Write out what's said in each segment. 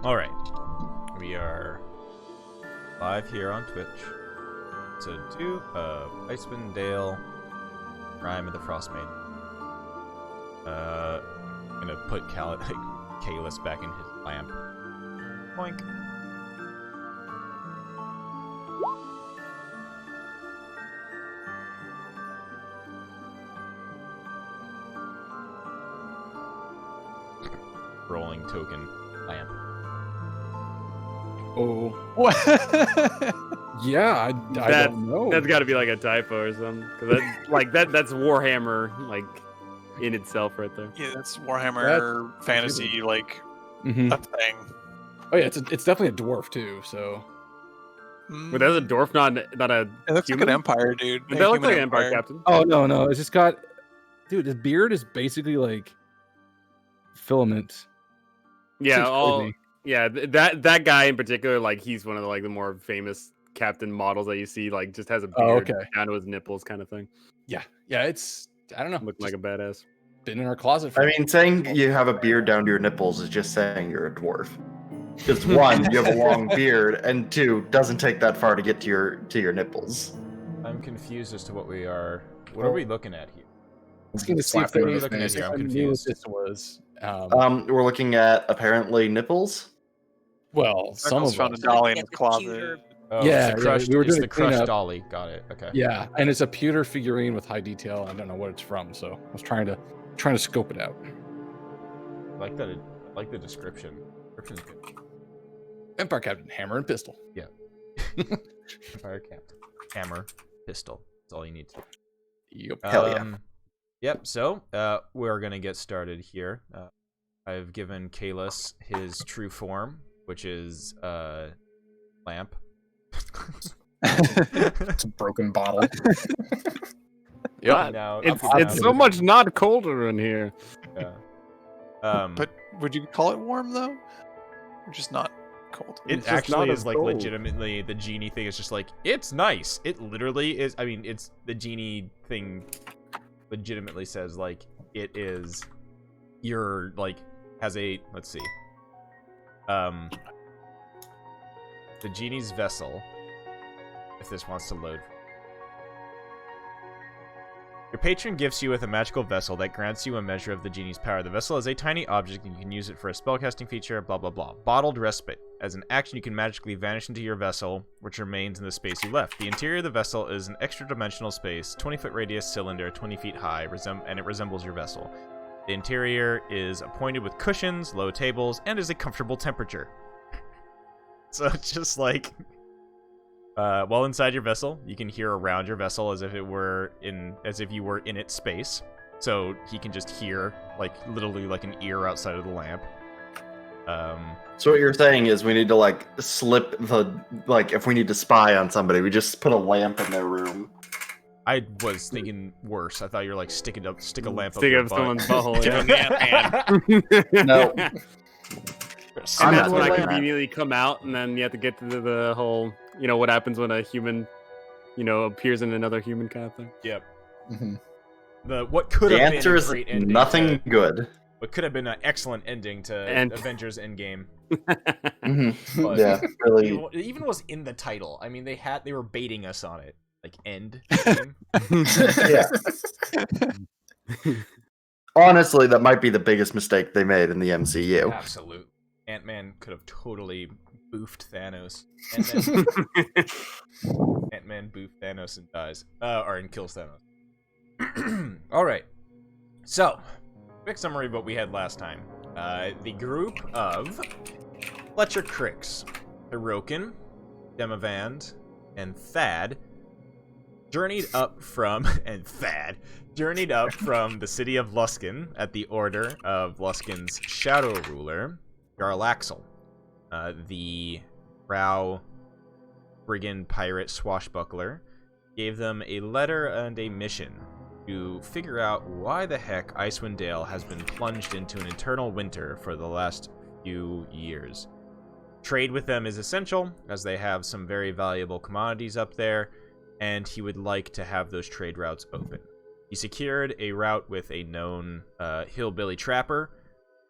Alright. We are live here on Twitch. Episode 2 of Icewind Dale, Rime of the Frostmaiden. I'm gonna put Kalis back in his lamp. Boink. Rolling token lamp. Oh. What? Yeah, I don't know. That's got to be like a typo or something, because that's Warhammer in itself right there. Yeah, that's Warhammer fantasy Mhm. a thing. Oh yeah, it's definitely a dwarf too. So But that's a dwarf, not a. It looks like human? an empire, dude. But A that looks human like an Empire Captain. oh no, it's just got, dude, his beard is basically like filament. Yeah, Seems crazy. that guy in particular, he's one of the more famous captain models that you see. Just has a beard okay. down to his nipples, kind of thing. Yeah, it's, I don't know, Looking like a badass. been in our closet. For I mean, saying you have a beard down to your nipples is just saying you're a dwarf. Because one, you have a long beard, and two, doesn't take that far to get to your nipples. I'm confused as to what we are. What are we looking at here? Let's get to see if What are we there's looking at here? I'm I knew confused. what this was. We're looking at apparently nipples. Well, some of found a us. dolly in his closet. Oh, Yeah, it's the crushed, we were it's doing the a crushed cleanup. dolly. Got it. Okay. Yeah, and it's a pewter figurine with high detail. I don't know what it's from, so I was trying to scope it out. I like that. I like the description. Description's good. Empire Captain, hammer and pistol. Fire captain. Hammer, pistol. That's all you need to. Yep. Hell yeah. Yep. So we're gonna get started here. I've given Kalis his true form, which is lamp. It's a broken bottle. God, Now, it's so much not colder in here. Yeah. But would you call it warm though? Or just not cold? It It's just actually not is as like cold. legitimately the genie thing is just like it's nice. It literally is. I mean, it's the genie thing. Legitimately says like it is. You're like has a let's see. The genie's vessel. If this wants to load. Your patron gifts you with a magical vessel that grants you a measure of the genie's power. The vessel is a tiny object and you can use it for a spellcasting feature, blah blah blah. Bottled respite. As an action, you can magically vanish into your vessel, which remains in the space you left. The interior of the vessel is an extra-dimensional space, 20-foot radius cylinder, 20 feet high, and it resembles your vessel. The interior is appointed with cushions, low tables, and is a comfortable temperature. So it's just like... while inside your vessel, you can hear around your vessel as if you were in its space. So he can just hear, literally like an ear outside of the lamp. So what you're saying is we need to slip the if we need to spy on somebody, we just put a lamp in their room. I was thinking worse. I thought you were stick a lamp Stick up up their someone's butt. butthole. Yeah. No. And I'm that's not when I doing that. conveniently come out, and then you have to get to the whole, what happens when a human, appears in another human kind of thing. Yep. Mhm. What could The have been answer a is great ending nothing to- good. what could have been an excellent ending to And- Avengers Endgame. Mm-hmm. But Yeah, really. It even was in the title. I mean, they were baiting us on it. End game. Yeah. Honestly, that might be the biggest mistake they made in the MCU. Absolute. Ant-Man could have totally boofed Thanos. Ant-Man boofed Thanos and dies. And kills Thanos. Alright. So, quick summary of what we had last time. The group of Fletcher Cricks, Hirokin, Demavand, and Thad journeyed up from the city of Luskan at the order of Luskan's shadow ruler, Jarlaxle. The Drow brigand pirate swashbuckler gave them a letter and a mission to figure out why the heck Icewind Dale has been plunged into an eternal winter for the last few years. Trade with them is essential, as they have some very valuable commodities up there, and he would like to have those trade routes open. He secured a route with a known hillbilly trapper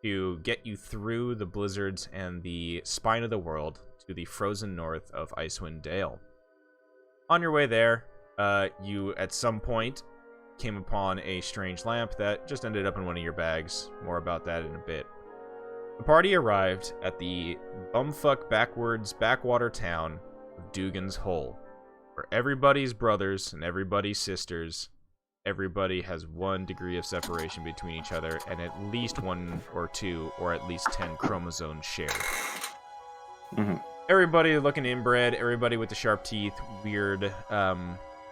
to get you through the blizzards and the spine of the world to the frozen north of Icewind Dale. On your way there, you at some point came upon a strange lamp that just ended up in one of your bags. More about that in a bit. The party arrived at the bumfuck backwater town of Dugan's Hole, where everybody's brothers and everybody's sisters. Everybody has 1 degree of separation between each other, and at least 1 or 2, or at least 10 chromosomes shared. Mm-hmm. Everybody looking inbred, everybody with the sharp teeth, weird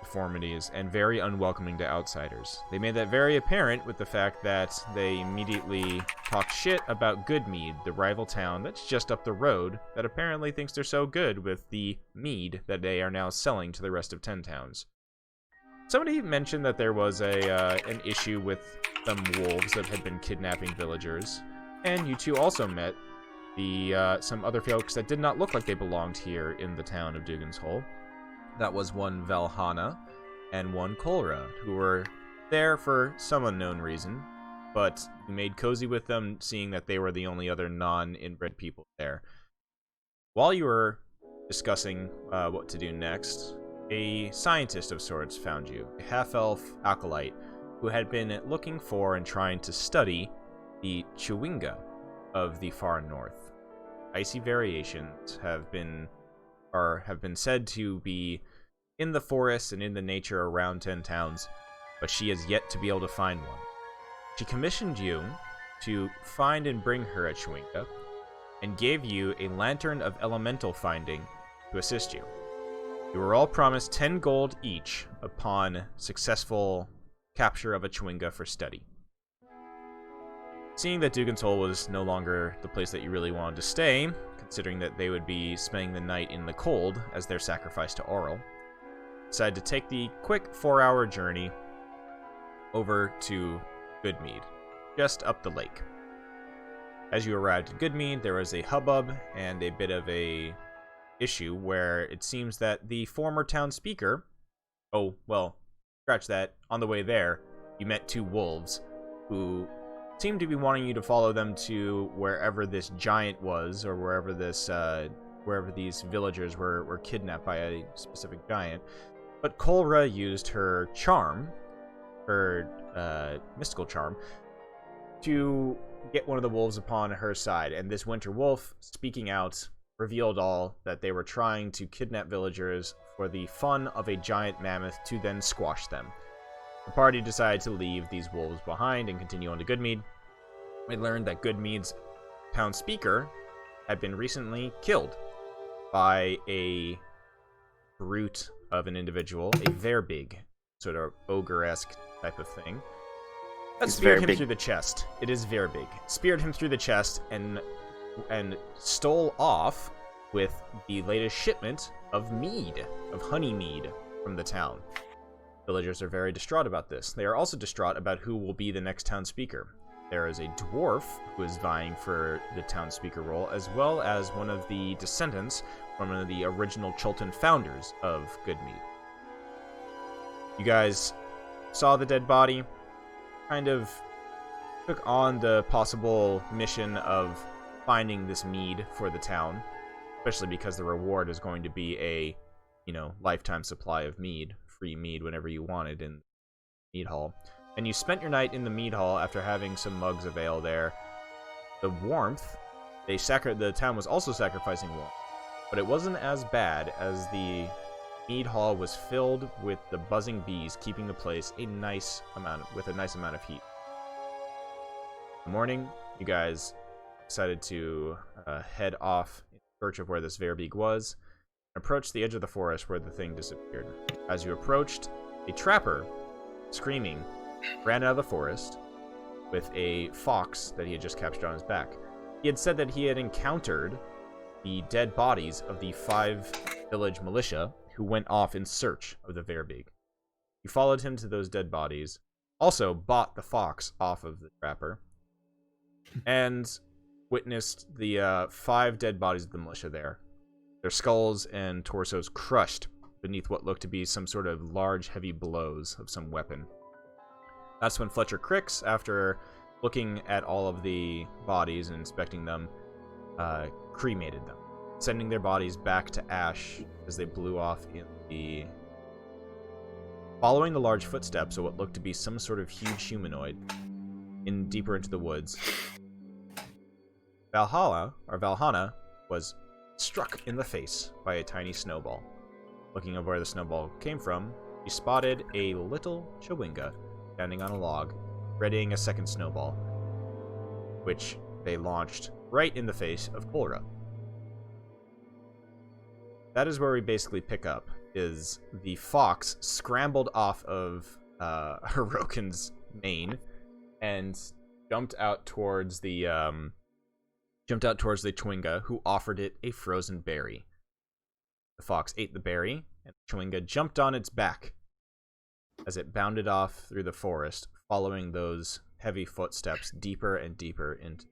deformities, and very unwelcoming to outsiders. They made that very apparent with the fact that they immediately talked shit about Goodmead, the rival town that's just up the road, that apparently thinks they're so good with the mead that they are now selling to the rest of 10 towns. Somebody mentioned that there was an issue with some wolves that had been kidnapping villagers, and you two also met some other folks that did not look like they belonged here in the town of Dugan's Hole. That was one Valhalla and one Kolra, who were there for some unknown reason, but you made cozy with them, seeing that they were the only other non-inbred people there. While you were discussing what to do next, a scientist of sorts found you, a half-elf acolyte, who had been looking for and trying to study the Chewinga of the far north. Icy variations have been said to be in the forests and in the nature around 10 towns, but she has yet to be able to find one. She commissioned you to find and bring her a Chewinga, and gave you a lantern of elemental finding to assist you. You were all promised 10 gold each upon successful capture of a Chewinga for study. Seeing that Dugan's Hole was no longer the place that you really wanted to stay, considering that they would be spending the night in the cold as their sacrifice to Auril, decided to take the quick 4-hour journey over to Goodmead, just up the lake. As you arrived at Goodmead, there was a hubbub and a bit of a issue where it seems that the former town speaker, oh, well, scratch that, on the way there, you met 2 wolves who seemed to be wanting you to follow them to wherever this giant was, or wherever these villagers were kidnapped by a specific giant. But Kolra used her charm, her mystical charm, to get one of the wolves upon her side, and this winter wolf, speaking out, revealed all that they were trying to kidnap villagers for the fun of a giant mammoth to then squash them. The party decided to leave these wolves behind and continue on to Goodmead. We learned that Goodmead's town speaker had been recently killed by a brute of an individual, a Verbeeg, sort of ogre-esque type of thing. That speared him through the chest. It is Verbeeg. Speared him through the chest and stole off with the latest shipment of mead, of honey mead, from the town. Villagers are very distraught about this. They are also distraught about who will be the next town speaker. There is a dwarf who is vying for the town speaker role, as well as one of the descendants from one of the original Chultan founders of Goodmead. You guys saw the dead body, kind of took on the possible mission of finding this mead for the town, especially because the reward is going to be a, lifetime supply of mead, free mead whenever you wanted in Mead Hall. And you spent your night in the Mead Hall after having some mugs of ale there. The warmth, the town was also sacrificing warmth, but it wasn't as bad as the Mead Hall was filled with the buzzing bees, keeping the place a nice amount of heat. In the morning, you guys decided to head off in search of where this Verbeeg was, and approached the edge of the forest where the thing disappeared. As you approached, a trapper, screaming, ran out of the forest with a fox that he had just captured on his back. He had said that he had encountered the dead bodies of the 5 village militia who went off in search of the Verbeeg. You followed him to those dead bodies, also bought the fox off of the trapper, and witnessed the 5 dead bodies of the militia there, their skulls and torsos crushed beneath what looked to be some sort of large, heavy blows of some weapon. That's when Fletcher Cricks, after looking at all of the bodies and inspecting them, cremated them, sending their bodies back to ash as they blew off in the... Following the large footsteps of what looked to be some sort of huge humanoid deeper into the woods, Valhalla was struck in the face by a tiny snowball. Looking at where the snowball came from, he spotted a little Chewinga standing on a log, readying a second snowball, which they launched right in the face of Kolra. That is where we basically pick up, is the fox scrambled off of Hirokin's mane and jumped out towards the Chewinga, who offered it a frozen berry. The fox ate the berry, and the Chewinga jumped on its back as it bounded off through the forest, following those heavy footsteps deeper and deeper into.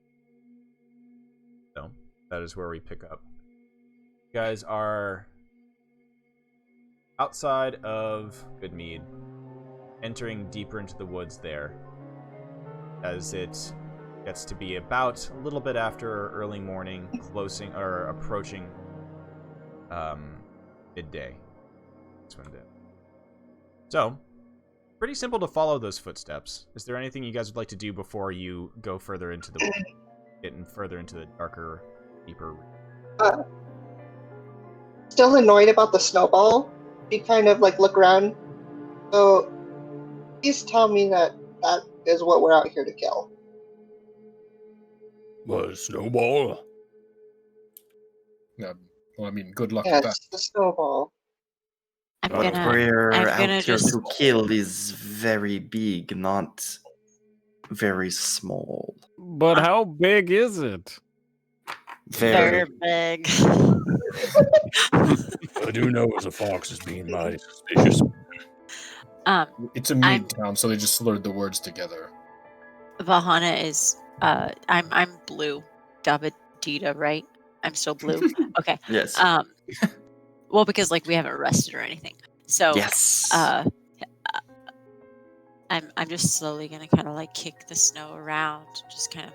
So that is where we pick up. You guys are outside of Goodmead, entering deeper into the woods there, as it gets to be about a little bit after early morning, approaching midday. So, pretty simple to follow those footsteps. Is there anything you guys would like to do before you go further into the getting further into the darker, deeper? Still annoyed about the snowball. You kind of like look around. So, please tell me that is what we're out here to kill. Was snowball? Well, I mean, good luck with Yes, that. the snowball. What we're out here to kill is very big, not very small. But how big is it? Very. big. I do know as a fox is being mighty suspicious. It's a meat town, so they just slurred the words together. Vahana is I'm blue. Dabadita, right? I'm still blue. Okay. Yes. Well, because like we haven't rested or anything. So Yes. I'm just slowly gonna kind of like kick the snow around, just kind of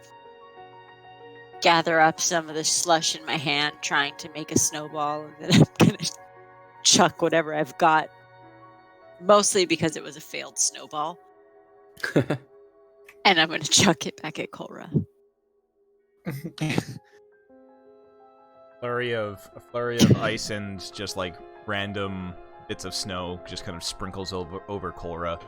gather up some of the slush in my hand, trying to make a snowball, and then I'm gonna chuck whatever I've got. Mostly because it was a failed snowball. And I'm gonna chuck it back at Kolra. A flurry of ice and just like random bits of snow just kind of sprinkles over Kolra.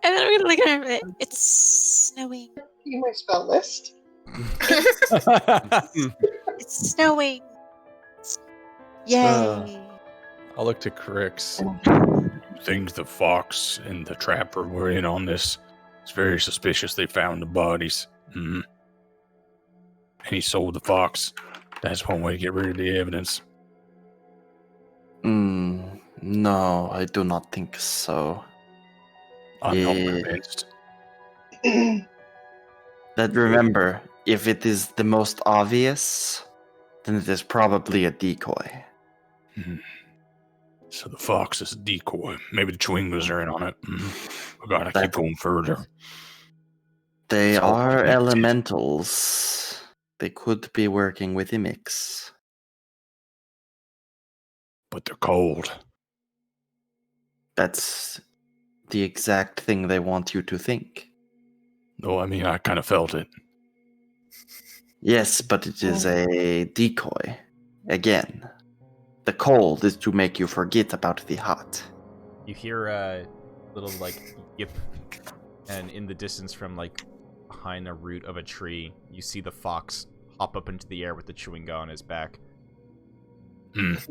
And then I'm gonna look at her. It's snowing. You my spell list. It's snowing. Yay. I'll look to Crix. You think the fox and the trapper were in on this? It's very suspicious they found the bodies. And he sold the fox. That's one way to get rid of the evidence. No, I do not think so. I'm not convinced. That remember, if it is the most obvious, then it is probably a decoy. So the fox is a decoy. Maybe the Chewingas are in on it. We gotta keep going further. They So are connected. elementals. They could be working with Imix. But they're cold. That's the exact thing they want you to think. No, I mean, I kind of felt it. Yes, but it is a decoy. Again, the cold is to make you forget about the hot. You hear a little like yip, and in the distance from like behind a root of a tree, you see the fox hop up into the air with the Chewinga on his back.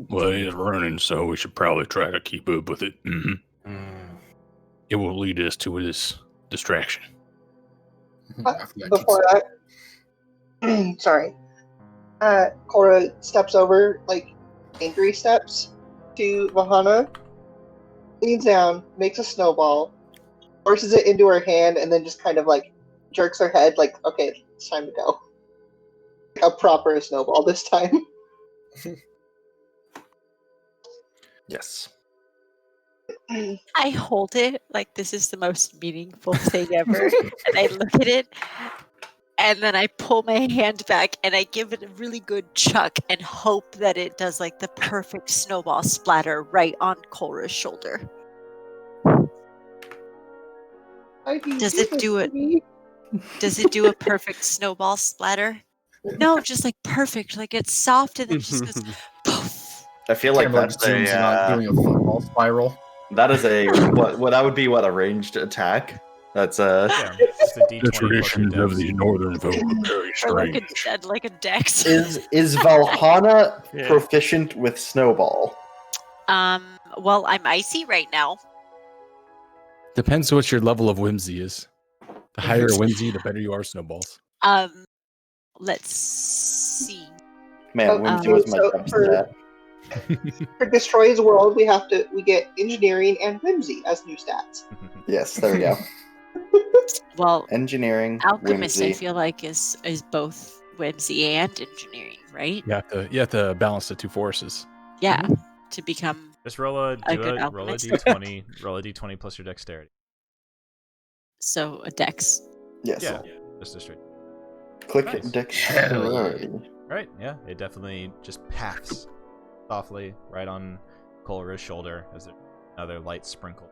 Well, he's running, so we should probably try to keep up with it. It will lead us to this distraction. Before that, sorry. Cora steps over, like, angry steps to Vahana, leans down, makes a snowball, forces it into her hand, and then just kind of, like, jerks her head, like, okay, it's time to go. A proper snowball this time. Yes. I hold it like this is the most meaningful thing ever, and I look at it, and then I pull my hand back and I give it a really good chuck and hope that it does like the perfect snowball splatter right on Cora's shoulder. Does it do it? Does it do a perfect snowball splatter? No, just like perfect. Like it's soft and then just goes poof. I feel like Camera that's zooms in on doing a football spiral. that is a what that would be what a ranged attack. That's Yeah, just a D20 The plus your traditions of dex. the northern folk are very Or strange. like a dex. Is Valhana Yeah. proficient with snowball? Well, I'm icy right now. Depends what your level of whimsy is. The higher your whimsy, the better you are snowballs. Let's see. Man, whimsy was my so jump for- stat. For Destroy's World, we get engineering and whimsy as new stats. Yes, there we go. Well, Engineering, alchemist, whimsy. I feel like is both whimsy and engineering, right? You have to balance the two forces. Yeah, to become Just roll a good roll a alchemist. d20, roll a d20 plus your dexterity. so a dex. Yes. Yeah, just a straight. Click Nice. dexterity. Right, yeah, it definitely just paths softly right on Colra's shoulder as there's another light sprinkle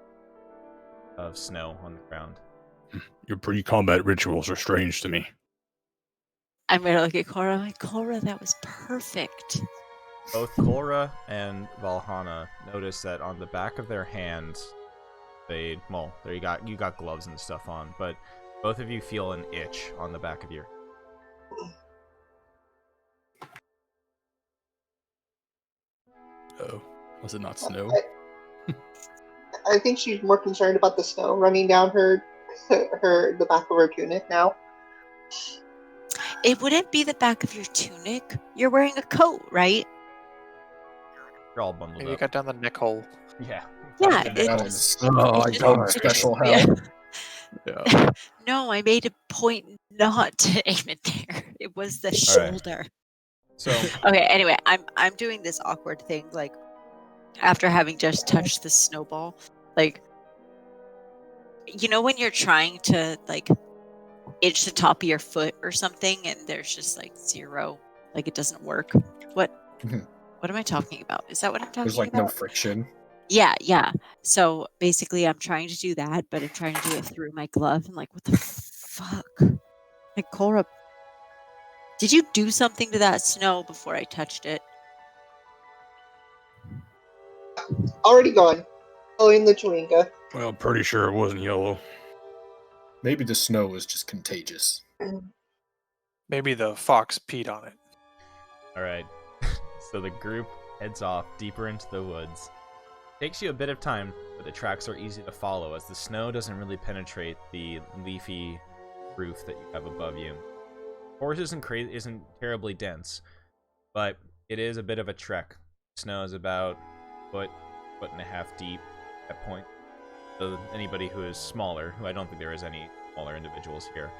of snow on the ground. Your pre-combat rituals are strange to me. I'm gonna look at Cora. I'm like, Cora, that was perfect. Both Cora and Valhana notice that on the back of their hands, you got gloves and stuff on, but both of you feel an itch on the back of your. Oh, was it not snow? I think she's more concerned about the snow running down the back of her tunic now. It wouldn't be the back of your tunic. You're wearing a coat, right? You're all bundled Maybe up. got down the neck hole. Yeah. Yeah, Fucking That it's- is, oh, I got it special should be- help. Yeah. No, I made a point not to aim it there. It was the All right. shoulder. So Okay, anyway, I'm doing this awkward thing, like after having just touched the snowball, like you know when you're trying to like itch the top of your foot or something and there's just like zero, like it doesn't work. What am I talking about? Is that what I'm talking There's like about? no friction. Yeah. So basically I'm trying to do that, but I'm trying to do it through my glove and like what the fuck? Like Cora, did you do something to that snow before I touched it? Already gone. Following the Chewinga. Well, pretty sure it wasn't yellow. Maybe the snow is just contagious. Maybe the fox peed on it. all right. So the group heads off deeper into the woods. Takes you a bit of time, but the tracks are easy to follow as the snow doesn't really penetrate the leafy roof that you have above you. Forest isn't terribly dense, but it is a bit of a trek. Snow is about foot and a half deep at point. So anybody who is smaller, who I don't think there is any smaller individuals here,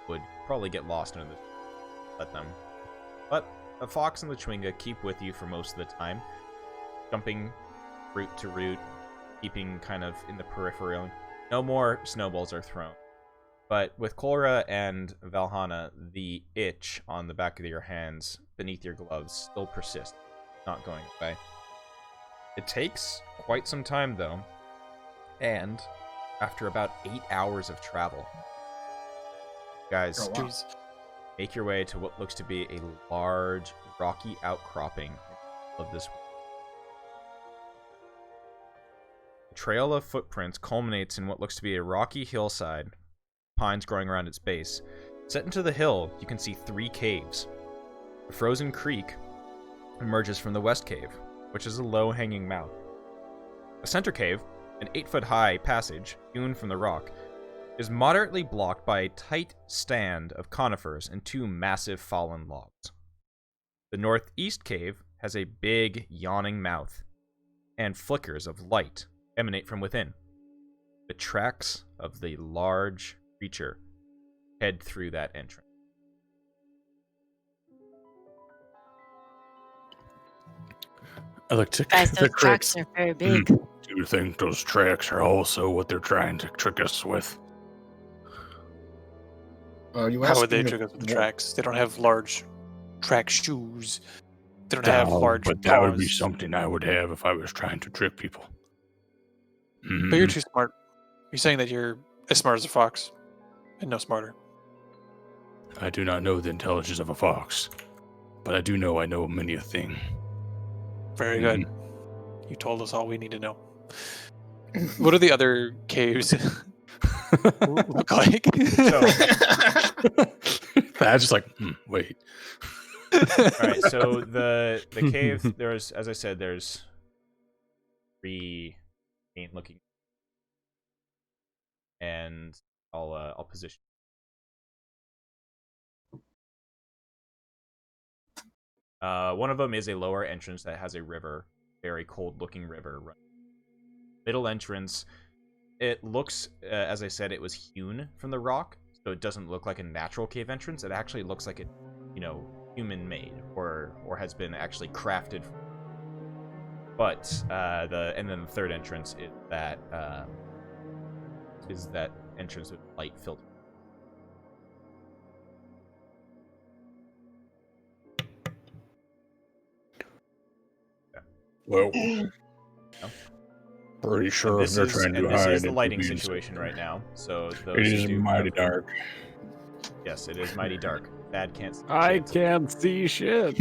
would probably get lost under the let them. But the fox and the Chewinga keep with you for most of the time, jumping root to root, keeping kind of in the peripheral. No more snowballs are thrown. But with Cora and Valhana, the itch on the back of your hands beneath your gloves still persists, not going away. It takes quite some time though, and after about 8 hours of travel, guys, Oh, wow. Jeez. make your way to what looks to be a large rocky outcropping of this. The trail of footprints culminates in what looks to be a rocky hillside, pines growing around its base. Set into the hill, you can see 3 caves. A frozen creek emerges from the west cave, which is a low-hanging mouth. The center cave, an 8-foot-high passage hewn from the rock, is moderately blocked by a tight stand of conifers and 2 massive fallen logs. The northeast cave has a big, yawning mouth, and flickers of light emanate from within. The tracks of the large creature head through that entrance. I look to Guys, the those tracks cricks. are very big. do think those tracks are also what they're trying to trick us with. How would they trick us with the tracks? They don't have large track shoes. They don't have large But that would be paws. something I would have if I was trying to trick people. But you're too smart. You're saying that you're as smart as a fox, and no smarter. I do not know the intelligence of a fox, but I do know I know many a thing. Very good. You told us all we need to know. What do the other caves look like? That's just like, wait. All right, so the cave, there's, as I said, there's 3 main looking, and I'll position. One of them is a lower entrance that has a river, very cold looking river. Middle entrance, it looks, as I said, it was hewn from the rock, so it doesn't look like a natural cave entrance. It actually looks like it, human made or has been actually crafted. But and then the third entrance is that entrance with light filter. Well, pretty sure if they're trying to hide this it. is the lighting situation right now. So it is mighty dark. Yes, it is mighty dark. Thad can't see I shit. can't see shit.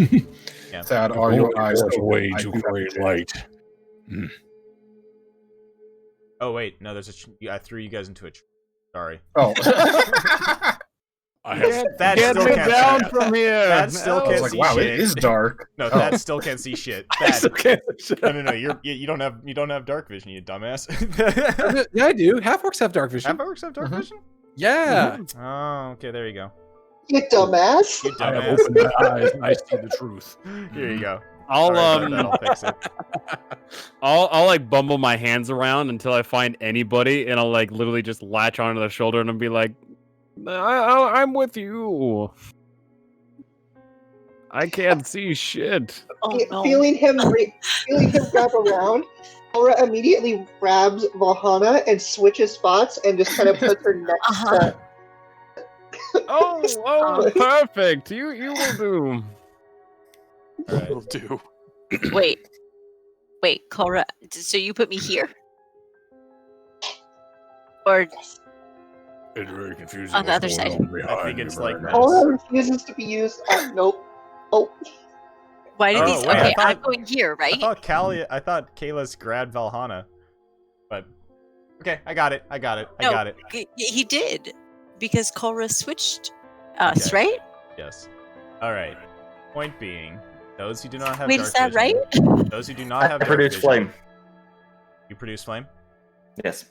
Yeah. Thad, are your eyes way to create light? Oh wait, no, there's I threw you guys into a tree. Sorry. Oh. Thad Get still me can't down see. from here. Thad still I can't was see like, wow, shit. it is dark. No, Thad still can't see shit. Thad, Okay. no, you don't have dark vision, you dumbass. Yeah, I do. Half orcs have dark vision. Half orcs have dark vision? Yeah. Oh, okay, there you go. You dumbass. You I have dumbass. opened my eyes and I see the truth. Here you go. I'll Sorry, that'll fix it. I'll like bumble my hands around until I find anybody, and I'll like literally just latch onto their shoulder and I'll be like, I'm with you. I can't see shit. Oh no. Feeling him grab around, Aura immediately grabs Valhalla and switches spots and just kind of puts her next to. Oh, perfect. You will do. All right. Will do. Wait, Cora. So you put me here, or It's very confusing. On the other side. I think it's like this. Aura refuses to be used. Nope. Oh. why do Oh, these? wait, I Okay, thought- I'm going here, right? I thought Kayla's grabbed Valhalla, but okay, I got it. No. He did because Cora switched us, Okay. right? Yes. All right. Point being, those who do not have Wait, dark is that vision, right? Those who do not I have dark produce vision, flame. You produce flame. Yes.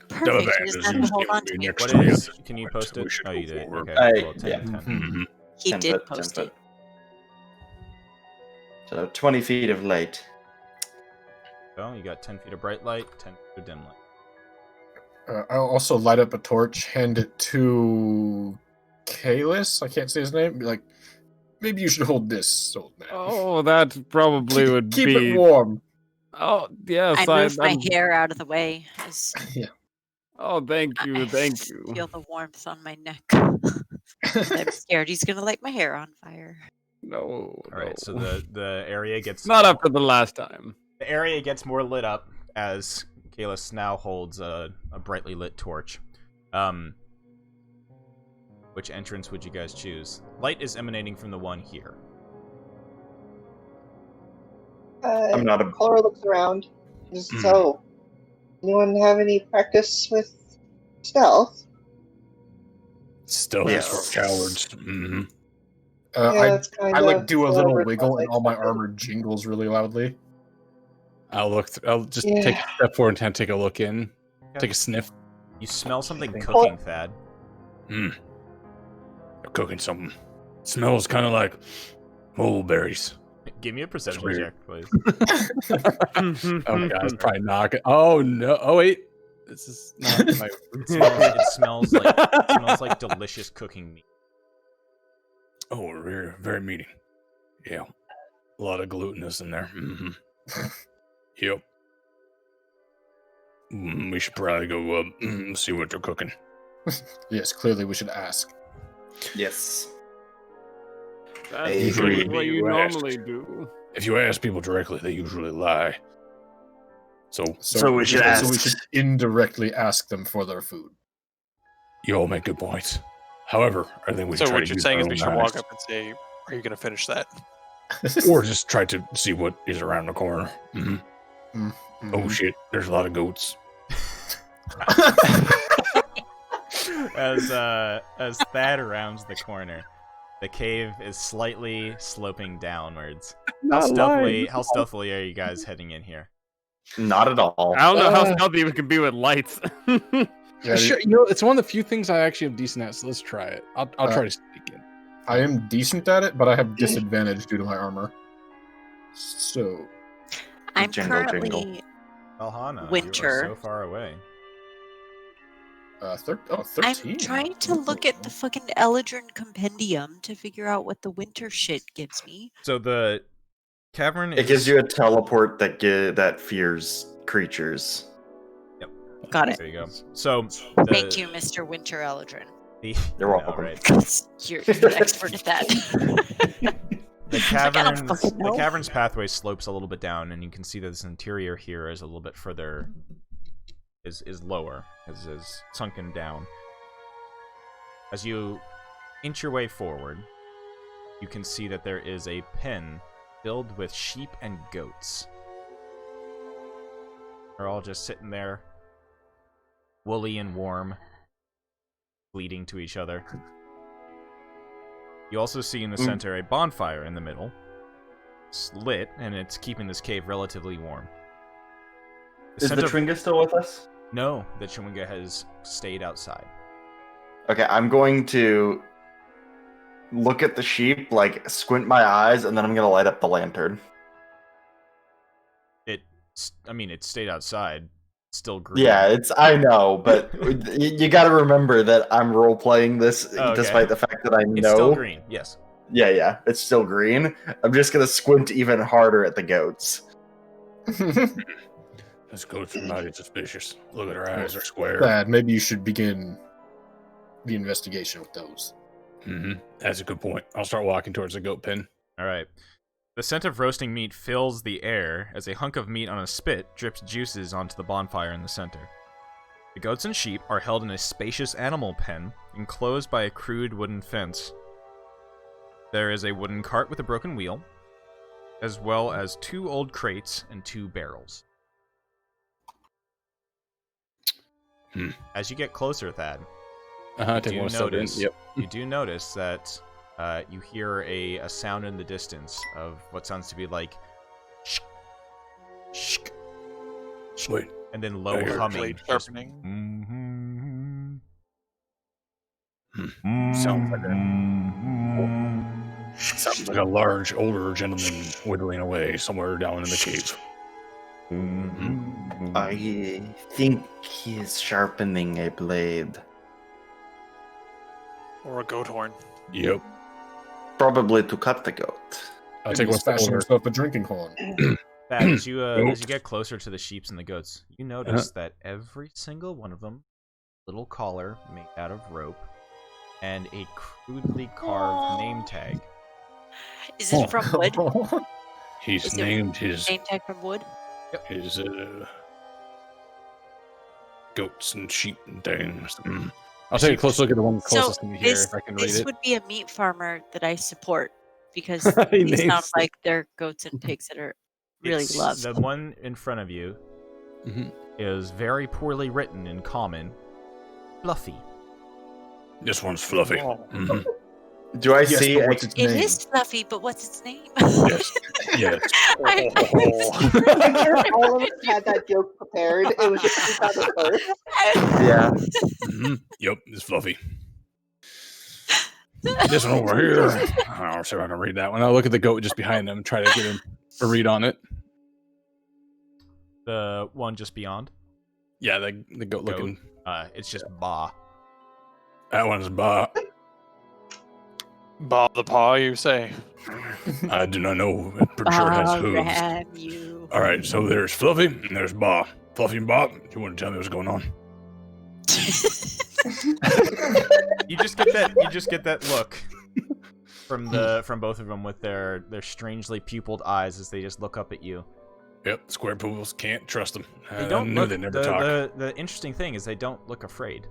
Perfect. You just have to hold on to me. What is? Can you post it? Oh, you did. Okay. Well, 10, yeah. 10. He 10 did foot, post 10 it. foot. So 20 feet of light. Well, you got 10 feet of bright light, 10 feet of dim light. I'll also light up a torch, hand it to Kalis. I can't say his name. Be like, maybe you should hold this, old man. Oh, that probably would Keep be. it warm. Oh yes, I moved my I'm- hair out of the way. As Yeah. Oh, thank you, I thank you. feel the warmth on my neck. I'm scared he's gonna light my hair on fire. No. All right. no. So the area gets Not after the last time. the area gets more lit up as Kalis now holds a brightly lit torch. Which entrance would you guys choose? Light is emanating from the one here. I'm not a. Cora looks around. So, anyone have any practice with stealth? Stealth is Yes. for cowards. That's I like do a little whatever wiggle and all my expected. armor jingles really loudly. I'll just Yeah. take a step forward and take a look in. Take a sniff. You smell something cooking, Thad. They're cooking something. Smells kind of like mulberries. Give me a perception weird. check, please. Oh my god, it's probably not good. Oh no! Oh wait, this is not my. It smells like delicious cooking meat. Oh, very, very meaty. Yeah, a lot of glutinous in there. Yep. We should probably go see what they're cooking. Yes, clearly we should ask. Yes. That's Usually usually what you you ask. normally do. If you ask people directly, they usually lie. So we should So ask. we should indirectly ask them for their food. You all make good points. However, I think we should So try what to you're use saying our is we own should walk eyes. up and say, "Are you going to finish that?" Or just try to see what is around the corner. Hmm. Mm-hmm. Oh shit, there's a lot of goats. As Thad rounds the corner, the cave is slightly sloping downwards. How stealthily are you guys heading in here? Not at all. I don't know how stealthy we can be with lights. Yeah, Sure, you know, it's one of the few things I actually have decent at, so let's try it. I'll try to sneak in. I am decent at it, but I have disadvantage due to my armor. So I'm Jingle, currently jingle. Alhana, you Winter. are so far away. 13. I'm trying to look at the fucking Eldrin compendium to figure out what the winter shit gives me. So the cavern is... It gives you a teleport that fears creatures. Got it. There you go. So Thank you, Mr. Winter Eldrin. You're welcome. Right. You're the expert at that. The I don't cavern, fucking the know. cavern's pathway slopes a little bit down, and you can see that this interior here is a little bit further, is lower, is sunken down. As you inch your way forward, you can see that there is a pen filled with sheep and goats. They're all just sitting there, woolly and warm, bleeding to each other. You also see in the center a bonfire in the middle. It's lit, and it's keeping this cave relatively warm. Is the Tringa still with us? No, the Chewinga has stayed outside. Okay, I'm going to look at the sheep, like squint my eyes, and then I'm gonna light up the lantern. It stayed outside. It's still green. Yeah, I know, but you got to remember that I'm role playing this, Okay. despite the fact that I know. It's still green, yes. Yeah, it's still green. I'm just gonna squint even harder at the goats. Those goats are mighty suspicious. Look at her eyes, they're square. Bad. Maybe you should begin the investigation with those. That's a good point. I'll start walking towards the goat pen. All right. The scent of roasting meat fills the air as a hunk of meat on a spit drips juices onto the bonfire in the center. The goats and sheep are held in a spacious animal pen, enclosed by a crude wooden fence. There is a wooden cart with a broken wheel, as well as 2 old crates and 2 barrels. As you get closer, Thad, Take one step in. Yep. you do notice that you hear a sound in the distance of what sounds to be like shk, shk, Sweet. and then low I hear humming. Blade just sharpening. Sounds like a large, older gentleman whittling away somewhere down in the cave. I think he is sharpening a blade. Or a goat horn. Yep. Probably to cut the goat. I'll take Maybe one he's step fashioning over. himself a drinking horn. Thad, as you get closer to the sheeps and the goats, you notice that every single one of them, little collar made out of rope, and a crudely carved name tag. Is it from wood? He's Is it named his Name tag from wood? goats and sheep and things. I'll take a close look at the one So closest to me here this, if I can read this it. would be a meat farmer that I support because He these names sound it. like they're goats and pigs that are really It's loved. The one in front of you Mhm. is very poorly written in common. Fluffy. This one's fluffy. Oh. Mhm. Do I Yes, see? but what's its It name? is fluffy, but what's its name? Yes. Yes. I- All of us had that joke prepared. It was just we found it first. Yeah. Yep, it's fluffy. This one over here. I'll see if I can read that one. I'll look at the goat just behind him, try to get him a read on it. The one just beyond. Yeah, the goat looking. It's just Ba. That one's Ba. Bob the paw, you say? I do not know. I'm pretty sure it has hooves. Ram you. All right, so there's Fluffy and there's Bob. Fluffy and Bob, do you want to tell me what's going on? You just get that look from both of them with their strangely pupiled eyes as they just look up at you. Yep, square pools, can't trust them. They don't I knew look. they never talk. The interesting thing is they don't look afraid.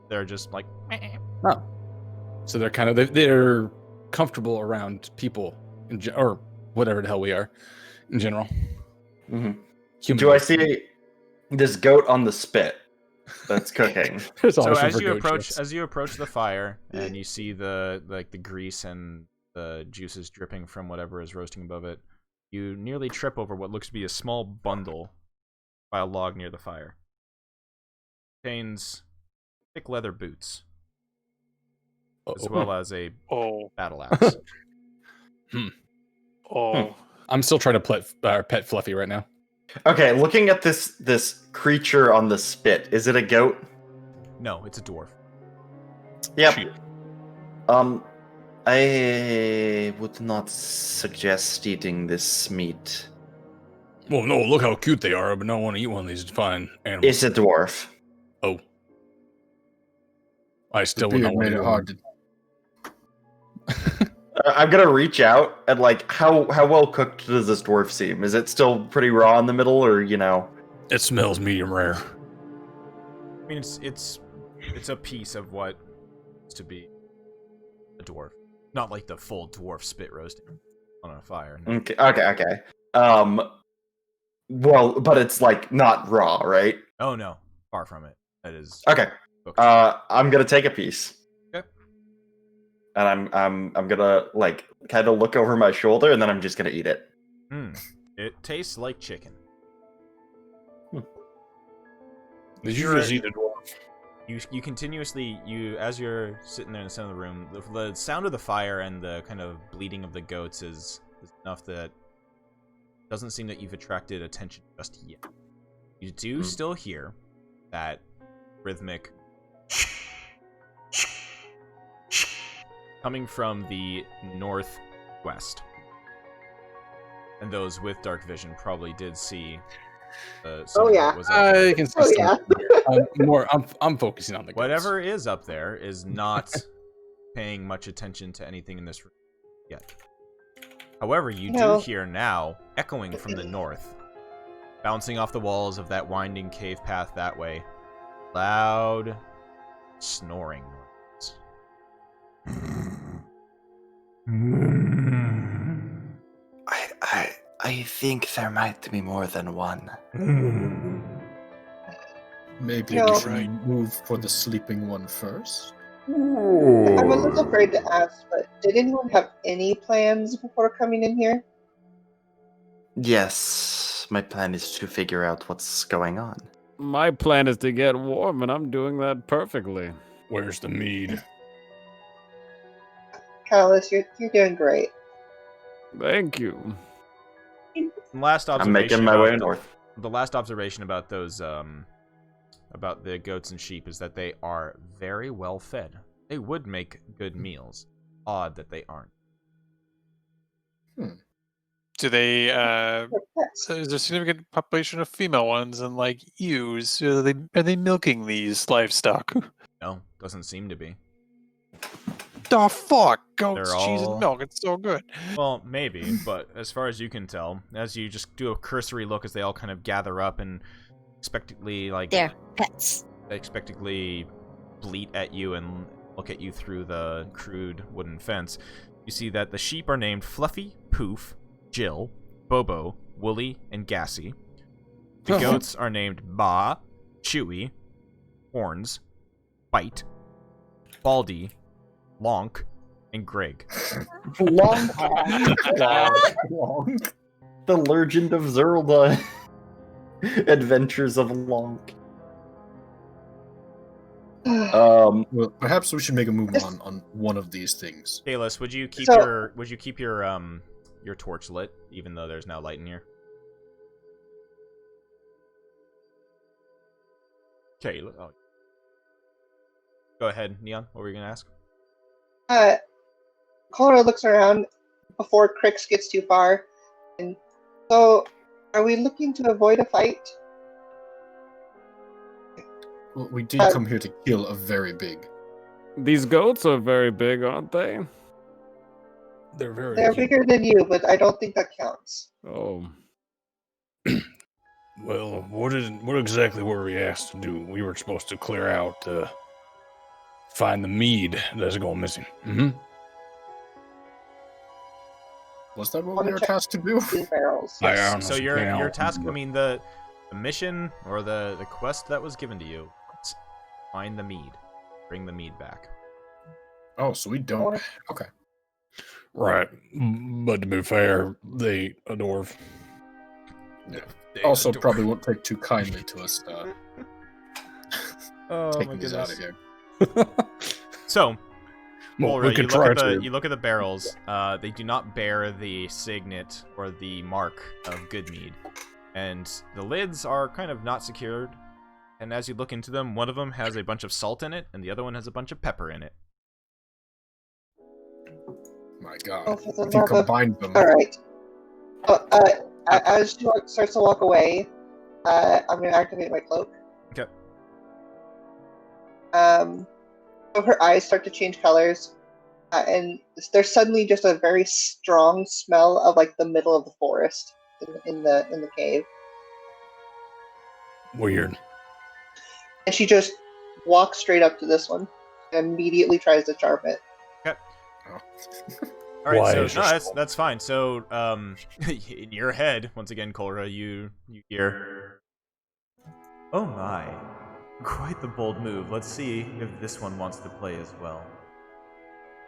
They're just like. Oh. So they're kind of they're comfortable around people, or whatever the hell we are, in general. Mm-hmm. Do I see this goat on the spit that's cooking? So as you approach the fire and you see the grease and the juices dripping from whatever is roasting above it, you nearly trip over what looks to be a small bundle by a log near the fire. It contains thick leather boots, as well as a battle axe. I'm still trying to pet Fluffy right now. Okay, looking at this creature on the spit, is it a goat? No, it's a dwarf. Yep. I would not suggest eating this meat. Well, no, look how cute they are, but I don't want to eat one of these fine animals. It's a dwarf. Oh. I still The would not beard want made to it eat hard one. to. I'm gonna reach out and how well cooked does this dwarf seem? Is it still pretty raw in the middle, or It smells medium rare. I mean, it's a piece of what is to be a dwarf, not like the full dwarf spit roasting on a fire. No. Okay. Well, but it's not raw, right? Oh no, far from it. That is Okay. cooked. I'm gonna take a piece. Okay. And I'm gonna kind of look over my shoulder, and then I'm just gonna eat it. It tastes like chicken. Did you just eat a dwarf? You continuously as you're sitting there in the center of the room, the sound of the fire and the kind of bleating of the goats is enough that it doesn't seem that you've attracted attention just yet. You do still hear that rhythmic coming from the northwest. And those with dark vision probably did see something that was up there. I can see I'm focusing on the goats. Whatever is up there is not paying much attention to anything in this room yet. However, you do hear now, echoing from the north, bouncing off the walls of that winding cave path that way, loud snoring noises. I think there might be more than one. Maybe No. we should move for the sleeping one first. I'm a little afraid to ask, but did anyone have any plans before coming in here? Yes, my plan is to figure out what's going on. My plan is to get warm, and I'm doing that perfectly. Where's the mead? Callus, you're doing great. Thank you. Last observation. I'm making my about way north. The last observation about those, about the goats and sheep is that they are very well fed. They would make good meals. Odd that they aren't. Do they? So is there a significant population of female ones and ewes? Are they milking these livestock? No, doesn't seem to be. The fuck, goats, They're cheese, all- and milk. It's so good. Well, maybe, but as far as you can tell, as you just do a cursory look as they all kind of gather up and expectantly They're pets. expectantly bleat at you and look at you through the crude wooden fence, you see that the sheep are named Fluffy, Poof, Jill, Bobo, Woolly, and Gassy. The goats are named Ba, Chewy, Horns, Bite, Baldy, Lonk, and Greg. Long. The Legend of Zelda. Adventures of Lonk. Well, perhaps we should make a move on one of these things. Kalis, would you keep So- your torch lit, even though there's now light in here? Okay. Oh. Go ahead, Neon. What were you gonna ask? Cora looks around before Crix gets too far, and so Are we looking to avoid a fight? Well, we did come here to kill a very big. These goats are very big, aren't they? They're very They're cute. bigger than you, but I don't think that counts. Oh. Well, what exactly were we asked to do? We were supposed to clear out, find the mead that's gone missing. Mm-hmm. Was that what we were tasked to do? These barrels. Yes. So your task, I mean, the mission or the quest that was given to you, it's find the mead, bring the mead back. Oh, so we don't. Okay. Right, but to be fair, they a dwarf. Yeah. Also, probably won't take too kindly to us taking these out of here. So, Well, Ulra, we could try to. you look at the barrels. They do not bear the signet or the mark of good mead, and the lids are kind of not secured. And as you look into them, one of them has a bunch of salt in it, and the other one has a bunch of pepper in it. My God. Oh, If you combine them. All right. As she starts to walk away, I'm going to activate my cloak. Okay. So her eyes start to change colors, and there's suddenly just a very strong smell of like the middle of the forest in the cave. Weird. And she just walks straight up to this one and immediately tries to charm it. Okay. Oh. All right, Why so is no, this- that's fine. So, in your head, once again, Kolra, you hear, "Oh my, quite the bold move. Let's see if this one wants to play as well."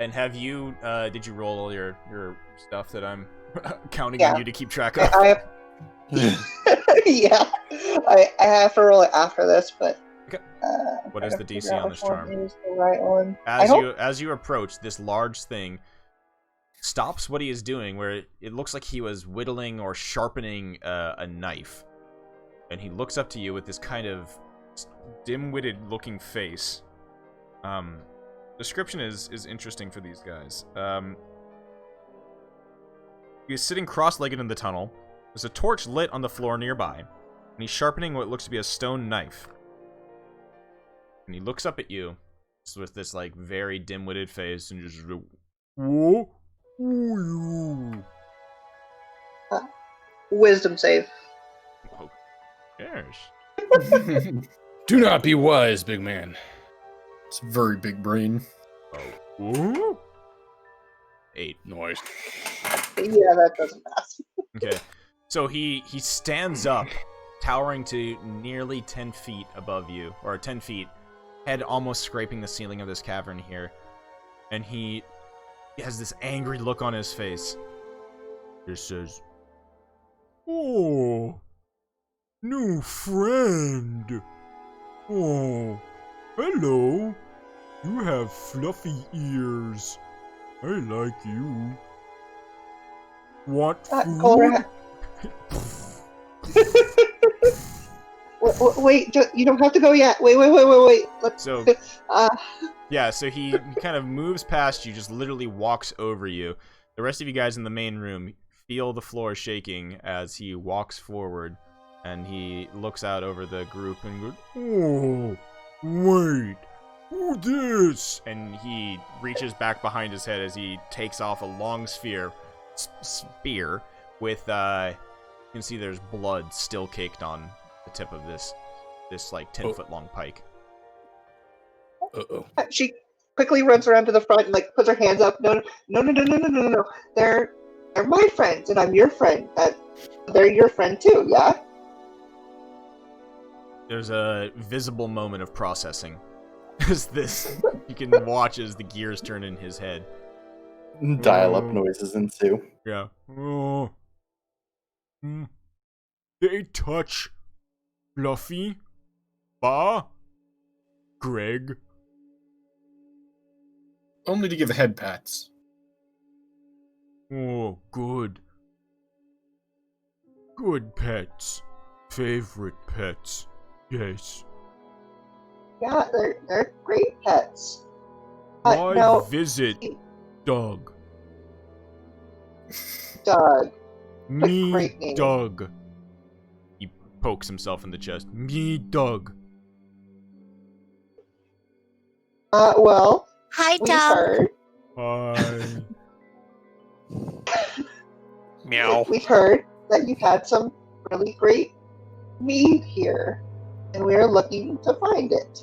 And have you? Did you roll all your stuff that I'm counting on you to keep track of? I have, yeah, I have to roll it after this, but. Okay. What I is the gotta DC figure out on this which one charm? is the right one. As you approach, this large thing stops what he is doing, where it looks like he was whittling or sharpening a knife, and he looks up to you with this kind of dim-witted looking face. Description is interesting for these guys. He is sitting cross-legged in the tunnel. There's a torch lit on the floor nearby, and he's sharpening what looks to be a stone knife. And he looks up at you with this like very dim-witted face and just, "Whoa, who are you?" Wisdom save. Oh, yes. Do not be wise, big man. It's very big brain. Ooh. 8. Noise. Yeah, that doesn't pass. Okay. So he stands up, towering to nearly 10 feet above you, or 10 feet, head almost scraping the ceiling of this cavern here. And he has this angry look on his face. He says, "Oh, new friend. Oh, hello. You have fluffy ears. I like you. Want food?" Kolra, wait, you don't have to go yet. Wait. Let's, So, yeah, so he kind of moves past you, just literally walks over you. The rest of you guys in the main room feel the floor shaking as he walks forward, and he looks out over the group and goes, "Oh, wait, who this?" And he reaches back behind his head as he takes off a long spear with, you can see there's blood still caked on the tip of this like 10-foot long pike. Uh-oh. she quickly runs around to the front and like puts her hands up. No. They're my friends, and I'm your friend. They're your friend too, yeah? There's a visible moment of processing as you can watch as the gears turn in his head. Dial-up noises ensue. Yeah. Oh. They touch Fluffy, Ba, Greg. Only to give head pats. Oh, good. Good pets. Favorite pets. Yes. Yeah, they're great pets. Why now, visit Doug? Doug. Me, Great name. Doug. Pokes himself in the chest. Me, Doug. Well, Hi, we Doug. heard. Hi. Meow. We heard that you had some really great mead here, and we are looking to find it.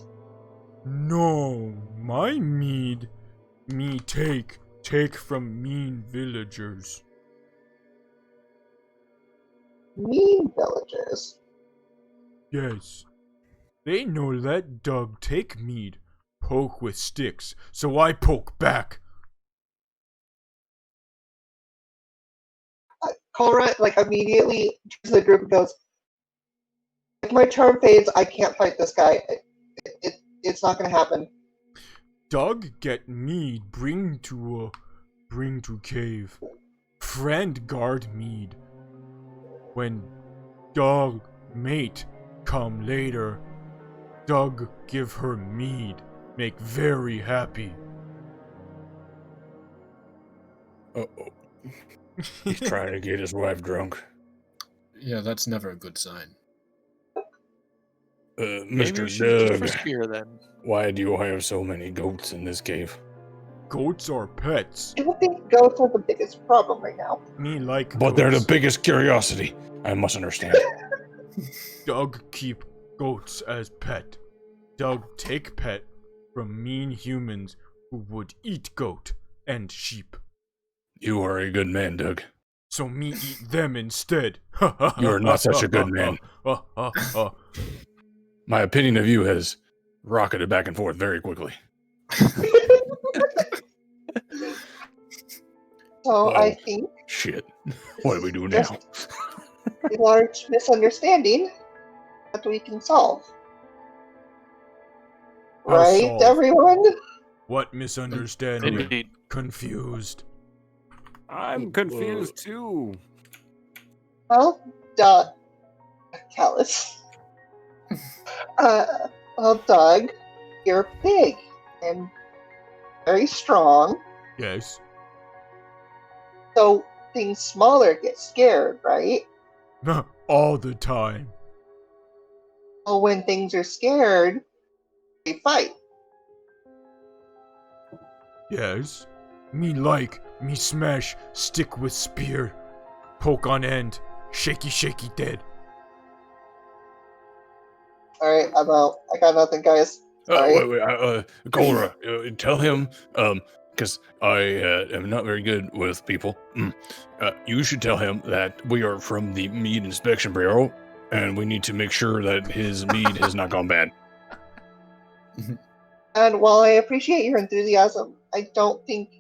No, my mead. Me take from mean villagers. Mean villagers. Yes. They no let Doug take mead. Poke with sticks, so I poke back. Cora, like, immediately turns to the group and goes, if my charm fades, I can't fight this guy. It's not going to happen. Doug get mead, bring to cave. Friend guard mead. When Doug mate come later, Doug give her mead. Make very happy. Uh-oh. He's trying to get his wife drunk. Yeah, that's never a good sign. Maybe we Mr. should just for Doug, spear then. why do you have so many goats in this cave? Goats are pets. I don't think goats are the biggest problem right now. Me like But they're the goats. biggest curiosity. I must understand. Doug keep goats as pet. Doug take pet from mean humans who would eat goat and sheep. You are a good man, Doug. So me eat them instead. You are not such a good man. My opinion of you has rocketed back and forth very quickly. So Well, I think Shit. What do we do now? just a large misunderstanding that we can solve. How Right, solve? everyone? What misunderstanding? Indeed. Confused. I'm confused too. Well, Callus. Well, Doug, you're big and very strong, Yes. so things smaller get scared, right? All the time. Well, when things are scared, they fight. Yes. Me smash, stick with spear. Poke on end. Shaky, shaky dead. Alright, I'm out. I got nothing, guys. Sorry. Wait, Cora, tell him, because I am not very good with people. You should tell him that we are from the Mead Inspection Bureau, and we need to make sure that his mead has not gone bad. And while I appreciate your enthusiasm, I don't think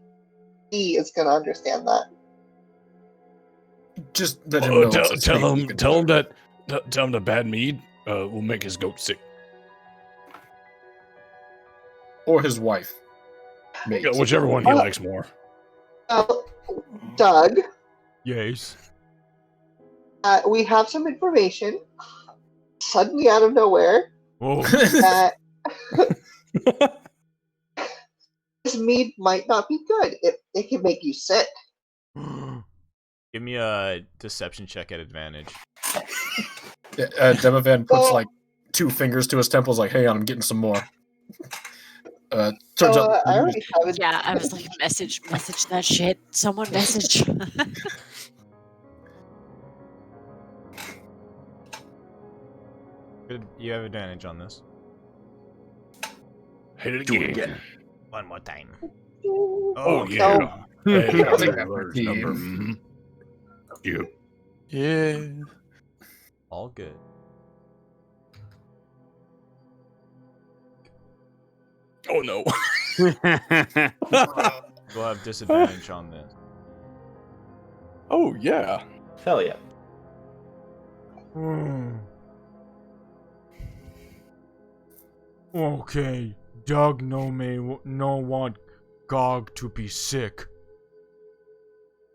he is going to understand that. Just let him know. Tell it's a snake you can him talk. tell him the bad mead will make his goat sick. Or his wife. Mate. Yeah, whichever one he Uh, likes more. Doug, Yes. we have some information, suddenly out of nowhere, Oh, that this mead might not be good. It can make you sick. give me a deception check at advantage. Demovan puts Oh. like 2 fingers to his temples, like, "Hey, I'm getting some more." Turns So out, I already have it. Yeah, I was like, message that shit. Someone message. You have advantage on this. Hit it Do it again. again. One more time. Oh, okay. yeah. Hey, I'll take that large 15. number. Mhm. You. Yeah. All good. Oh, no. We'll have disadvantage on this. Oh yeah. Hell yeah. Okay, Doug no want Gog to be sick.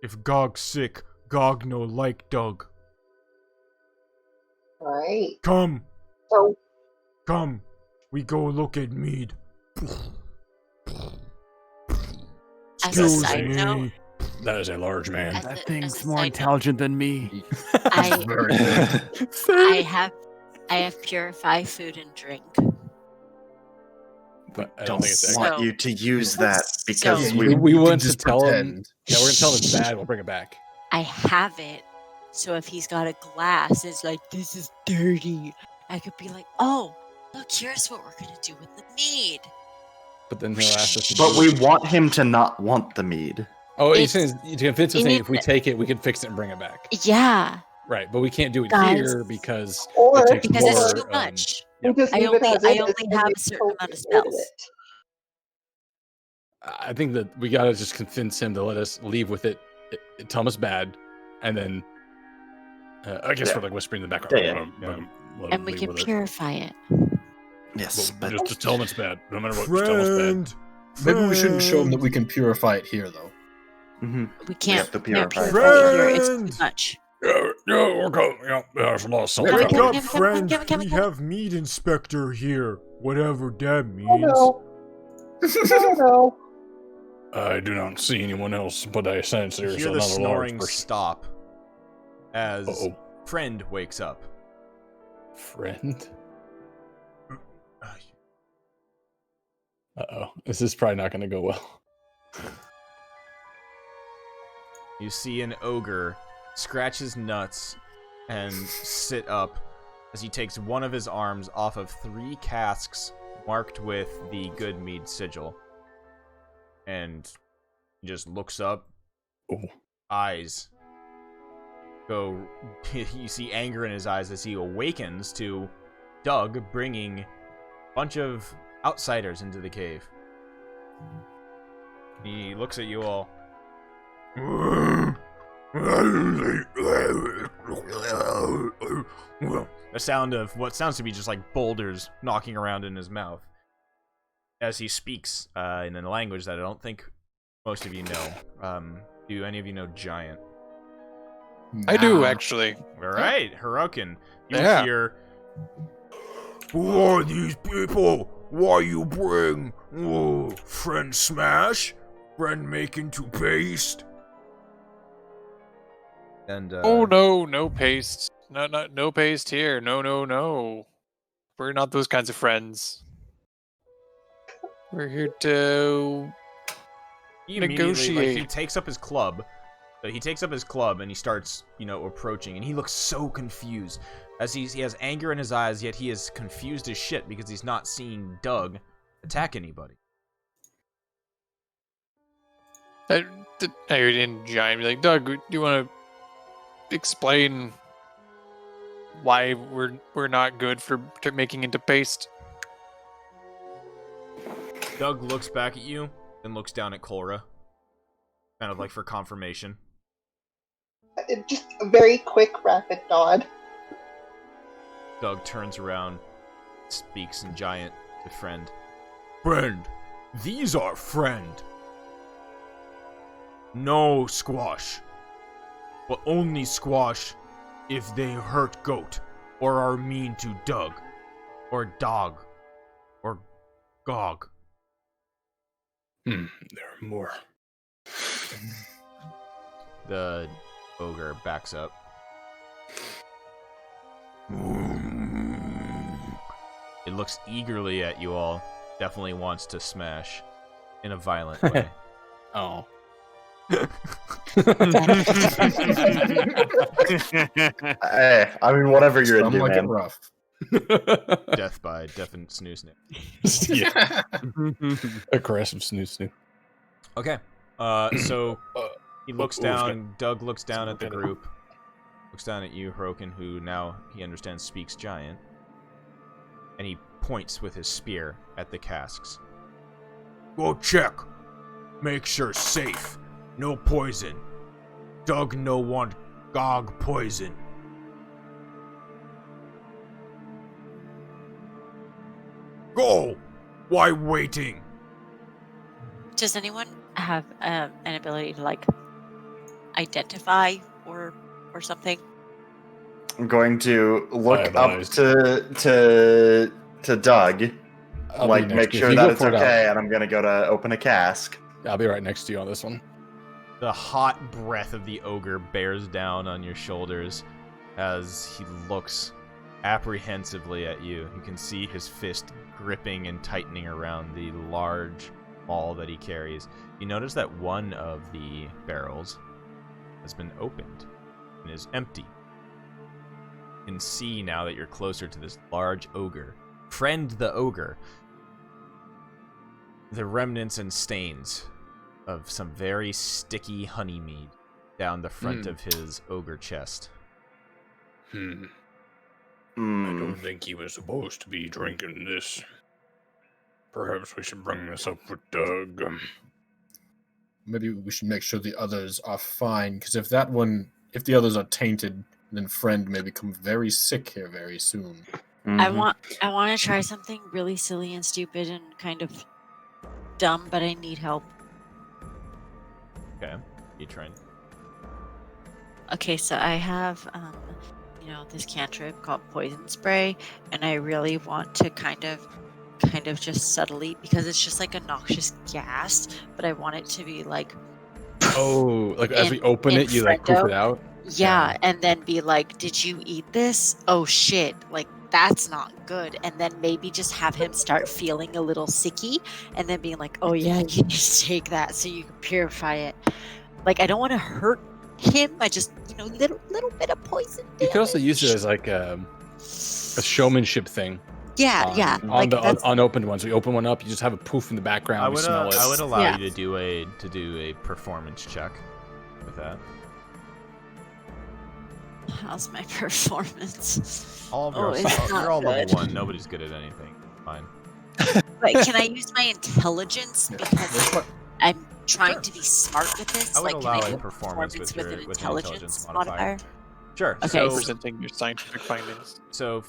If Gog's sick, Gog no like Doug. Right. Come, So come, we go look at mead. As a side note, That is a large man. As That a- thing's as a more side note, intelligent than me. I, Very good. I have purified food and drink. But I Don't don't think it's So- want you to use that because So- we We can want to just tell him. pretend. Yeah, we're gonna tell him it's bad. We'll bring it back. I have it. So if he's got a glass, it's like, this is dirty. I could be like, oh, look, here's what we're gonna do with the mead. But then he'll ask us to But do we it. want him to not want the mead. Oh, he's It's- saying you convince him you saying need if we to- take it, we can fix it and bring it back. Yeah, Right, but we can't do it Guys. here because Or it takes because more. it's too much. we just I leave it only- as I is only and have we a certain hope amount of to get rid spells. it. I think that we gotta just convince him to let us leave with it, tell him it's bad, and then I guess Yeah. we're like whispering in the background. Yeah, Let him And we leave can with it. purify it. Yes, Well, but just tell him it's bad. No matter what, just tell him it's bad. Maybe we shouldn't show them that we can purify it here, though. Mhm. We can't, have to can't purify it. purify it here. It's Friend! too much. Yeah, we're going. Yeah, there's a lot of salt. Come on, Wake come on, up, come on, friend! come on, come on, We come on. have meat inspector here. Whatever that Oh means. no. Oh no. I do not see anyone else, but I sense You there's hear the another large snoring person. stop as Uh-oh. friend wakes up. Friend? Uh-oh. This is probably not going to go well. You see an ogre scratch his nuts and sit up as he takes one of his arms off of 3 casks marked with the good mead sigil. And he just looks up, Oh. eyes go. You see anger in his eyes as he awakens to Doug bringing a bunch of outsiders into the cave. He looks at you all. The sound of what sounds to be just like boulders knocking around in his mouth as he speaks in a language that I don't think most of you know. Do any of you know Giant? I do, Nah. actually. All right, Hirokin. You Yeah. hear. Who are these people? Why you bring friend smash? Friend making to paste? And Oh no, no paste. No paste here. No. We're not those kinds of friends. We're here to he immediately, like, he negotiate. takes up his club. So he takes up his club and he starts, approaching, and he looks so confused as he has anger in his eyes, yet he is confused as shit because he's not seeing Doug attack anybody. I didn't giant be like, Doug, do you want to explain why we're not good for making into paste? Doug looks back at you, then looks down at Cora, kind of like for confirmation. Just a very quick, rapid nod. Doug turns around, speaks in Giant to Friend. Friend, these are friend. No squash. But only squash if they hurt goat, or are mean to Doug, or dog, or gog. There are more. The ogre backs up. It looks eagerly at you all. Definitely wants to smash in a violent way. Oh. I mean, whatever you're Some into, like it man. rough. Death by deafened snoo snip. Yeah. Aggressive snoo. Okay. So he looks who's down. Doug looks down at the Okay. group. Looks down at you, Hirokin, who now he understands speaks Giant. And he points with his spear at the casks. Go check. Make sure safe. No poison. Doug no want gog poison. Go. Why waiting? Does anyone have an ability to like identify or something? I'm going to look Five up eyes. to Doug, I'll like be make next to you. sure If you that go it's for it, okay, and I'm gonna go to open a cask. I'll be right next to you on this one. The hot breath of the ogre bears down on your shoulders as he looks apprehensively at you. You can see his fist gripping and tightening around the large ball that he carries. You notice that one of the barrels has been opened and is empty. You can see now that you're closer to this large ogre. Friend the ogre. The remnants and stains of some very sticky honey mead down the front of his ogre chest. I don't think he was supposed to be drinking this. Perhaps we should bring this up with Doug. Maybe we should make sure the others are fine, because if the others are tainted, then friend may become very sick here very soon. I want to try something really silly and stupid and kind of dumb, but I need help. Okay, you trying? Okay, so I have, this cantrip called Poison Spray, and I really want to kind of just subtly, because it's just like a noxious gas, but I want it to be like. Oh, like as we open it, you like poof it out? Yeah, and then be like, "Did you eat this? Oh shit! Like that's not good." And then maybe just have him start feeling a little sicky, and then being like, "Oh yeah, you need to take that so you can purify it." Like I don't want to hurt him. I just little bit of poison. You could also use it as like a showmanship thing. Yeah, yeah. On the unopened ones, we open one up. You just have a poof in the background. We smell it. I would allow you to do a performance check with that. How's my performance? All of you're all level 1. Nobody's good at anything. Fine. But can I use my intelligence because I'm trying to be smart with this? I would allow can I a performance with an your intelligence modifier? Sure. Okay. So, Presenting your scientific findings. So,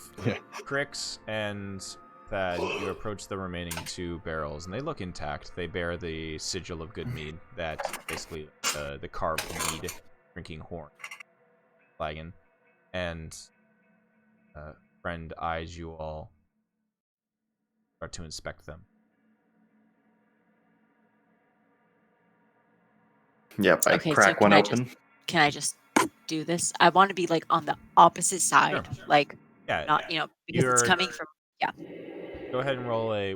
Crix and Thad, you approach the remaining 2 barrels, and they look intact. They bear the sigil of good mead, that basically the carved mead drinking horn flagon, and friend eyes you all. Start to inspect them. Yep, I crack one open. Can I just do this? I want to be like on the opposite side, like not because it's coming from. Yeah. Go ahead and roll a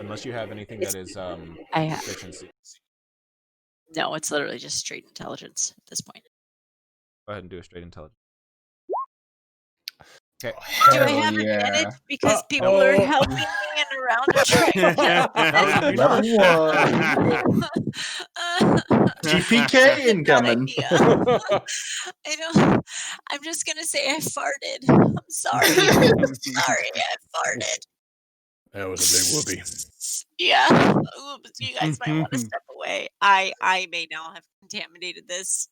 unless you have anything that is efficiency. No, it's literally just straight intelligence at this point. Go ahead and do a straight intelligence. Okay. Do I have advantage because people are helping me and around the GPK incoming. I don't. I'm just gonna say I farted. I'm sorry. Sorry, I farted. That was a big whoopee. Yeah. Oops, you guys might want to step away. I may now have contaminated this.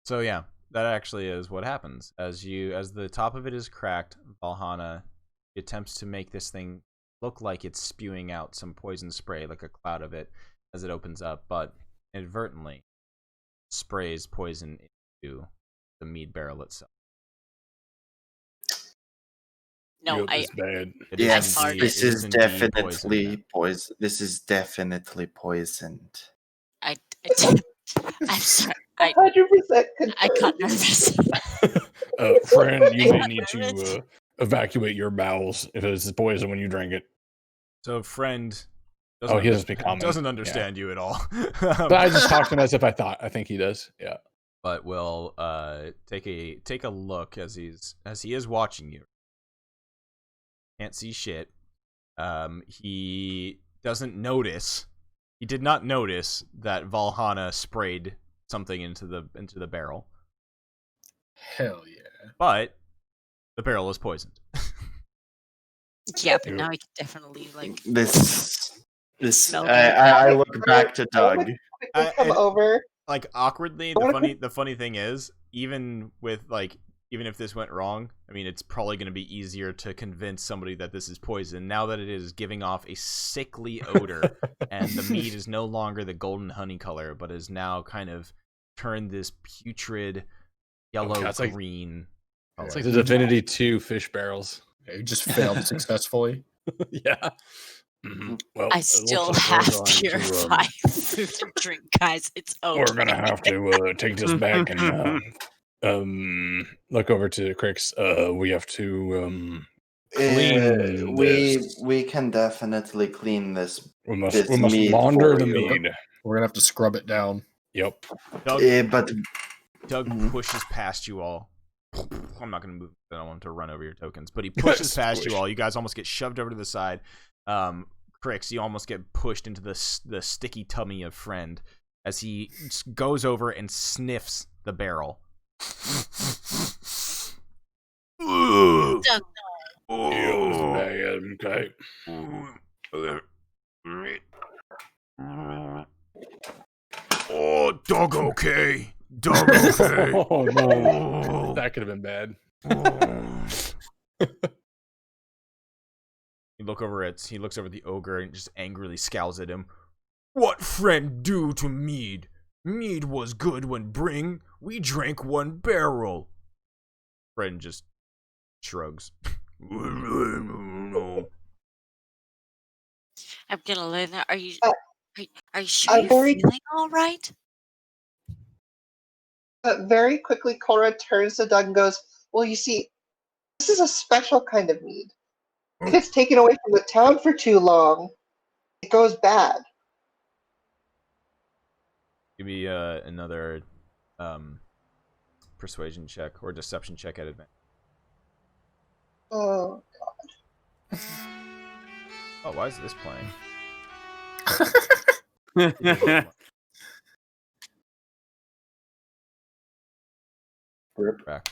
So yeah, that actually is what happens. As the top of it is cracked, Valhalla attempts to make this thing look like it's spewing out some poison spray, like a cloud of it, as it opens up, but inadvertently sprays poison into the mead barrel itself. No, bad. Yes, this is definitely poison. This is definitely poisoned. I'm sorry. 100% I got nervous. Friend, you may need to evacuate your bowels if it's poison when you drink it. So, friend he doesn't speak common. Doesn't understand you at all. But I just talked to him as if I think he does. Yeah. But we'll take a look as he is watching you. Can't see shit. He doesn't notice. He did not notice that Valhalla sprayed something into the barrel. Hell yeah! But the barrel is poisoned. Yeah, but now I can definitely like this. I look back to Doug. Come over. Like awkwardly, the funny thing is, even if this went wrong, I mean, it's probably going to be easier to convince somebody that this is poison now that it is giving off a sickly odor, and the mead is no longer the golden honey color, but is now kind of turned this putrid yellow-green color. It's like the Divinity 2 fish barrels. You just failed successfully. Yeah. Well, I it still looks like have we're going to, purified food and drink, guys. It's okay. we're gonna have to take this back and look over to Crix. We have to clean this. we can definitely clean this. We must this mead launder for the you. mead. We're gonna have to scrub it down. Yep. But Doug Mhm. pushes past you all. I'm not going to move. I don't want to run over your tokens, but he pushes past you all. You guys almost get shoved over to the side. Crix, you almost get pushed into the sticky tummy of Friend as he goes over and sniffs the barrel. Doug, It was bad. Okay. Oh, Doug, okay. Doug, okay. Oh no, that could have been bad. He looks over at the ogre and just angrily scowls at him. What friend do to mead? Mead was good when we drank one barrel. Friend just shrugs. I'm gonna learn that. Are you sure I'm you're very- feeling all right? Very quickly, Cora turns to Doug and goes, "Well, you see, this is a special kind of mead. If it's taken away from the town for too long, it goes bad." Give me another persuasion check or deception check at advantage. Oh, Oh, why is this playing? Rip. Back.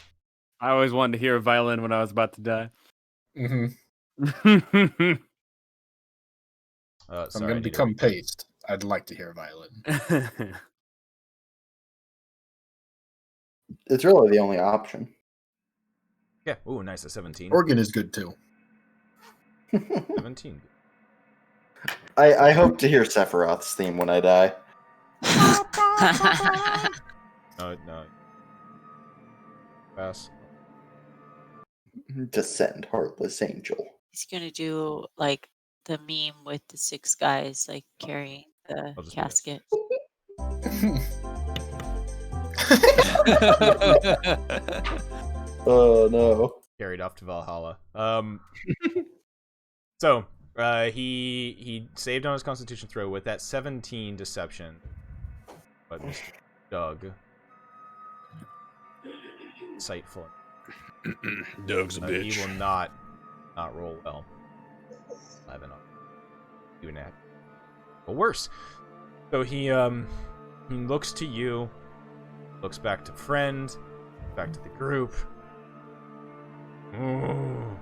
I always wanted to hear a violin when I was about to die. Mm-hmm. Sorry, I'm I gonna need to become read- paste. I'd like to hear a violin. It's really the only option. Yeah. Ooh, nice. A 17. Organ is good too. 17. I hope to hear Sephiroth's theme when I die. No. Pass. Descend, heartless angel. He's gonna do like the meme with the 6 guys like carrying the I'll just do it. casket. Oh no. Carried off to Valhalla. So he saved on his Constitution throw with that 17 deception. But Mr. Doug, insightful. Doug's a bitch. He will not roll well. 11 on 2.5. But worse. So he looks to you, looks back to Friend, back to the group. Oh,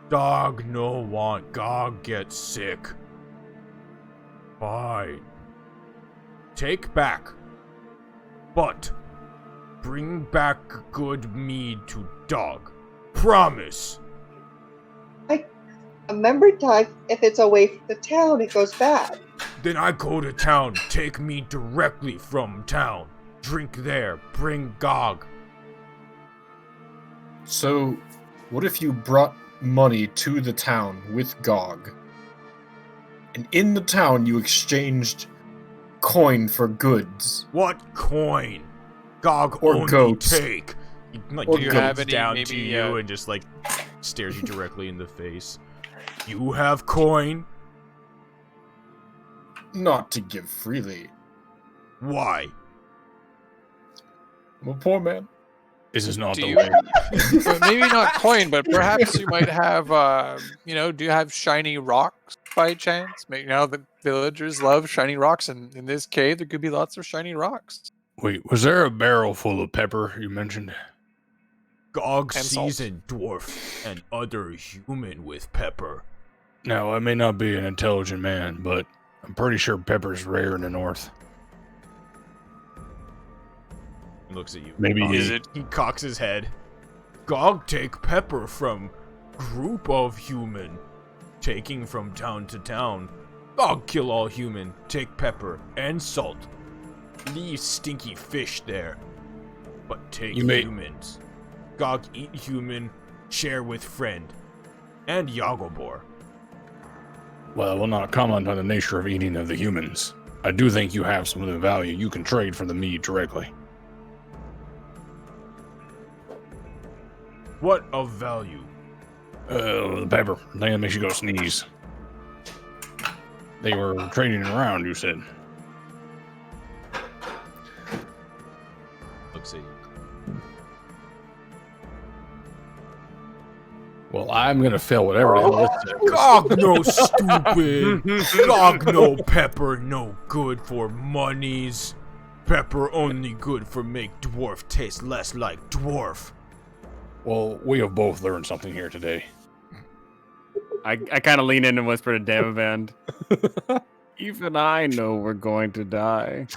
dog no want Gog get sick. Fine. Take back. But bring back good mead to Dog. Promise. remember, Doug, if it's away from the town, it goes bad. Then I go to town, take mead directly from town. Drink there, bring Gog. So, what if you brought money to the town with Gog, and in the town you exchanged coin for goods? What coin? Gog Or only goats. take. He like Or goes goats. down Maybe, to you and just like stares you directly in the face. You have coin? Not to give freely. Why? I'm a poor man. This is not Do the you- way. Well, maybe not coin, but perhaps you might have, do you have shiny rocks by chance? Maybe now the villagers love shiny rocks, and in this cave there could be lots of shiny rocks. Wait, was there a barrel full of pepper you mentioned? Gog And salt. seasoned dwarf and other human with pepper. Now, I may not be an intelligent man, but I'm pretty sure pepper's rare in the north. He looks at you. Maybe Is it? He cocks his head. Gog take pepper from group of human. Taking from town to town. Gog kill all human. Take pepper and salt. Leave stinky fish there. But take You may- humans. Gog eat human. Share with friend. And Yagobor. Well, I will not comment on the nature of eating of the humans. I do think you have some of the value you can trade for the meat directly. What of value? The pepper. Thing that makes you go sneeze. They were trading it around, you said. Looks at you. Well, I'm gonna fail whatever the hell this is. Gog no stupid. Gog no pepper no good for monies. Pepper only good for make dwarf taste less like dwarf. Well, we have both learned something here today. I kind of lean in and whisper to Damaband. Even I know we're going to die.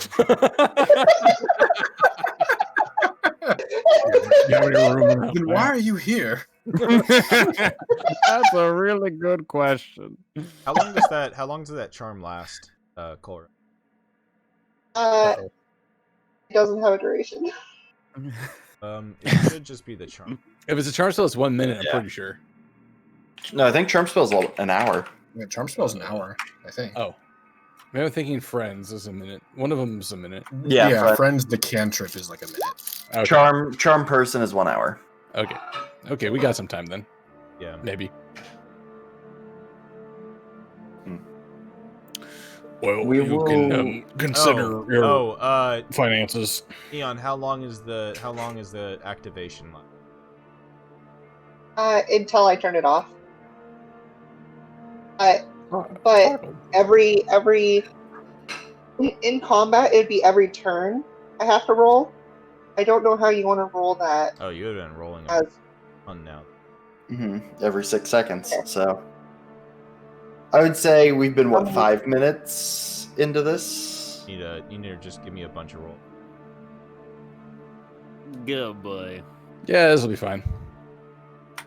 Then why are you here? That's a really good question. How long does that charm last, Cora? It doesn't have a duration. It should just be the charm. If it's a charm spell, it's 1 minute, I'm Yeah. pretty sure. No, I think charm spell's an hour. Yeah, charm spell's an hour, I think. Oh. Maybe I'm thinking friends is a minute. One of them is a minute. Yeah, friends, the cantrip is like a minute. Okay. Charm person is 1 hour. Okay. Okay, we got some time then. Yeah. Maybe. Well, We you can will- consider your Oh, finances. Eon, how long is the activation left? Until I turn it off. But every in combat, it'd be every turn I have to roll. I don't know how you want to roll that. Oh, you have been rolling As on now. Every 6 seconds. So I would say we've been 5 minutes into this. You need to just give me a bunch of rolls. Good boy. Yeah, this will be fine.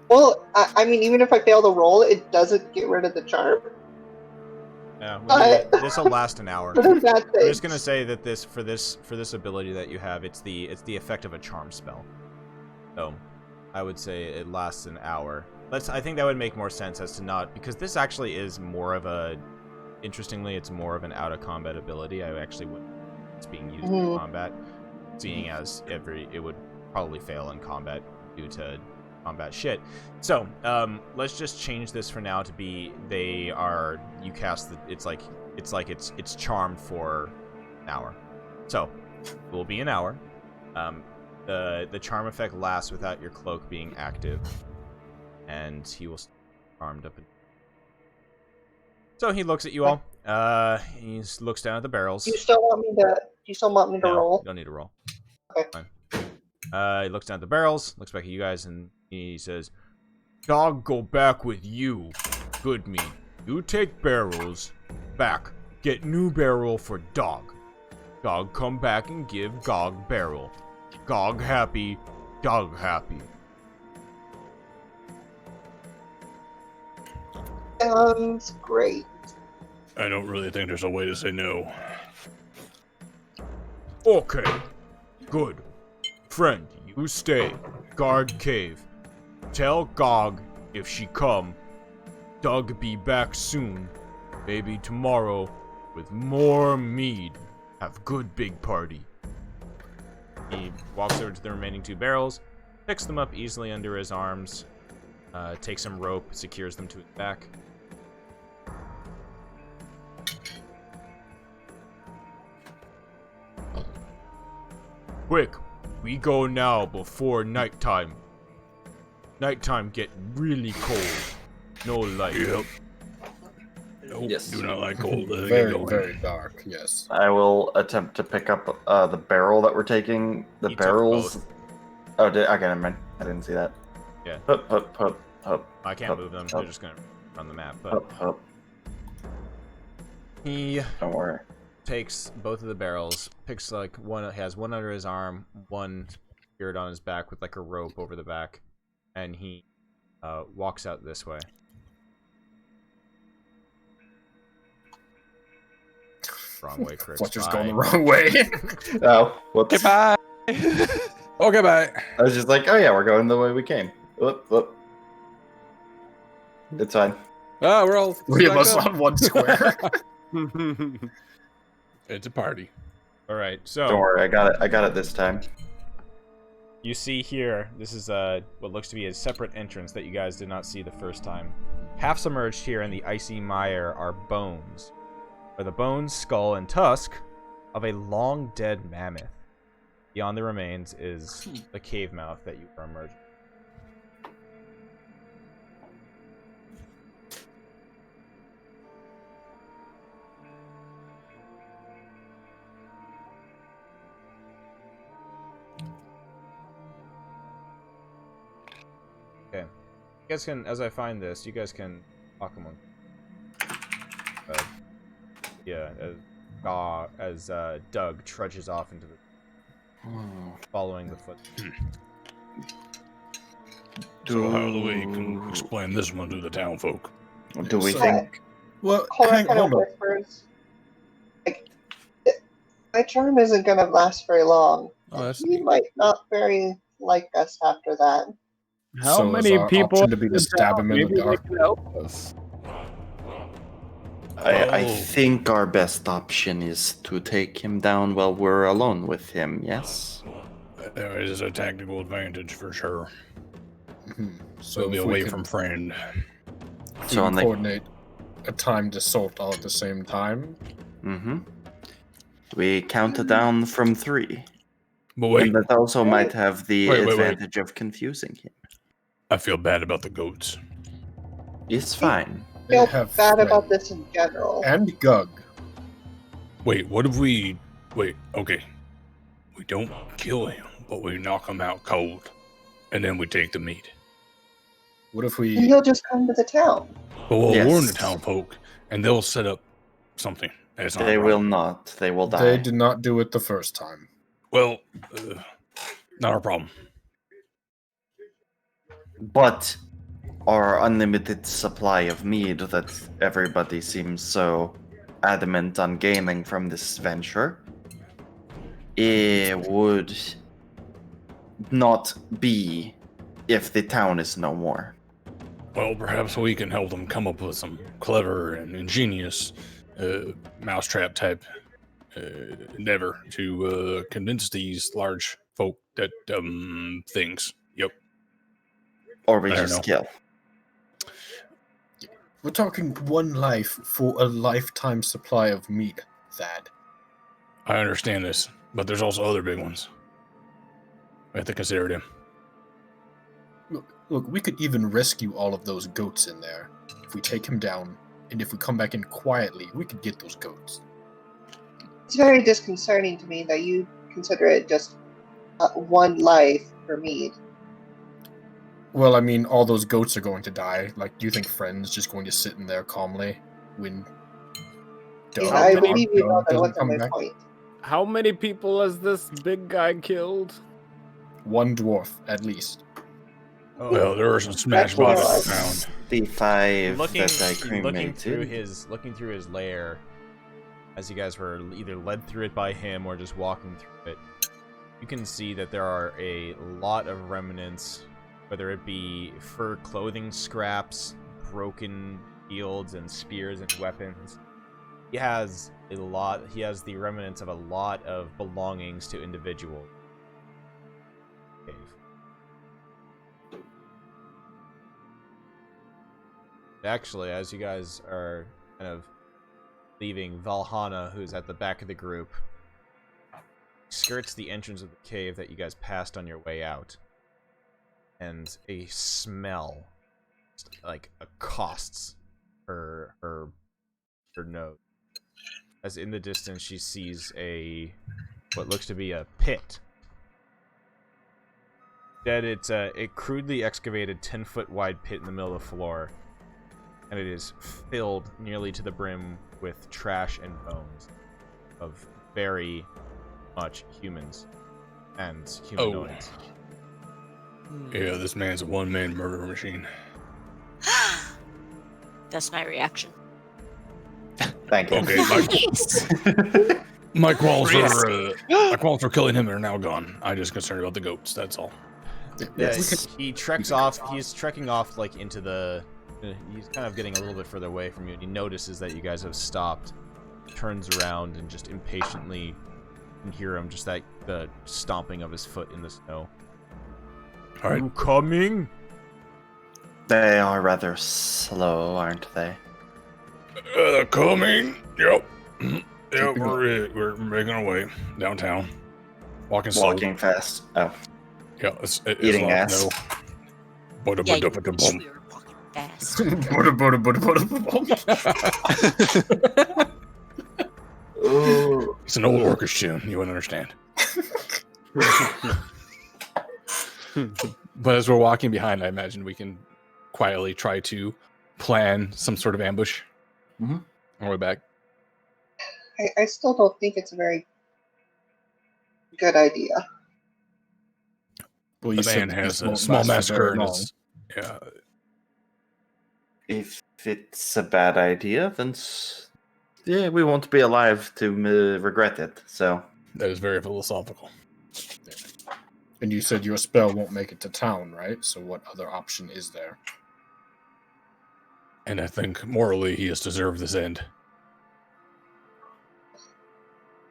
well, I mean, even if I fail to roll, it doesn't get rid of the charm. Yeah, this will last an hour. What is that I'm thing? just gonna say that for this ability that you have, it's the effect of a charm spell. So, I would say it lasts an hour. I think that would make more sense as to not, because this actually is more of a, interestingly, it's more of an out of combat ability. I actually would, it's being used in combat, seeing as it would probably fail in combat due to combat shit. So, let's just change this for now to be it's charmed for an hour. So, it will be an hour. The charm effect lasts without your cloak being active, and he will stay charmed up. So he looks at you all. He looks down at the barrels. Do you still want me to No, roll? you don't need to roll. Okay. Fine. He looks down at the barrels, looks back at you guys, and he says, "Dog, go back with you. Good meat. You take barrels back. Get new barrel for dog. Dog come back and give Gog barrel. Gog happy. Dog happy." Sounds great. I don't really think there's a way to say no. Okay. Good. Friend, you stay. Guard cave. Tell Gog if she come. Doug be back soon. Maybe tomorrow with more mead. Have good big party. He walks over to the remaining 2 barrels, picks them up easily under his arms, takes some rope, secures them to his back. Quick, we go now before nighttime. Nighttime get really cold. No light. Yep. Nope, Yes. do not like cold. Let it get Very, going. very dark, yes. I will attempt to pick up the barrel that we're taking. The He took barrels. both. Oh, okay, never mind. I didn't see that. Yeah. Hup, hup, hup, hup, I can't move them. They're just gonna run the map. But hup, hup. he Don't worry. takes both of the barrels, picks like one, has one under his arm, one secured on his back with like a rope over the back, and he walks out this way. Wrong way, Chris. Fletcher's Bye. going the wrong way. Oh, whoops. Okay, bye. Okay, bye. I was just like, oh yeah, we're going the way we came. Whoop, whoop. It's fine. Ah, we're all Three of stacked us up. on one square. It's a party. All right, Don't so worry, I got it this time. you see here, this is what looks to be a separate entrance that you guys did not see the first time. Half submerged here in the icy mire are bones, or the bones, skull, and tusk of a long dead mammoth. Beyond the remains is the cave mouth that you are emerging. Okay. You guys can, as I find this, you guys can talk among. Yeah, as Doug trudges off into the, following the foot. So how do we can explain this one to the town folk? Do we So- think? Well, Cora kind of hold on. whispers, like, my charm isn't gonna last very long. Oh, that's He neat. might not very like us after that. How So is many our people option to be to in stab town? him in the Maybe they dark? can help us. I Oh. think our best option is to take him down while we're alone with him. Yes. There is a tactical advantage for sure. Mhm. So We'll be if we away could- from friend. if So we on can the- coordinate a timed assault all at the same time. Mm-hmm. We count it down from 3. But wait, And that also might have the Wait. advantage of confusing him. I feel bad about the goats. It's fine. They Feel have bad about friends. this in general. And Gug. Wait, what if we... Wait, okay. We don't kill him, but we knock him out cold. And then we take the meat. What if And we? he'll just come to the town. But we'll Yes. warn the town folk, and they'll set up something. That's not a They will problem. not. They will die. They did not do it the first time. Well, not our problem. But our unlimited supply of mead that everybody seems so adamant on gaining from this venture, it would not be if the town is no more. Well, perhaps we can help them come up with some clever and ingenious mousetrap type endeavor to convince these large folk that things. Yep. Or we I don't just know. kill. We're talking one life for a lifetime supply of meat, Thad. I understand this, but there's also other big ones. We have to consider them. Look, we could even rescue all of those goats in there. If we take him down, and if we come back in quietly, we could get those goats. It's very disconcerting to me that you consider it just one life for mead. Well, I mean, all those goats are going to die. Like, do you think Friend's just going to sit in there calmly when Yeah, Doug- I Doug believe you know that doesn't wasn't come my back? point. How many people has this big guy killed? One dwarf, at least. Oh. Well, there are some smashed That's bodies what found. The 5 looking that I looking through cremated. his lair, as you guys were either led through it by him or just walking through it, you can see that there are a lot of remnants, whether it be fur clothing scraps, broken shields and spears and weapons. He has the remnants of a lot of belongings to individuals. Okay. Actually, as you guys are kind of leaving, Valhalla, who's at the back of the group, skirts the entrance of the cave that you guys passed on your way out. And a smell, like, accosts her nose. As in the distance, she sees what looks to be a pit. That it's a crudely excavated 10-foot wide pit in the middle of the floor. And it is filled nearly to the brim with trash and bones of very much humans and humanoids. Yeah, this man's a one-man murder machine. That's my reaction. Thank you. Okay, my qualms for killing him are now gone. I'm just concerned about the goats. That's all. Yeah, we could, he treks off. He's trekking off like into the He's kind of getting a little bit further away from you, and he notices that you guys have stopped. Turns around and just impatiently, you can hear him just the stomping of his foot in the snow. All right. You coming? They are rather slow, aren't they? Coming. Yep. Yep. Keep it We're making our way downtown. Walking slow. Walking fast. Oh, Yeah. It's Eating not- ass. No. Butter, Yeah, you butter, wish bum. we were walking fast. Ooh. It's an old Orcish tune. You wouldn't understand. But as we're walking behind, I imagine we can quietly try to plan some sort of ambush Mhm. on our way back. I still don't think it's a very good idea. Well, The you said man has this a won't small last for massacre very in long. his. Yeah. If it's a bad idea, then yeah, we won't be alive to regret it. So That is very philosophical. And you said your spell won't make it to town, right? So what other option is there? And I think morally he has deserved this end.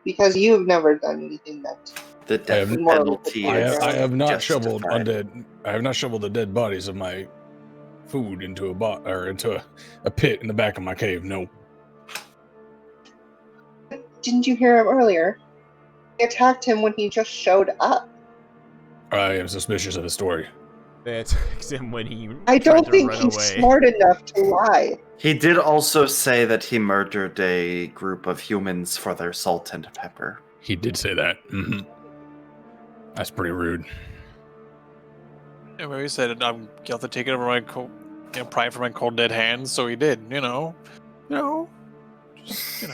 Because you've never done anything that the I have- death Morally penalty I is I have not shoveled justified. undead. I have not shoveled the dead bodies of my food into a pit in the back of my cave. No. Didn't you hear him earlier? They attacked him when he just showed up. I am suspicious of his story. They attacked him when he I tried don't to think run he's away. smart enough to lie. He did also say that he murdered a group of humans for their salt and pepper. He did say that. That's pretty rude. And when he said, "I'm guilty to take it over my pride for my cold dead hands," so he did. Just,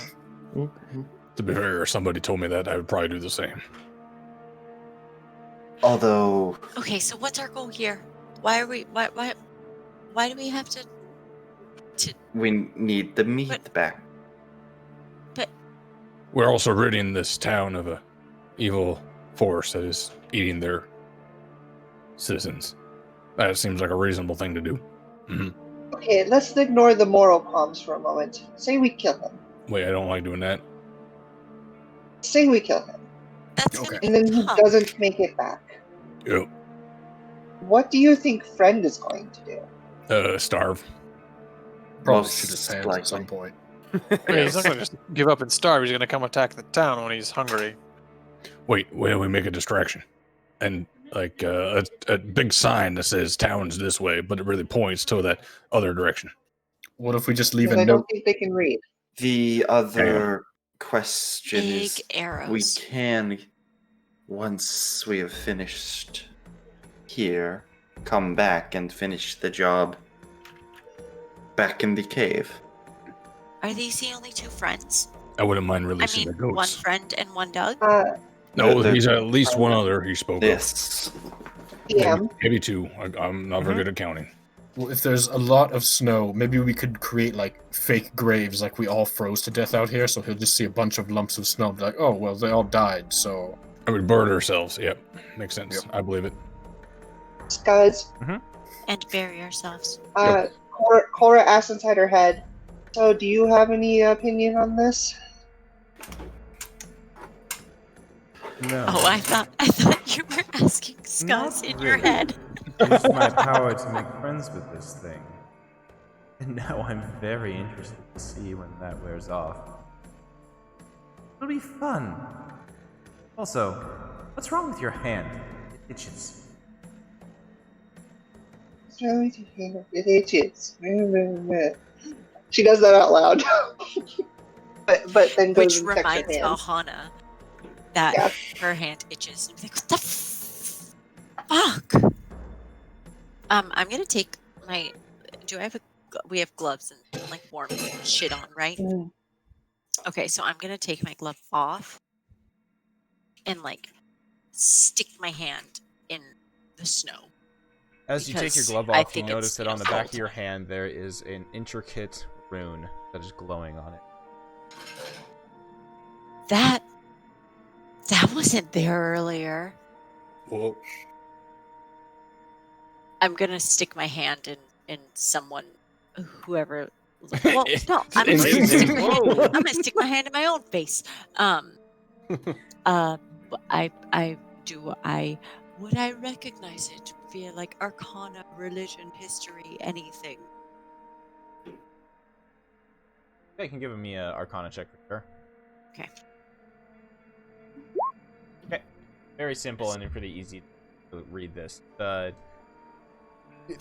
To be fair, if somebody told me that, I would probably do the same. Although Okay, so what's our goal here? Why do we have to? we need the meat But- back. We're also ridding this town of a evil force that is eating their citizens. That seems like a reasonable thing to do. Okay, let's ignore the moral qualms for a moment. Say we kill him. Wait, I don't like doing that. Say we kill him. That's Okay. gonna be And then he tough. doesn't make it back. Yep. What do you think Friend is going to do? Starve. Probably Most shoot his hands likely. at some point. I mean, he's not going to just give up and starve. He's going to come attack the town when he's hungry. Wait, we make a distraction. And like a big sign that says town's this way, but it really points to that other direction. What if we just leave Because a I don't note? think they can read. The other question Big is arrows. we can, once we have finished here, come back and finish the job back in the cave. Are these the only two friends? I wouldn't mind I releasing mean, the goats. one friend and one Doug. No, The- he's at least one other he spoke of. This. Yeah. Maybe two. I'm not very good at counting. Well, if there's a lot of snow, maybe we could create like fake graves, like we all froze to death out here. So he'll just see a bunch of lumps of snow, and be like, "Oh, well, they all died." So I would burn ourselves. Yep. Makes sense. Yep. I believe it. Guys, And bury ourselves. Cora asked inside her head, so do you have any opinion on this? No. Oh, I thought you were asking Scuzz in your really. head. Used my power to make friends with this thing. And now I'm very interested to see when that wears off. It'll be fun. Also, what's wrong with your hand? It itches. It itches. She does that out loud. but then goes Which and checks her reminds hands. Ahana that Yeah. her hand itches. I'm like, what the fuck? I'm gonna take my. Do I have we have gloves and like warm shit on, right? Mm. Okay, so I'm gonna take my glove off and like stick my hand in the snow. As you take your Because glove I off, you think notice it's, that you on know, the back of cold. your hand there is an intricate rune that is glowing on it. That wasn't there earlier. Well, I'm gonna stick my hand in someone whoever. Well, no, I'm gonna stick my hand in my own face. Would I recognize it via like Arcana, religion, history, anything? Yeah, you can give me a Arcana check for sure. Okay. Okay. Very simple and pretty easy to read this. It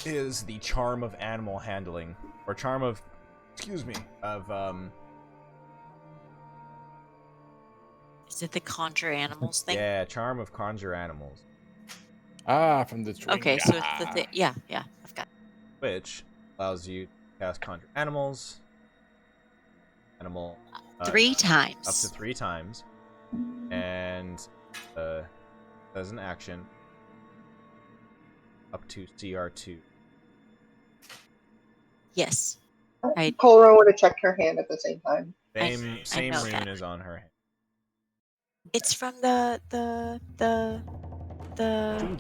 is the charm of animal handling, or charm of, Is it the conjure animals thing? yeah, charm of conjure animals, From the tree. Okay, so it's the thing. Yeah, I've got. which allows you to cast conjure animal 3 times. up to 3 times, and as an action up to CR2. Yes. Colra would have checked her hand at the same time. Same know rune that. is on her hand. It's from the Chungi.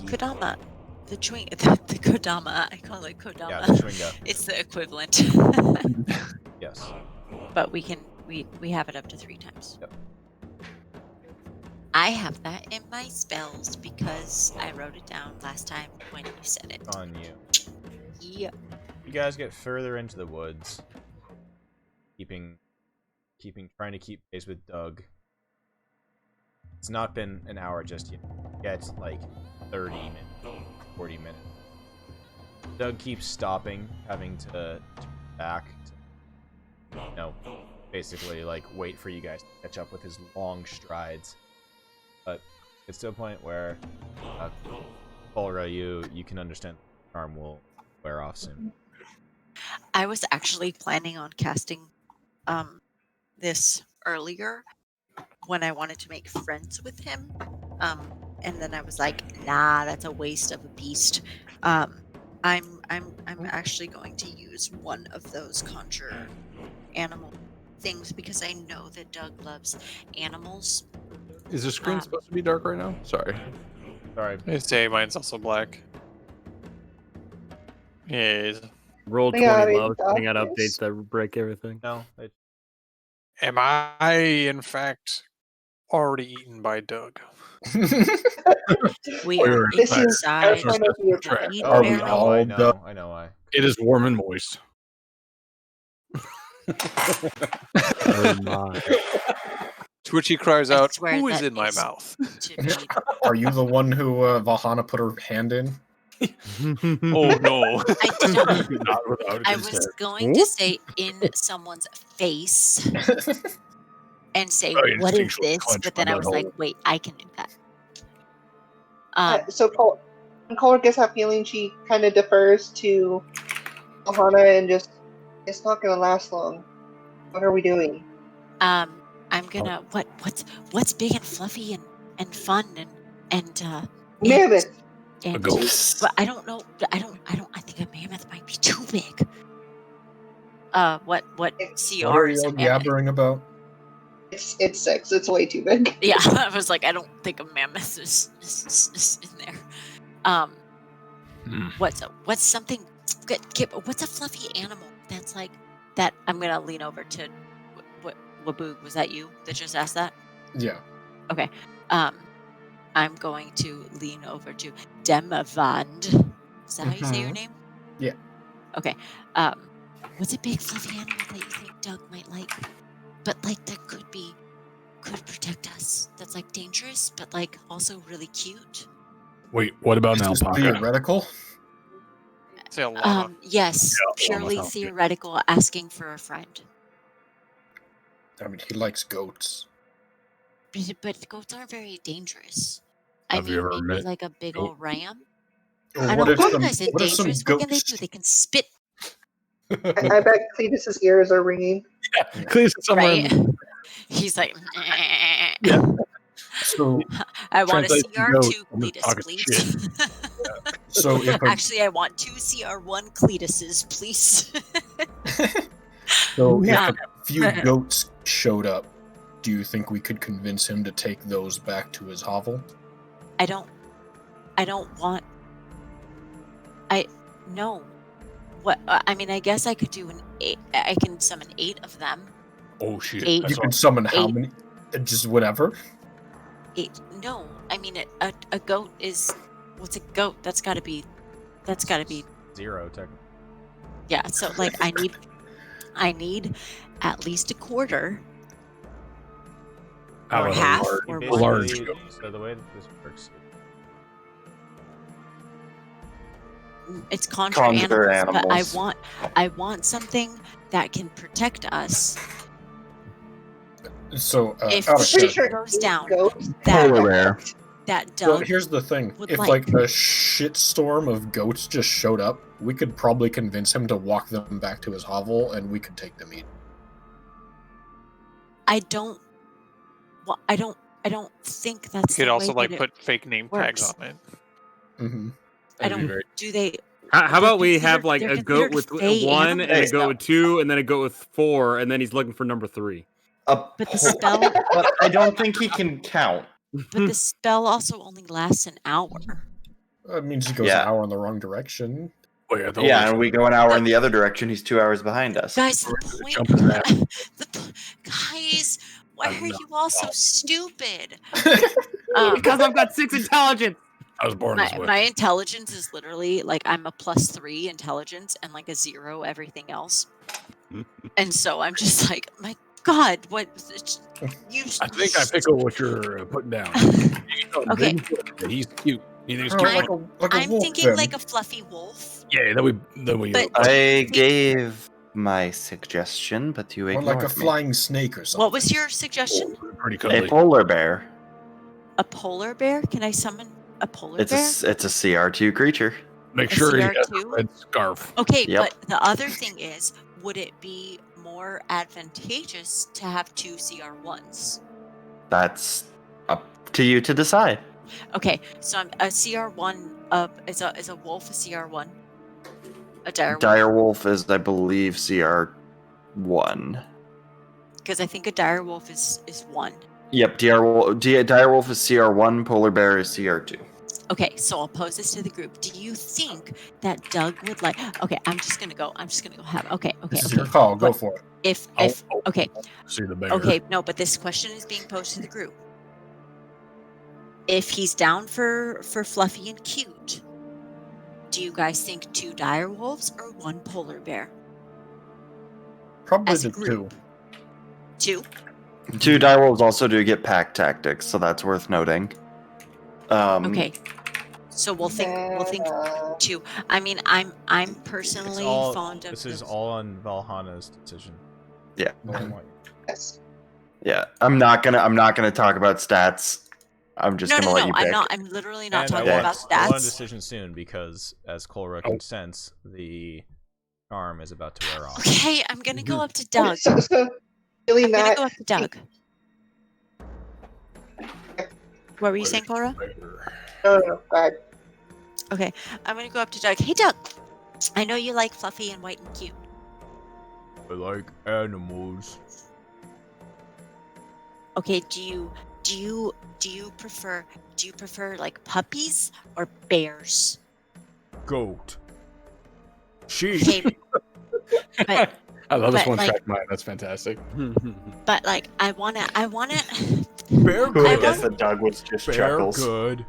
Kodama. The Kodama. I call it Kodama. Yeah, the Chwinga. It's the equivalent. Yes. But we have it up to 3 times. Yep. I have that in my spells because I wrote it down last time when you said it. On you. Yeah. You guys get further into the woods, trying to keep pace with Doug. It's not been an hour just yet. It's like 30 minutes, 40 minutes. Doug keeps stopping, having to back to, basically like wait for you guys to catch up with his long strides. But it's to a point where, Colra, you can understand the charm will wear off soon. I was actually planning on casting this earlier when I wanted to make friends with him. And then I was like, nah, that's a waste of a beast. I'm actually going to use one of those conjure animal things because I know that Doug loves animals. Is the screen supposed to be dark right now? Sorry. Sorry. I say mine's also black. Yes. Roll 20 Yeah, low, putting out darkness. updates that break everything. No, Am I, in fact, already eaten by Doug? We Oh, are you're This is inside our time of year. Track. the Are we barrel. all I Doug? know why. It is warm and moist. Oh my. Twitchy cries I out, swear "Who is that in my is- mouth?" To be Are you the one who Vahana put her hand in? Oh no! I did not. Not without I consent. was going to say in someone's face and say, I "What is instinctually this?" clenched But my then I was like, butthole. "Wait, I can do that." So when Colra gets that feeling, she kind of defers to Ohana and just, it's not going to last long. What are we doing? I'm gonna what's big and fluffy and fun and Mammoth! A ghost. But I don't know. I think a mammoth might be too big. What What CR are is a y'all mammoth? yabbering about? It's 6. It's way too big. Yeah, I was like, I don't think a mammoth is in there. What's something? What's a fluffy animal that's like that? I'm gonna lean over to Waboog. Was that you that just asked that? Yeah. Okay. I'm going to lean over to Demavand. Is that how you say your name? Yeah. Okay. What's a big fluffy animal that you think Doug might like? But like that could protect us. That's like dangerous, but like also really cute. Wait, what about Is an this alpaca? theoretical? Say a llama. Yes, Yeah, llama purely sounds good. theoretical, asking for a friend. I mean, he likes goats. But goats aren't very dangerous. Have you ever maybe met like a big goat? old ram. Or I what know if some, butterflies are what if some dangerous. What can they goats? do? They can spit, I bet Cletus's ears are ringing. Cletus somewhere right? in the He's like, Yeah. So, I want a Translation CR2 goat, I'm just Cletus, talking please. so if a, Actually, I want 2 CR1 Cletuses, please. so if Yeah. a few goats showed up, do you think we could convince him to take those back to his hovel? I don't want. No. What? I mean, I guess I could do an 8. I can summon 8 of them. Oh shit! 8. That's You can summon how 8. many? Just whatever. 8. No, I mean a goat is. What's a goat? That's got to be 0 technically. Yeah. So like I need at least a quarter Out or of a half large- or a one. large Basically, goat. so the way that this works, It's conjure Conjure animals, animals. but I want something that can protect us So if out of Pretty shit sure goes down. goats That Polar bear. that Well, Doug here's the thing: would if like. like a shitstorm of goats just showed up, we could probably convince him to walk them back to his hovel, and we could take the meat. I don't. Well, I don't think You that's. could the also way like that put fake name tags works. on it. Mm-hmm. I That'd be don't. very- Do they? How They're about we considered- have like they're a goat considered with fey 1 and a animals, goat though. with 2 and then a goat with 4 and then he's looking for number 3. But the spell. But I don't think he can count. But the spell also only lasts an hour. That means he goes Yeah. an hour in the wrong direction. Oh, yeah, Yeah, and we go an hour in the other direction. He's 2 hours behind us. Guys, the Jump in that. point. Guys, why I'm are not- you all so stupid? Because I've got 6 intelligence. I was born this way. My intelligence is literally like I'm a +3 intelligence and like a 0 everything else. And so I'm just like, my God, what you? I think I pick up what you're putting down. Okay. He's cute. You think he's Oh, cute? like a I'm wolf, thinking then. like a fluffy wolf. Yeah, then we. But- I gave my suggestion, but you Or ignored like a me. flying snake or something. What was your suggestion? pretty A cuddly. polar bear. A polar bear? Can I summon a polar It's bear? a CR2 creature. Make a sure he has a CR2? red scarf. Okay, Yep. but the other thing is, would it be more advantageous to have 2 CR1s? That's up to you to decide. Okay, so I'm a CR1 is a wolf a CR1? A dire wolf? Direwolf is, I believe, CR1. Because I think a dire wolf is 1. Yep, Direwolf is CR1, polar bear is CR2. Okay, so I'll pose this to the group. Do you think that Doug would like? Okay, I'm just gonna go have. Okay. This is your call. Go for it. If okay, See the bear. okay, no, but this question is being posed to the group. If he's down for fluffy and cute, do you guys think 2 dire wolves or 1 polar bear? Probably As a the group. 2. 2. 2 direwolves also do get pack tactics, so that's worth noting. Okay. So we'll think 2. I mean, I'm It's personally all, fond of this is the- all on Valhana's decision. Yeah. I want- Yes. Yeah, I'm not gonna talk about stats. I'm just No, gonna let you pick. I'm not. I'm literally not And I talking want, about I want a stats. decision soon because, as Colra Oh. can sense, the arm is about to wear off. Okay, I'm gonna go up to Doug. So feeling I'm gonna that go up to Doug. What were you saying, Cora? no, go ahead. Okay, I'm gonna go up to Doug. Hey, Doug. I know you like fluffy and white and cute. I like animals. Okay, do you prefer like puppies or bears? Goat. Sheep. Okay, but I love this but, one like- track mind. That's fantastic. but like I wanna Bear Who I good. guess that Doug was just Bear chuckles. good.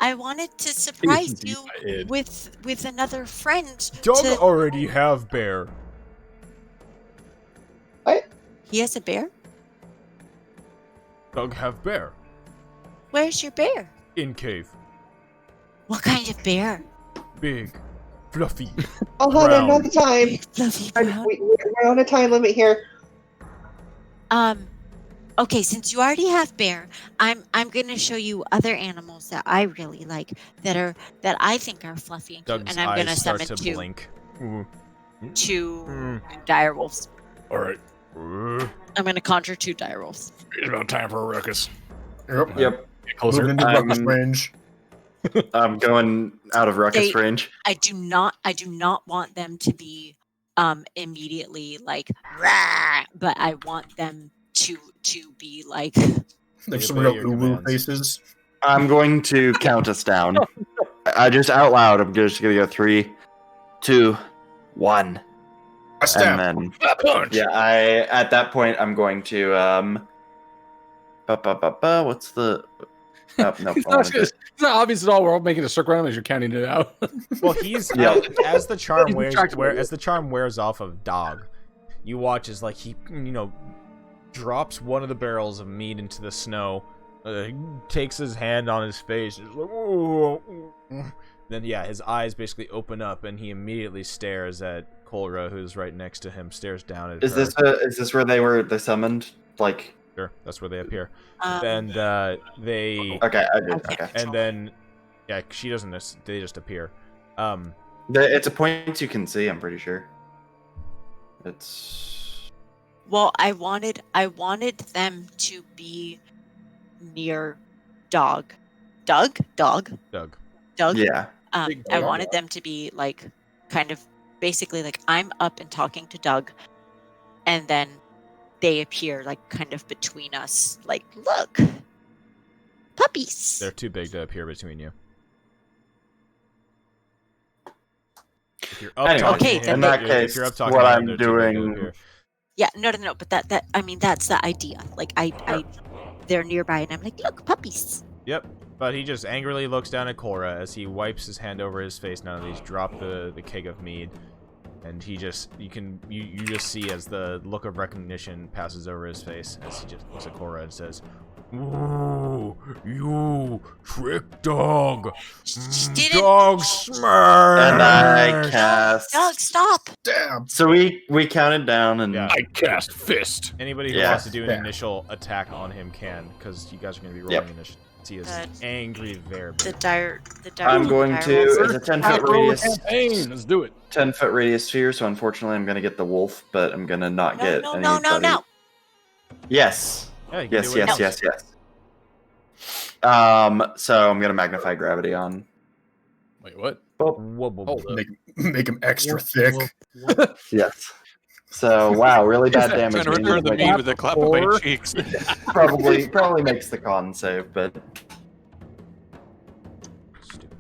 I wanted to surprise Deep you my head. with another friend. Doug to- already have bear. He has a bear. Doug have bear. Where's your bear? In cave. What kind of bear? Big. Fluffy. Oh, hold on, not Brown. the time. Big fluffy I- brown. We're on a time limit here. Okay, since you already have bear, I'm gonna show you other animals that I really like that I think are fluffy and cute, Doug's and I'm gonna eyes start summon to blink. Ooh. two dire wolves. All right, I'm gonna conjure 2 dire wolves. it's about time for a ruckus. Yep. Yep, Get closer. Moving into ruckus range. I'm going out of ruckus They- range. I do not want them to be immediately like rah, but I want them to be like There's some obey real your uwu commands. faces. I'm going to count us down. I just out loud. I'm just gonna go 3, 2, 1. I stab. And then, Punch. yeah, at that point, I'm going to, what's the, oh, no, It's I wanted not, to- it's not obvious at all. We're all making a circle around as you're counting it out. Well, he's Yeah. as the charm He's wears distracted. as the charm wears off of Dog. You watch as like he drops one of the barrels of meat into the snow, takes his hand on his face, and is like, "Whoa." Then yeah, his eyes basically open up and he immediately stares at Kolra, who's right next to him. Stares down at Is her. this where they summoned? Like, Sure, that's where they appear. Um, And they okay, I did. Okay. Okay, and then yeah, she doesn't. They just appear. it's a point you can see. I'm pretty sure. It's Well, I wanted them to be near Dog. Doug? Doug. yeah. Big I dog. wanted them to be like kind of basically like I'm up and talking to Doug, and then they appear like kind of between us, like, look, puppies. They're too big to appear between you. If you're up Anyway, talking Okay, to then him, in that if case, you're up talking what to him, I'm they're too big to doing- appear. Yeah, no, but that I mean that's the idea. Like I they're nearby, and I'm like, look, puppies. Yep. But he just angrily looks down at Korra as he wipes his hand over his face now that he's dropped the keg of mead. And he just, you just see as the look of recognition passes over his face as he just looks at Korra and says, "Ooh, you trick dog, She didn't. dog smash." And I cast. Doug, stop. Damn. So we counted down, and Yeah. I cast fist. Anybody who Yeah. wants to do an Yeah. initial attack on him can, because you guys are going to be rolling Yep. initiative. See his Good. angry The Verbeeg. dire. I'm going to. direwolves- It's a 10-foot radius. Campaign. Let's do it. 10-foot radius sphere. So unfortunately, I'm gonna get the wolf, but I'm gonna not No, get no, anybody. no, no, no. Yes. Yeah, you can Yes. do it. Yes. So I'm gonna magnify gravity on. Wait, what? Whoa, whoa, whoa. Hold up. Make him extra thick. Yes. So wow, really bad Trying damage. to return the means meat with a clap of my Or- cheeks. probably makes the con save, but Stupid.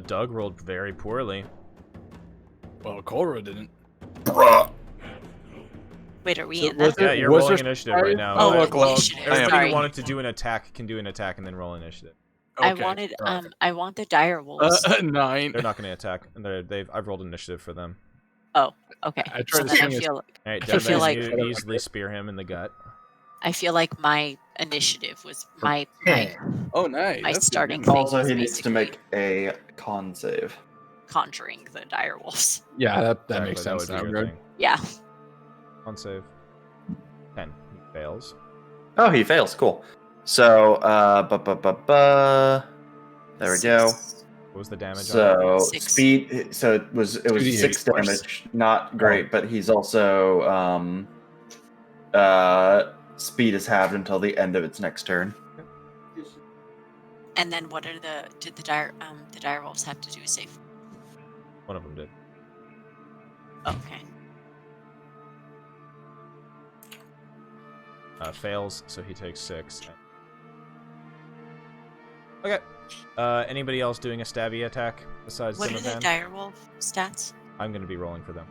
Doug rolled very poorly. Well, Korra didn't. Bruh. Wait, are we So in was that? Yeah, you're was rolling there initiative right now. Oh, look, look. initiative. Everybody Sorry. who wanted to do an attack can do an attack and then roll initiative. I Okay. wanted Alright. I want the dire wolves. 9. They're not going to attack, and I've rolled initiative for them. Okay. I So tried to then swing I it. feel All right, I Devin, feel like- you easily spear him in the gut. my initiative was my Oh, nice. my That's good. starting thing also was he needs to basically make a con save. conjuring the dire wolves. Yeah, that Exactly, makes that sense. would be That your regard. thing. Yeah. On save. 10. He fails. Oh, he fails. Cool. So there we go. What was the damage on So Six. speed. So it was 2d8 6 force. damage. Not great, but he's also speed is halved until the end of its next turn. And then what are did the dire wolves have to do a save? it? One of them did. Okay. Fails, so he takes 6. Okay. Anybody else doing a stabby attack besides What are the Zimmerman? dire wolf stats? I'm going to be rolling for them.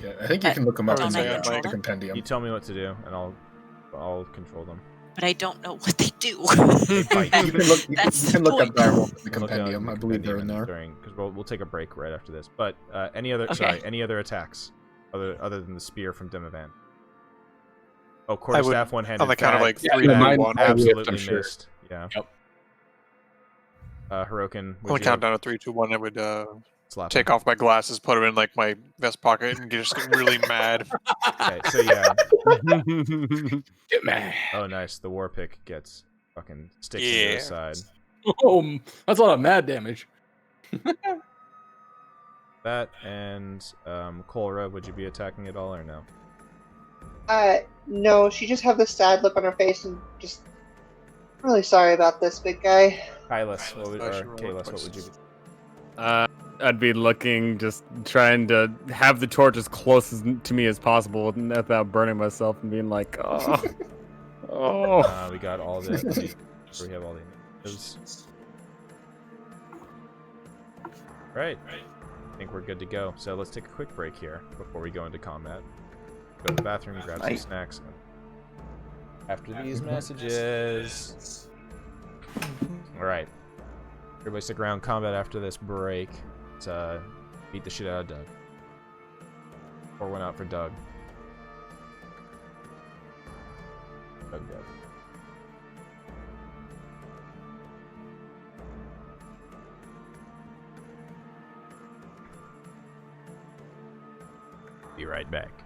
Yeah, I think you can look them up Don't in I the control them? compendium. You tell me what to do, and I'll control them. But I don't know what they do. They bite. You can look. You That's can the look up point. direwolf in the We'll look down compendium. the I believe they're in there. Because we'll take a break right after this. But any other Okay. any other attacks other than the spear from Demovan? Oh, I would- quarterstaff one-handed. On the count of like attack. 3, yeah, 2, mine- 1. I On would- Absolutely I'm sure. missed. Yeah. Yep. Hirokin, the would you countdown of 3, 2, 1, I would slap take off my glasses, put them in like my vest pocket, and just get really mad. him? Okay, so yeah. Get mad. Oh, nice. The war pick gets fucking sticks into Yeah. his side. Oh, that's a lot of mad damage. That and Kolra, would you be attacking at all or no? No, she just have this sad look on her face and just really sorry about this, big guy. Kailas, what would, I or should roll Kalis, it what would you be? I'd be looking, just trying to have the torch as close to me as possible without burning myself and being like, oh, oh. We got all the. We have all the initiatives. Right. I think we're good to go. So let's take a quick break here before we go into combat. Go to the bathroom, grab some Aye. snacks. After these messages. Alright. Everybody stick around. Combat after this break. Let's beat the shit out of Doug. Pour one out for Doug. Doug. Be right back.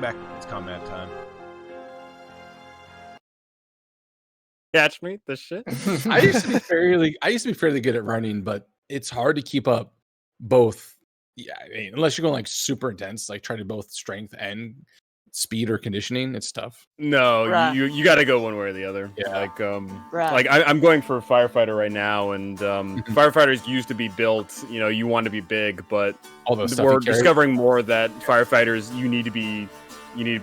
back. It's combat time. Catch me, this shit. I used to be fairly good at running, but it's hard to keep up both. Yeah, I mean, unless you're going like super intense, like try to both strength and speed or conditioning, it's tough. No, Bruh. you got to go one way or the other. Yeah. Like I'm going for a firefighter right now, and firefighters used to be built. You know, you want to be big, but All those stuff we're you carry. discovering more that firefighters you need to be need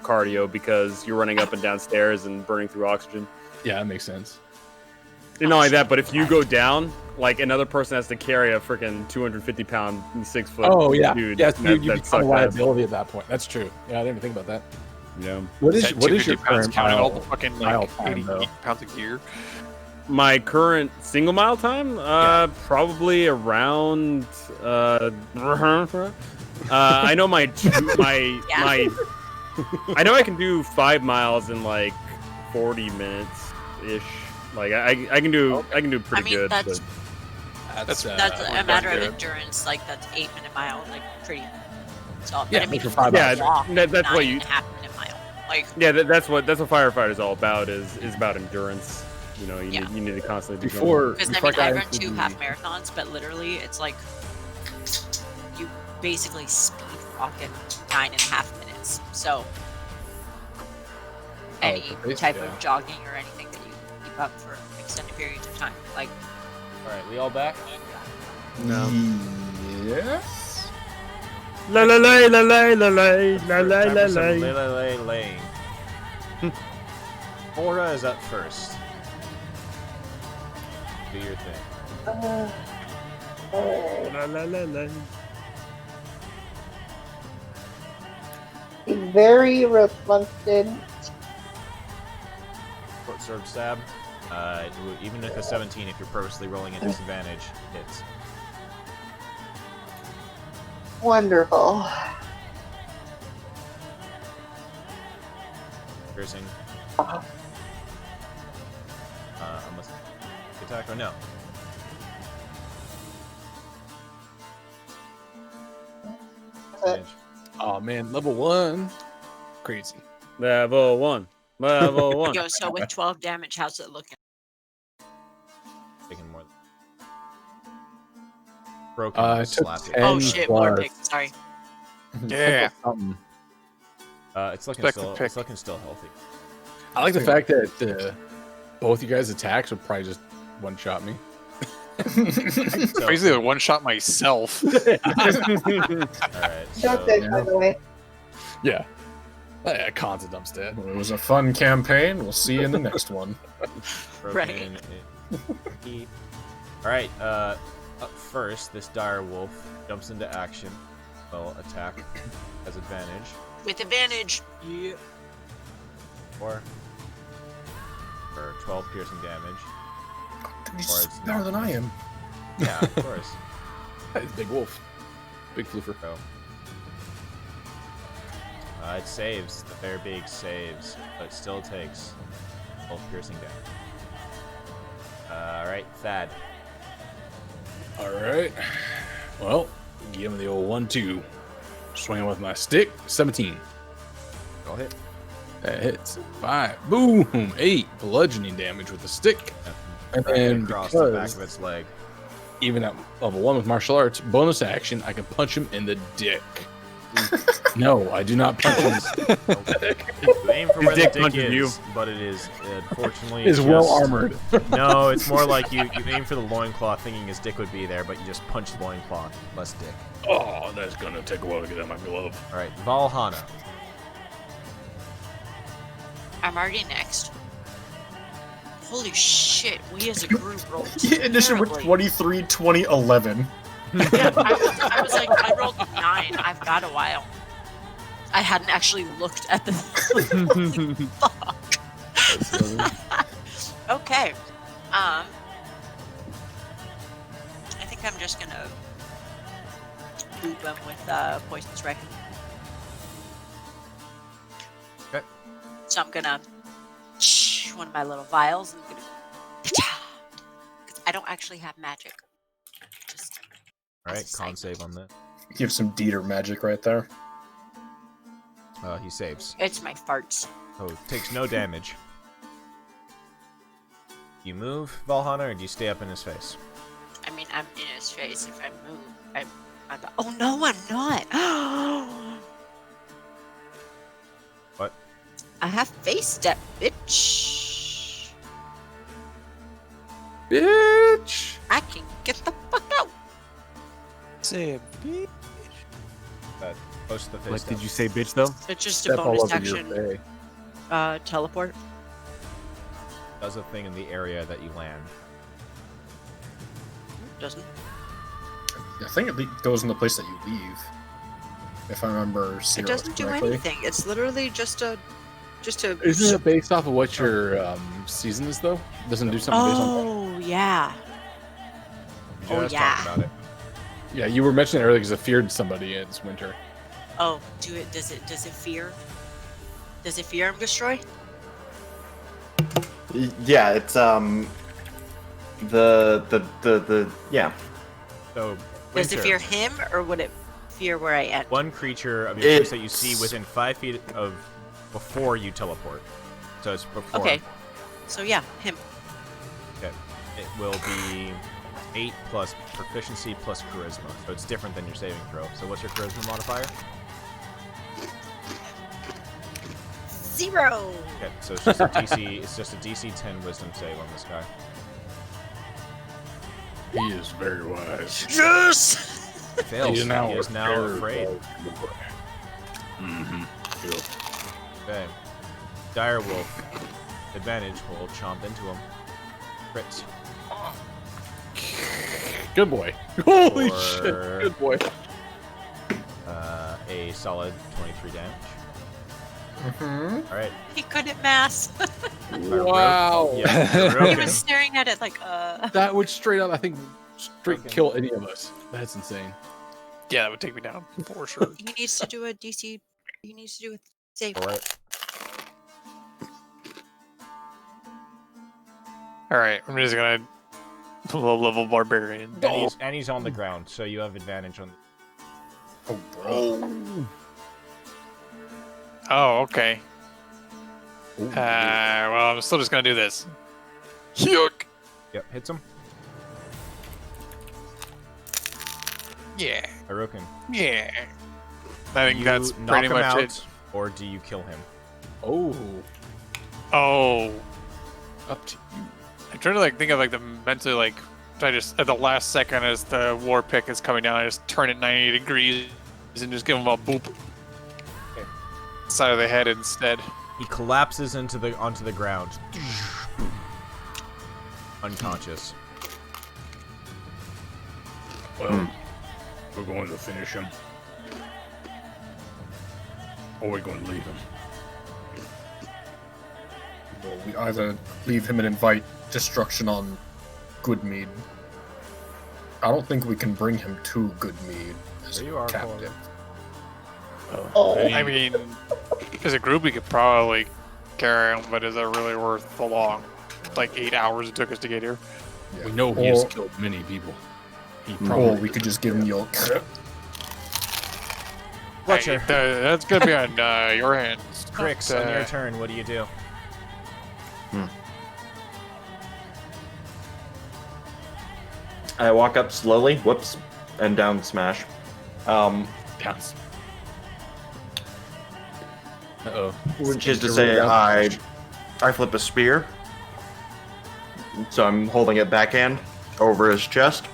cardio because you're running up and down stairs and burning through oxygen. Yeah, that makes sense. And not only that, but if you go down, like another person has to carry a freaking 250-pound, 6 foot. Oh yeah, dude. yes, that you become a sucks ass. liability at that point. That's true. Yeah, I didn't even think about that. Yeah. What is That your 250 pounds current counting all mile- the fucking mile like time, 80 though? pounds of gear? My current single mile time, probably around. I know my I know I can do 5 miles in like 40 minutes ish. Like I can do pretty good. That's That's that's a pretty matter of good. endurance. Like that's 8-minute mile, like pretty. So, Yeah, but I mean, for 5 Yeah, walk that's what you. 9.5-minute mile. Like Yeah, that's what firefighter is all about. Is about endurance. You know, you need to constantly be going. because I before mean, I got run into 2 the- half marathons, but literally it's like you basically speed walk in 9.5 minutes. So any okay, type yeah. of jogging or anything that you keep up for extended periods of time, like All right, we all back? No. Yes. La la la la la la la la la Time la for some la. lay. Aura is up first. Do your thing. La la la la. Very reluctant. Short sword stab. Even with a 17, if you're purposely rolling at disadvantage, hits. Wonderful. Piercing. Unless attack or no. That's it. Oh man, level 1, crazy. Level 1. Level 1. yo. So with 12 damage, how's it looking? Taking more. Broken. I took slapped 10 Oh shit, more plus. big. Sorry. Yeah. Something. It's looking Expect the still. pick. It's looking still healthy. I like the fact that both you guys' attacks would probably just one-shot me. So, Basically, one shot myself. all right. That's So, it, by the way. Yeah. Con's a dumpster. Well, it was a fun campaign. We'll see you in the next one. broken. All right. Up first, this dire wolf jumps into action. Will attack as advantage. With advantage. Yeah. Or for 12 piercing damage. Dude, he's Or it's better than I am. Yeah, of course. He's a big wolf. Big floofer. So, it saves. The Verbeeg saves, but it still takes 12 piercing damage. Alright, Thad. Alright. Well, give him the old 1-2. Swinging with my stick. 17. Go hit. That hits. 5. Boom. 8. Bludgeoning damage with the stick. And then across the back because of its leg. even at level 1 with martial arts, bonus action, I can punch him in the dick. No, I do not punch him. You aim for where the dick dick punches is, you. but it is unfortunately Is just- well armored. No, it's more like you aim for the loincloth thinking his dick would be there, but you just punch loincloth, less dick. Oh, that's gonna take a while to get out my glove. Alright, Valhana. I'm already next. Holy shit, we as a group rolled Yeah, initially with terribly. 23, 20, 11. Yeah, I was like, I rolled 9. I've got a while. I hadn't actually looked at the. Fuck. Okay. I think I'm just gonna boop him with poisonous ray. Okay. So I'm gonna one of my little vials and I'm gonna. 'Cause I don't actually have magic. Just Alright, con save on that. You have some Dieter magic right there. He saves. It's my farts. So takes no damage. You move, Valhalla, or do you stay up in his face? I mean, I'm in his face. If I move, I'm oh no, I'm not. What? I have face step, bitch. Bitch. I can get the fuck out. Say bitch. That close to the face. What did you say, bitch? Though. It's just Step a all bonus over your action. face. Teleport. Does a thing in the area that you land. Doesn't. I think it goes in the place that you leave. If I remember, It doesn't do anything. It's literally just a. Isn't it based off of what your season is though? Doesn't do something based on. Oh yeah. Oh, Just yeah. talked about it. Yeah, you were mentioning it earlier because it feared somebody it's winter. Oh, does it fear? Does it fear him destroy? Yeah, it's yeah. So Does it winter, fear him or would it fear where I end? one creature of your choice that you see within 5 feet of before you teleport. So it's before. Okay. So yeah, him. Okay. It will be 8 plus proficiency plus charisma. So it's different than your saving throw. So what's your charisma modifier? 0. Okay, so it's just a DC. It's just a DC 10 Wisdom save on this guy. He is very wise. Yes. Fails. He is now, afraid. Mm-hmm. Okay. Direwolf. Advantage will chomp into him. Crits. Good boy. Holy For- shit. Good boy. A solid 23 damage. Mm-hmm. All right. He couldn't mass. Wow. Yeah, he Hirokin. was staring at it like That would straight up, I think, straight Okay. kill any of us. That's insane. Yeah, that would take me down for sure. He needs to do a DC. He needs to do a save. All right. All right, I'm just gonna low level barbarian. And he's on the ground, so you have advantage on. Oh, bro. Oh, okay. Well, I'm still just gonna do this. Yuck. Yep, hits him. Yeah. Hirokin. Yeah. I think You that's knock pretty him much out, it. or do you kill him? Oh, Oh, up to you. I'm trying to think of the mentally I just at the last second as the war pick is coming down, I just turn it 90 degrees and just give him a boop. Okay. Side of the head instead. He collapses onto the ground, unconscious. Well, we're going to finish him. Or we're going to leave him. Well, we either leave him and invite destruction on Goodmead. I don't think we can bring him to Goodmead as There a you are, captive. Oh, I mean, as a group we could probably carry him, but is it really worth the long 8 hours it took us to get here? Yeah. We know he has killed many people. He Or probably we could just give him the old. Fletcher. That's gonna be on your hands. Crix, on your turn, what do you do? I walk up slowly, whoops, and down smash. Pounce. Uh-oh. Which is to say, I flip a spear. So I'm holding it backhand over his chest.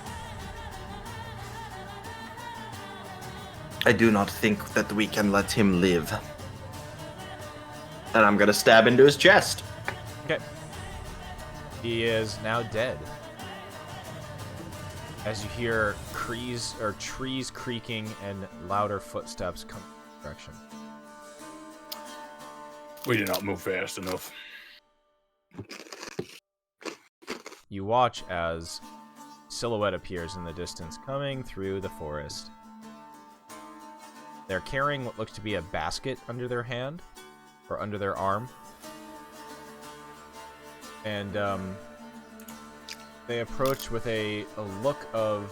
I do not think that we can let him live. And I'm gonna stab into his chest. Okay. He is now dead. As you hear trees creaking and louder footsteps come in your direction. We did not move fast enough. You watch as silhouette appears in the distance coming through the forest. They're carrying what looks to be a basket under their hand or under their arm. And they approach with a look of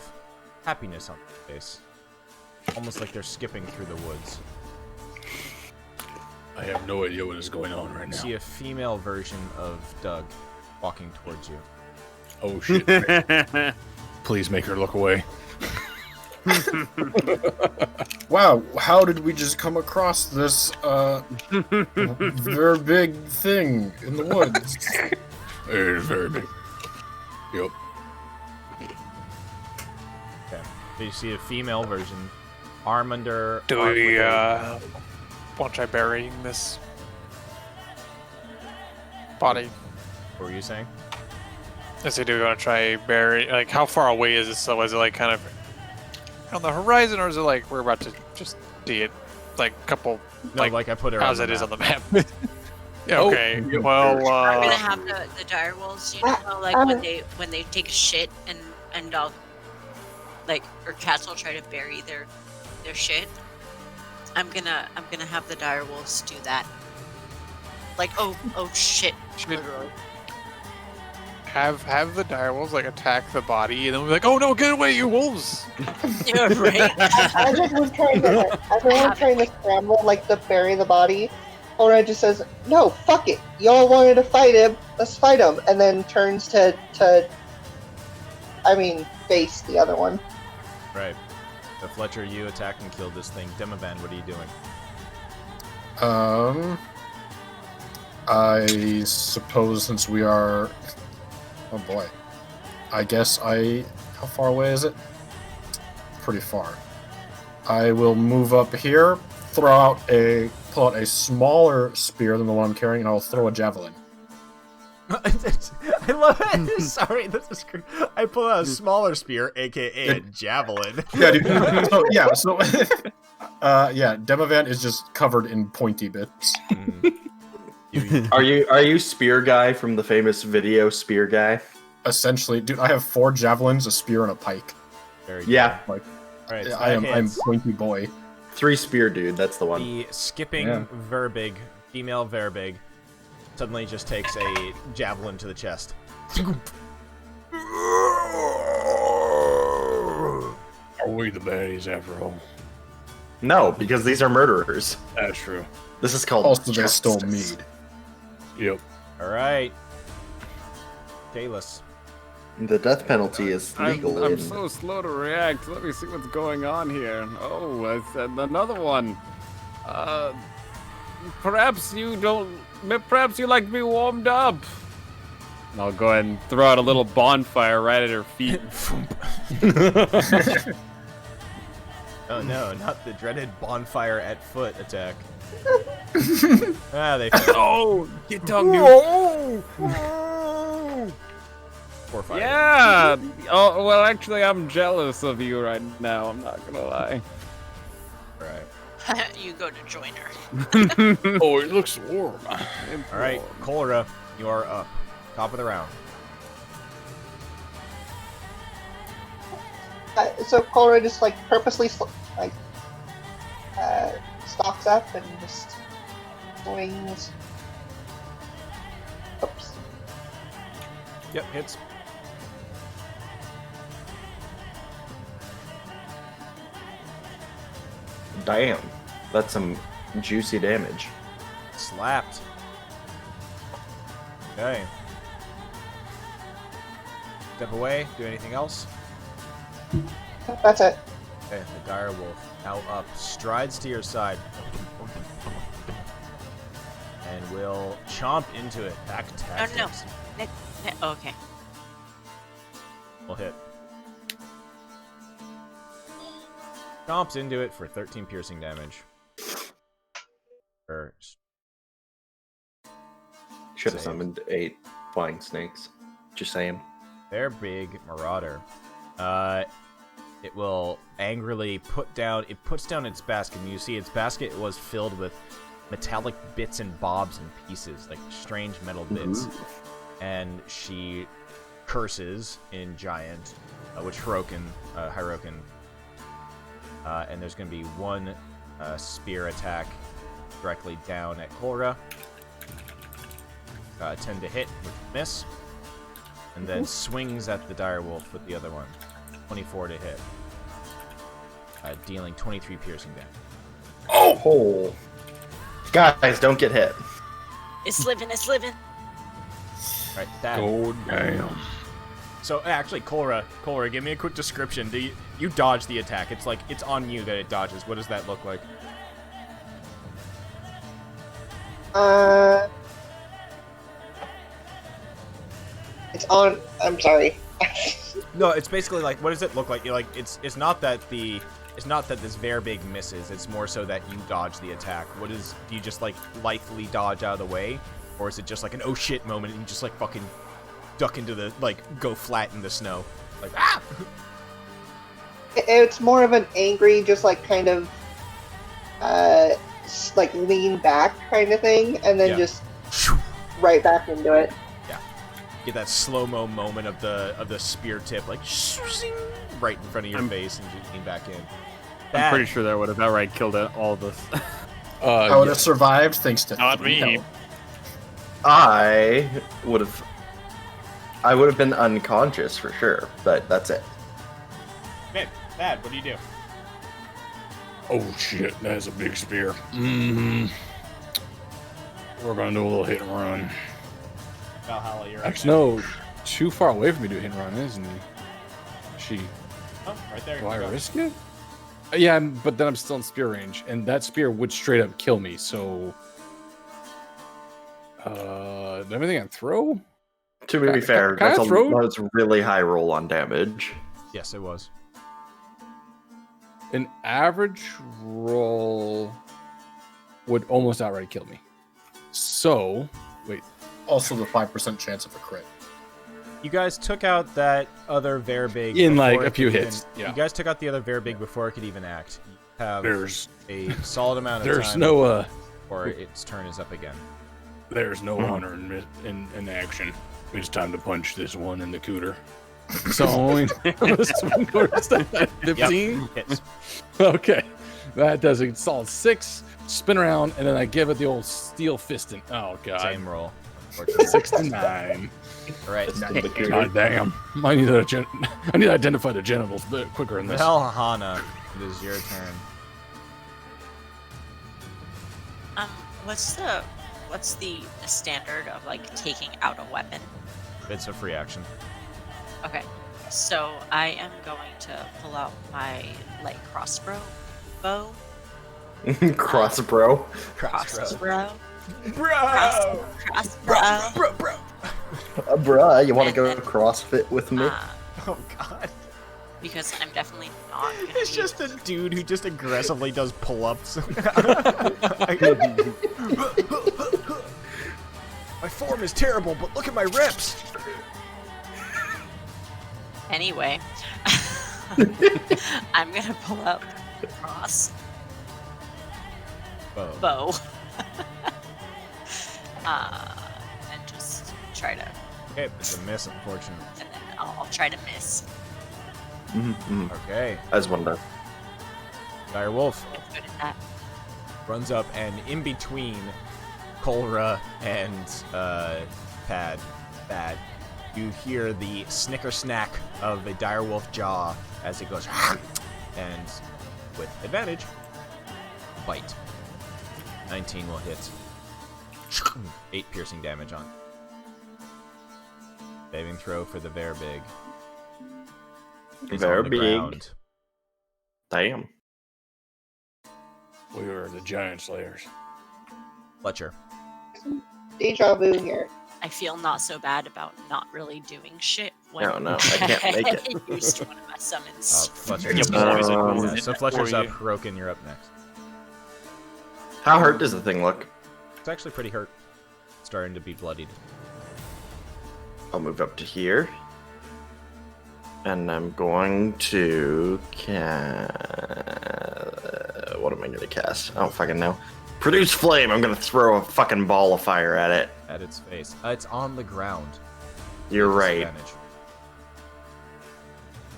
happiness on their face. Almost like they're skipping through the woods. I have no idea what is going on right You now. see a female version of Doug walking towards you. Oh shit! Please make her look away. Wow, how did we just come across this very big thing in the woods? It is very big. Yep. Okay. So you see a female version, arm under. Do arm we, with a- want to try burying this body? What were you saying? I say, do we want to try bury? Like, how far away is this? So is it like kind of on the horizon, or is it like we're about to just see it, like a couple, No, like I put her. as on it the is map. on the map? Yeah. Oh, Okay. yep. Well, I'm gonna have the dire wolves, you know, how, like uh, when they take a shit and I'll like or cats will try to bury their shit. I'm gonna have the dire wolves do that. Like oh shit. Literally. have the direwolves like attack the body, and then we're like, oh no, get away, you wolves! Yeah, right. As everyone's trying to scramble, like to bury the body, Ora just says, "No, fuck it. Y'all wanted to fight him. Let's fight him." And then turns to face the other one. Right. So Fletcher, you attacked and killed this thing. Demovan, what are you doing? I suppose since we are... Oh boy. I guess How far away is it? Pretty far. I will move up here, pull out a smaller spear than the one I'm carrying, and I'll throw a javelin. I love it. Sorry, this is great. I pull out a smaller spear, aka a javelin. Yeah, dude. Demovan is just covered in pointy bits. Are you Spear Guy from the famous video Spear Guy? Essentially, dude, I have 4 javelins, a spear, and a pike. Very Yeah. Like, All right, so I'm that hits. pointy boy. 3 Spear Dude, that's the one. The skipping Yeah. Verbeeg, female Verbeeg, suddenly just takes a javelin to the chest. Are we the baddies after all? No, because these are murderers. That's true. This is called Also, they stole justice. mead. Yep. All right, Kalis. The death penalty is legal I'm in... so slow to react. Let me see what's going on here. Oh, I said another one. Perhaps you like to be warmed up. And I'll go ahead and throw out a little bonfire right at her feet. Oh no, not the dreaded bonfire at foot attack. They Oh, get down, dude. Poor fire. Yeah. Oh, well, actually, I'm jealous of you right now. I'm not gonna lie. Right. You go to join her. Oh, it looks warm. All right, Cholera, you are up. Top of the round. So Cora just like purposely stalks up and just swings. Oops. Yep, hits. Damn. That's some juicy damage. Slapped. Okay. Step away. Do anything else? That's it. Okay, the dire wolf now up, strides to your side, and will chomp into it. Back attack. Oh, no. Okay. Will hit. Chomps into it for 13 piercing damage. Should have Save. summoned 8 flying snakes. Just saying. Their big marauder. It will angrily puts down its basket, and you see its basket was filled with metallic bits and bobs and pieces, like strange metal bits. And she curses in giant, which Hirokin, and there's going to be one spear attack directly down at Cora. 10 to hit with miss, and then swings at the direwolf with the other one. 24 to hit, dealing 23 piercing damage. Oh! Guys, don't get hit. It's living, it's living. Right, that. Oh damn. So actually, Cora, give me a quick description. Do you dodge the attack? It's like it's on you that it dodges. What does that look like? It's on. I'm sorry. No, it's basically like, what does it look like? You're like, it's not that this Verbeeg misses. It's more so that you dodge the attack. Do you just like lithely dodge out of the way, or is it just like an oh shit moment and you just like fucking duck into the go flat in the snow, like ah? It's more of an angry, just like kind of, like lean back kind of thing, and then just right back into it. Get that slow-mo moment of the spear tip, like right in front of your face, and just lean back in. I'm pretty sure that would have outright killed all of us. I would have survived thanks to Not me. I would have been unconscious for sure, but that's it. Man, Dad, what do you do? Oh shit, that's a big spear. Mm-hmm. We're gonna do a little hit and run. Valhalla, you're Actually, no, too far away from me to hit and run, isn't he? Oh, right there. Do I risk it? Yeah, but then I'm still in spear range, and that spear would straight up kill me. So, everything I throw. To be fair, can I that's throw? a really high roll on damage. Yes, it was. An average roll would almost outright kill me. So, wait. Also, the 5% chance of a crit. You guys took out that other Verbeeg In, like, before a it few could hits, even- yeah. You guys took out the other Verbeeg before it could even act. You have There's a solid amount of there's time no before its turn is up again. there's no honor in action. It's time to punch this one in the cooter. So only 15. Hits. Okay, that does a solid 6. Spin around, and then I give it the old steel fisting. Oh god, Same roll. Unfortunately. 69. All right. God damn. I need to identify the genitals a bit quicker in this. Valhalla, it is your turn. What's the standard of like taking out a weapon? It's a free action. Okay, so I am going to pull out my light crossbow bow. Crossbow. Crossbow. Bro! Crossbow. Bruh, you want to go CrossFit with me? Oh god. Because I'm definitely not gonna It's be- just a dude who just aggressively does pull-ups. My form is terrible, but look at my reps. Anyway, I'm gonna pull up the cross bow. And just try to, Okay, it's a miss, unfortunately. and then I'll try to miss. Mm-hmm. Okay, As one does. Dire Wolf Get good at that. runs up, and in between Kolra and Thad, you hear the snicker snack of a direwolf jaw as it goes, and with advantage, bite. 19 will hit. 8 piercing damage on. Saving throw for the Verbeeg. It's on the Verbeeg. ground. Damn. We are the giant slayers. Fletcher. Deja vu here. I feel not so bad about not really doing shit when No, I can't make it. I used one of my summons. Fletcher. Yeah, boys, Yeah, so Fletcher's for up. you. Roken, you're up next. How hurt does the thing look? It's actually pretty hurt. Starting to be bloodied. I'll move up to here. And I'm going to what am I going to cast? I don't fucking know. Produce flame. I'm going to throw a fucking ball of fire at it. At its face. It's on the ground. You're right. Disadvantage.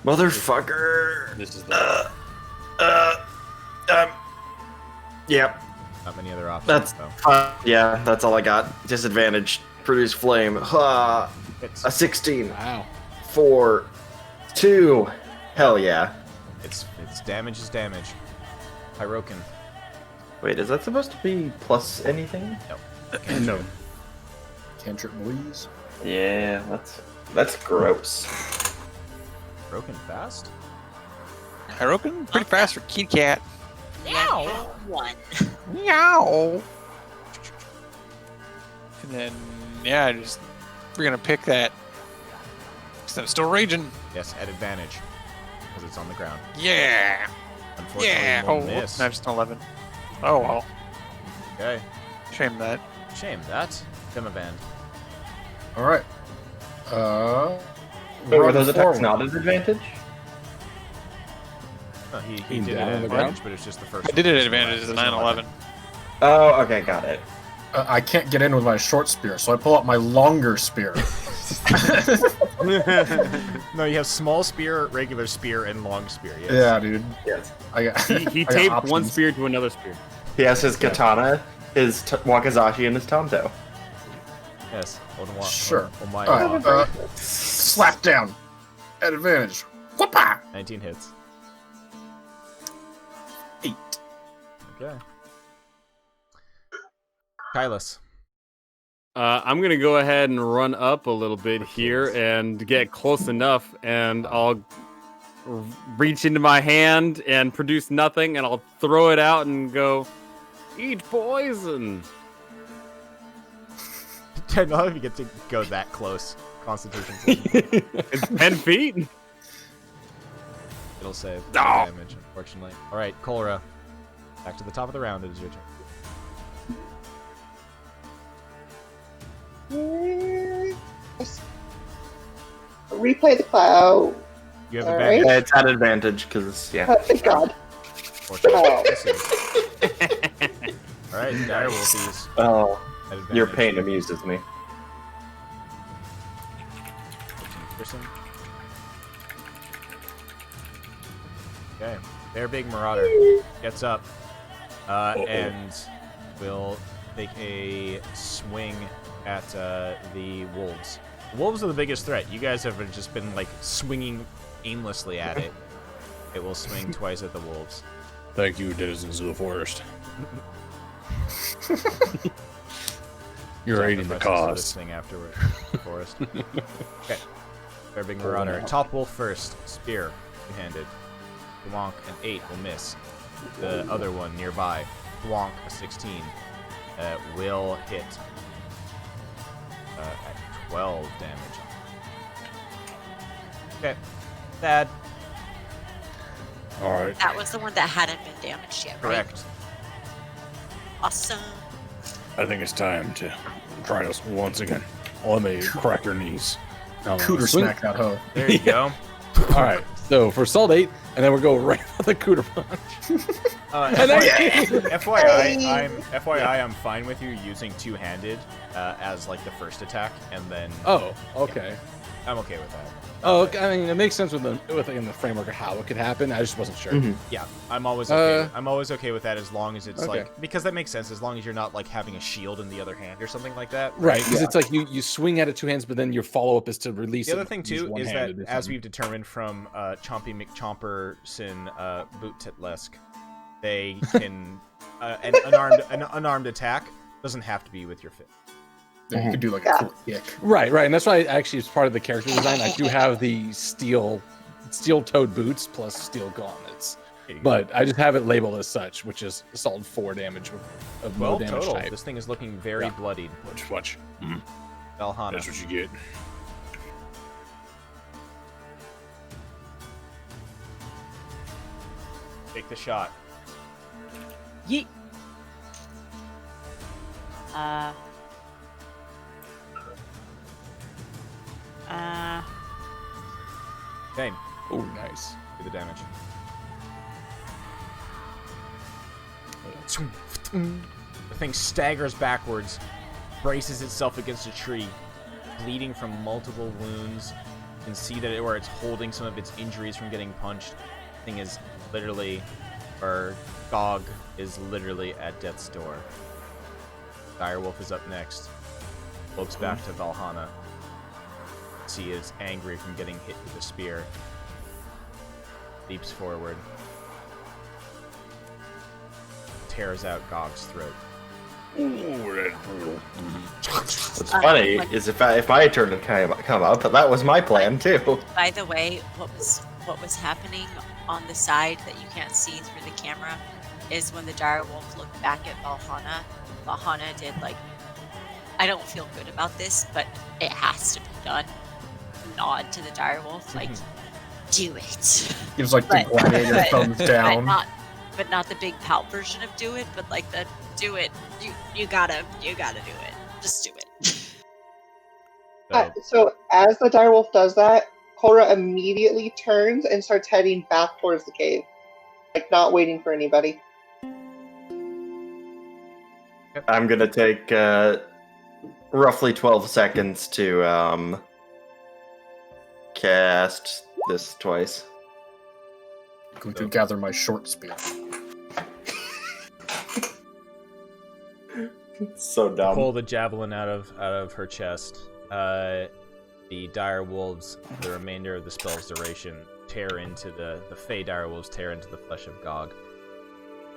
Motherfucker. This is the Yep. Not many other options, That's though. yeah, that's all I got. Disadvantage. Produce flame. Ha. It's, A 16. Wow. 4. 2. Hell yeah. it's damage is damage. Hyroken. Wait, is that supposed to be plus anything? No. Cantrip boys. Yeah, that's gross. Broken fast? Hirokin, pretty fast for Kitty Cat. Meow. 1. Meow. And then, yeah, we're gonna pick that. Instead of still raging. Yes, at advantage. Because it's on the ground. Yeah. Unfortunately, Yeah. we'll Oh, miss. no, just an 11. Oh well. Okay. Shame that. Shame that. Demavand. All right. Wait, were run those attacks forward. not at advantage? No, he Aimed did it down at on the advantage, ground? but it's just the first I one. did it at It's advantage as a 11. 9/11. Oh, okay, got it. I can't get in with my short spear, so I pull out my longer spear. No, you have small spear, regular spear, and long spear. Yes. Yeah, dude. Yes. I got, He I got taped one options. spear to another spear. He has his katana, his wakizashi, and his tanto. Yes. Sure. Oh my Alright, slap down. At advantage. Whoopah! 19 hits. 8. Okay. Kylus. I'm gonna go ahead and run up a little bit here and get close enough, and I'll reach into my hand and produce nothing, and I'll throw it out and go, eat poison. I don't know if you get to go that close. Constitution. saving. It's 10 feet. It'll save Oh. damage, unfortunately. Alright, Kolra. Back to the top of the round. It is your turn. Replay the cloud. You have Alright. advantage. Yeah, it's at advantage because yeah. Thank God. Alright, direwolfies. Oh, At advantage. your pain amuses me. Person. Okay. Verbeeg Marauder gets up and will take a swing at the wolves. Wolves are the biggest threat. You guys have just been like swinging aimlessly at it. It will swing twice at the wolves. Thank you, denizens of the forest. You're aiding the Sacrifices for this cause. thing afterward. Forest. Okay. Verbeeg Marauder. Top wolf first. Spear. Two-handed. Thwonk, an 8 will miss. The other one nearby. Thwonk, a 16. Will hit at 12 damage. Okay. Bad. All right. That was the one that hadn't been damaged yet, right? Correct. Awesome. I think it's time to try this once again. Let me crack your knees. Now I'm gonna Cooter swing. smack that hoe. There you go. All right. So for Salt 8, and then we'll go right on the cooter punch. And then- FYI, I'm fine with you using two-handed as like the first attack, and then Oh, okay. I'm okay with that. Oh, okay. I mean, it makes sense within the framework of how it could happen. I just wasn't sure. Yeah, I'm always okay. Uh, I'm always okay with that as long as it's okay. like because that makes sense as long as you're not like having a shield in the other hand or something like that. Right, because it's like you swing at it two hands, but then your follow up is to release The it. other thing use too is that one-handed or as something. we've determined from Chompy McChomperson Boot Titlesk, they can an unarmed attack doesn't have to be with your fist. Yeah, you could do like a cool kick. Right, and that's why actually, as part of the character design, I do have the steel-toed boots plus steel gauntlets. But I just have it labeled as such, which is a solid 4 damage of no 12 damage total. type. This thing is looking very Yeah. bloodied. Watch. Valhana. That's what you get. Take the shot. Yeet. Uh. Dane, Oh, nice. do the damage. The thing staggers backwards, braces itself against a tree, bleeding from multiple wounds. You can see that where it's holding some of its injuries from getting punched. The thing is literally, or Gog is literally at death's door. Direwolf is up next. Looks back to Valhana. See is angry from getting hit with a spear. Leaps forward. tears out Gog's throat. What's funny is if I turn to come up, that was my plan too. By the way, what was happening on the side that you can't see through the camera is when the direwolf looked back at Valhalla. Valhalla did like, I don't feel good about this, but it has to be done. Nod to the direwolf, like, do it. Gives like the gladiator thumbs down. But not the big pout version of do it, but like the do it. You gotta do it. Just do it. So as the direwolf does that, Cora immediately turns and starts heading back towards the cave, like not waiting for anybody. I'm gonna take roughly 12 seconds to cast this twice. I'm going to gather my short spear. So dumb. Pull the javelin out of her chest. The dire wolves, the remainder of the spell's duration, tear into the Fey dire wolves tear into the flesh of Gog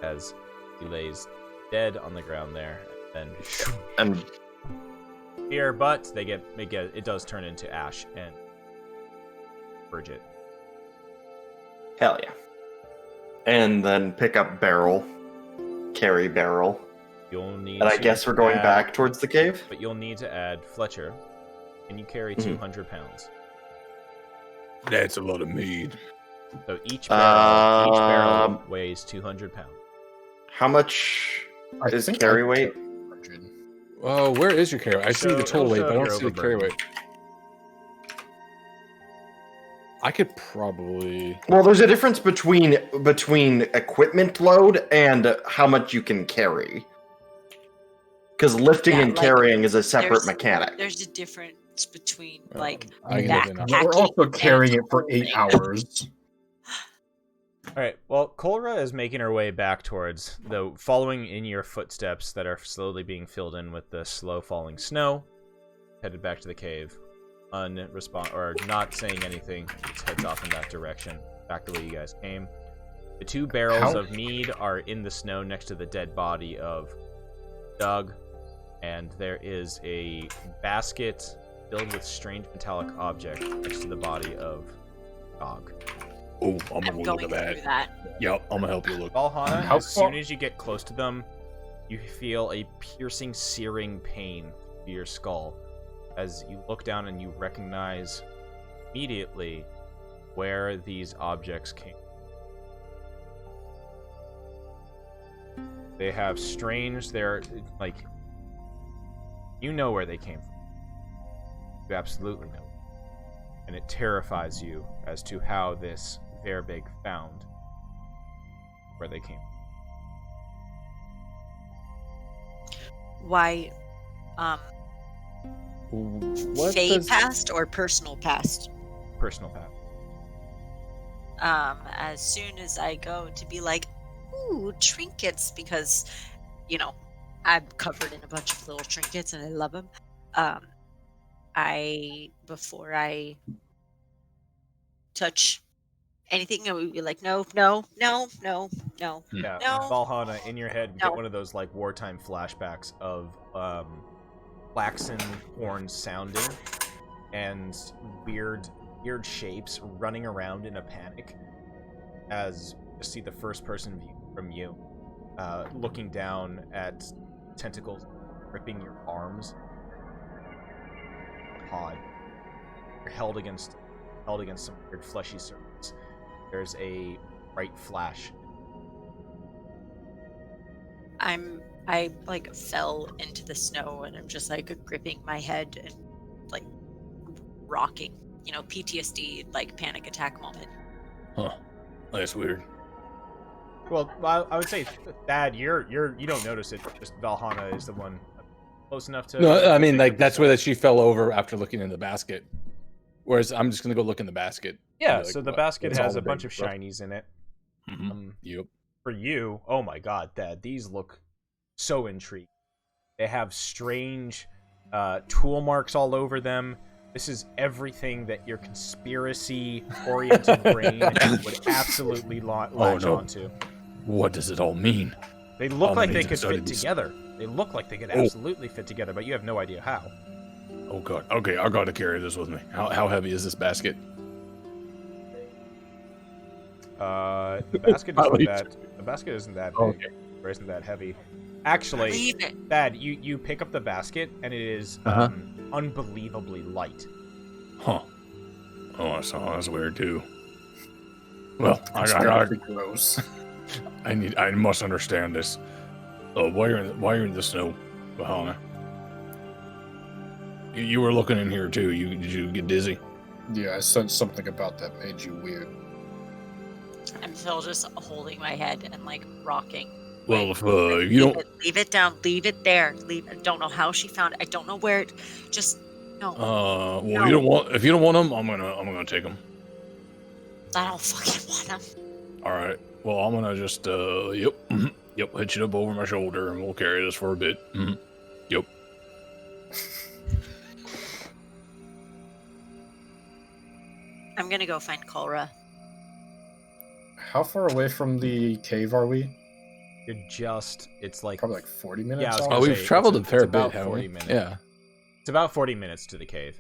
as he lays dead on the ground there. And here, but it does turn into ash and Bridget. Hell yeah. And then pick up barrel, carry barrel. You'll need. And I guess we're going back towards the cave. But you'll need to add Fletcher. And you carry 200 pounds. That's a lot of mead. So each barrel weighs 200 pounds. How much is carry weight? Oh, where is your carry weight? I see the total weight, but I don't see the carry weight. I could probably. Well, there's a difference between equipment load and how much you can carry. Because lifting and carrying is a separate mechanic. There's a difference between backpacking. We're also carrying it for 8 hours. Alright, well, Cora is making her way back towards, following in your footsteps that are slowly being filled in with the slow falling snow, headed back to the cave. Or not saying anything, just heads off in that direction, back the way you guys came. The 2 barrels of mead are in the snow next to the dead body of Doug, and there is a basket filled with strange metallic object next to the body of Gog. Oh, I'm gonna look at that. Yep, I'm gonna help you look. Valhalla, as soon as you get close to them, you feel a piercing, searing pain to your skull as you look down and you recognize immediately where these objects came. They have they're like, you know where they came from. You absolutely know. And it terrifies you as to how this Verbeeg found where they came from. Why, Fey past or personal past? Personal past. As soon as I go to be like, ooh, trinkets, because, I'm covered in a bunch of little trinkets and I love them. Before I touch anything, I would be like, no. Yeah, No. Valhalla, in your head, you get one of those like wartime flashbacks of flaxen horns sounding and weird shapes running around in a panic as you see the first person view from you, looking down at tentacles gripping your arms. Pod. You're held against some weird fleshy surface. There's a bright flash. I like fell into the snow and I'm just like gripping my head and like rocking, PTSD, like panic attack moment. Huh. That's weird. Well, I would say, Thad, you don't notice it. Just Valhalla is the one close enough to. No, I mean like that's where she fell over after looking in the basket. Whereas I'm just gonna go look in the basket. Yeah, like, so the basket has a bunch of shinies in it. Yep. For you, oh my god, Thad, these look so intriguing. They have strange tool marks all over them. This is everything that your conspiracy-oriented brain would absolutely latch onto. What does it all mean? They look like they Amazing could fit studies. together. They look like they could Oh. absolutely fit together, but you have no idea how. Oh god. Okay, I gotta carry this with me. How heavy is this basket? The basket Probably isn't that. The basket isn't that big. Okay. Or isn't that heavy? Actually, Leave it. Bad. You pick up the basket and it is Uh-huh. unbelievably light. Huh. Oh, that's weird too. Well, It's pretty gross. I must understand this. Why you're in the snow, Bahana? You were looking in here too. Did you get dizzy? Yeah, I said something about that made you weird. I'm still just holding my head and like rocking. Well, if Like, you don't, leave it down, leave it there. I don't know how she found it. I don't know where it. Just no. well, No. if you don't want them, I'm gonna take them. I don't fucking want them. All right. Well, I'm gonna just yep, hitch it up over my shoulder, and we'll carry this for a bit. Yep. I'm gonna go find Kolra. How far away from the cave are we? It's like Probably like 40 minutes. Yeah, I was off? gonna Oh, say, we've traveled a it's fair about bit, haven't 40 we? minutes. Yeah. it's about 40 minutes to the cave,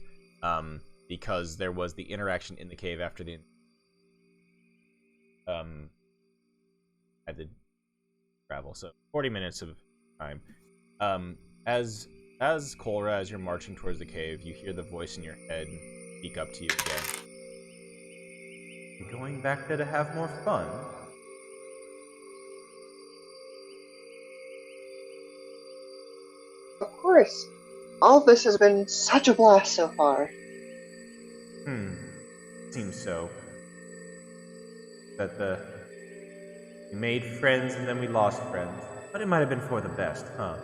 because there was the interaction in the cave after the had to travel, so 40 minutes of time. As Kolra, as you're marching towards the cave, you hear the voice in your head speak up to you again. You're going back there to have more fun? Of course. All this has been such a blast so far. Seems so. We made friends and then we lost friends. But it might have been for the best, huh?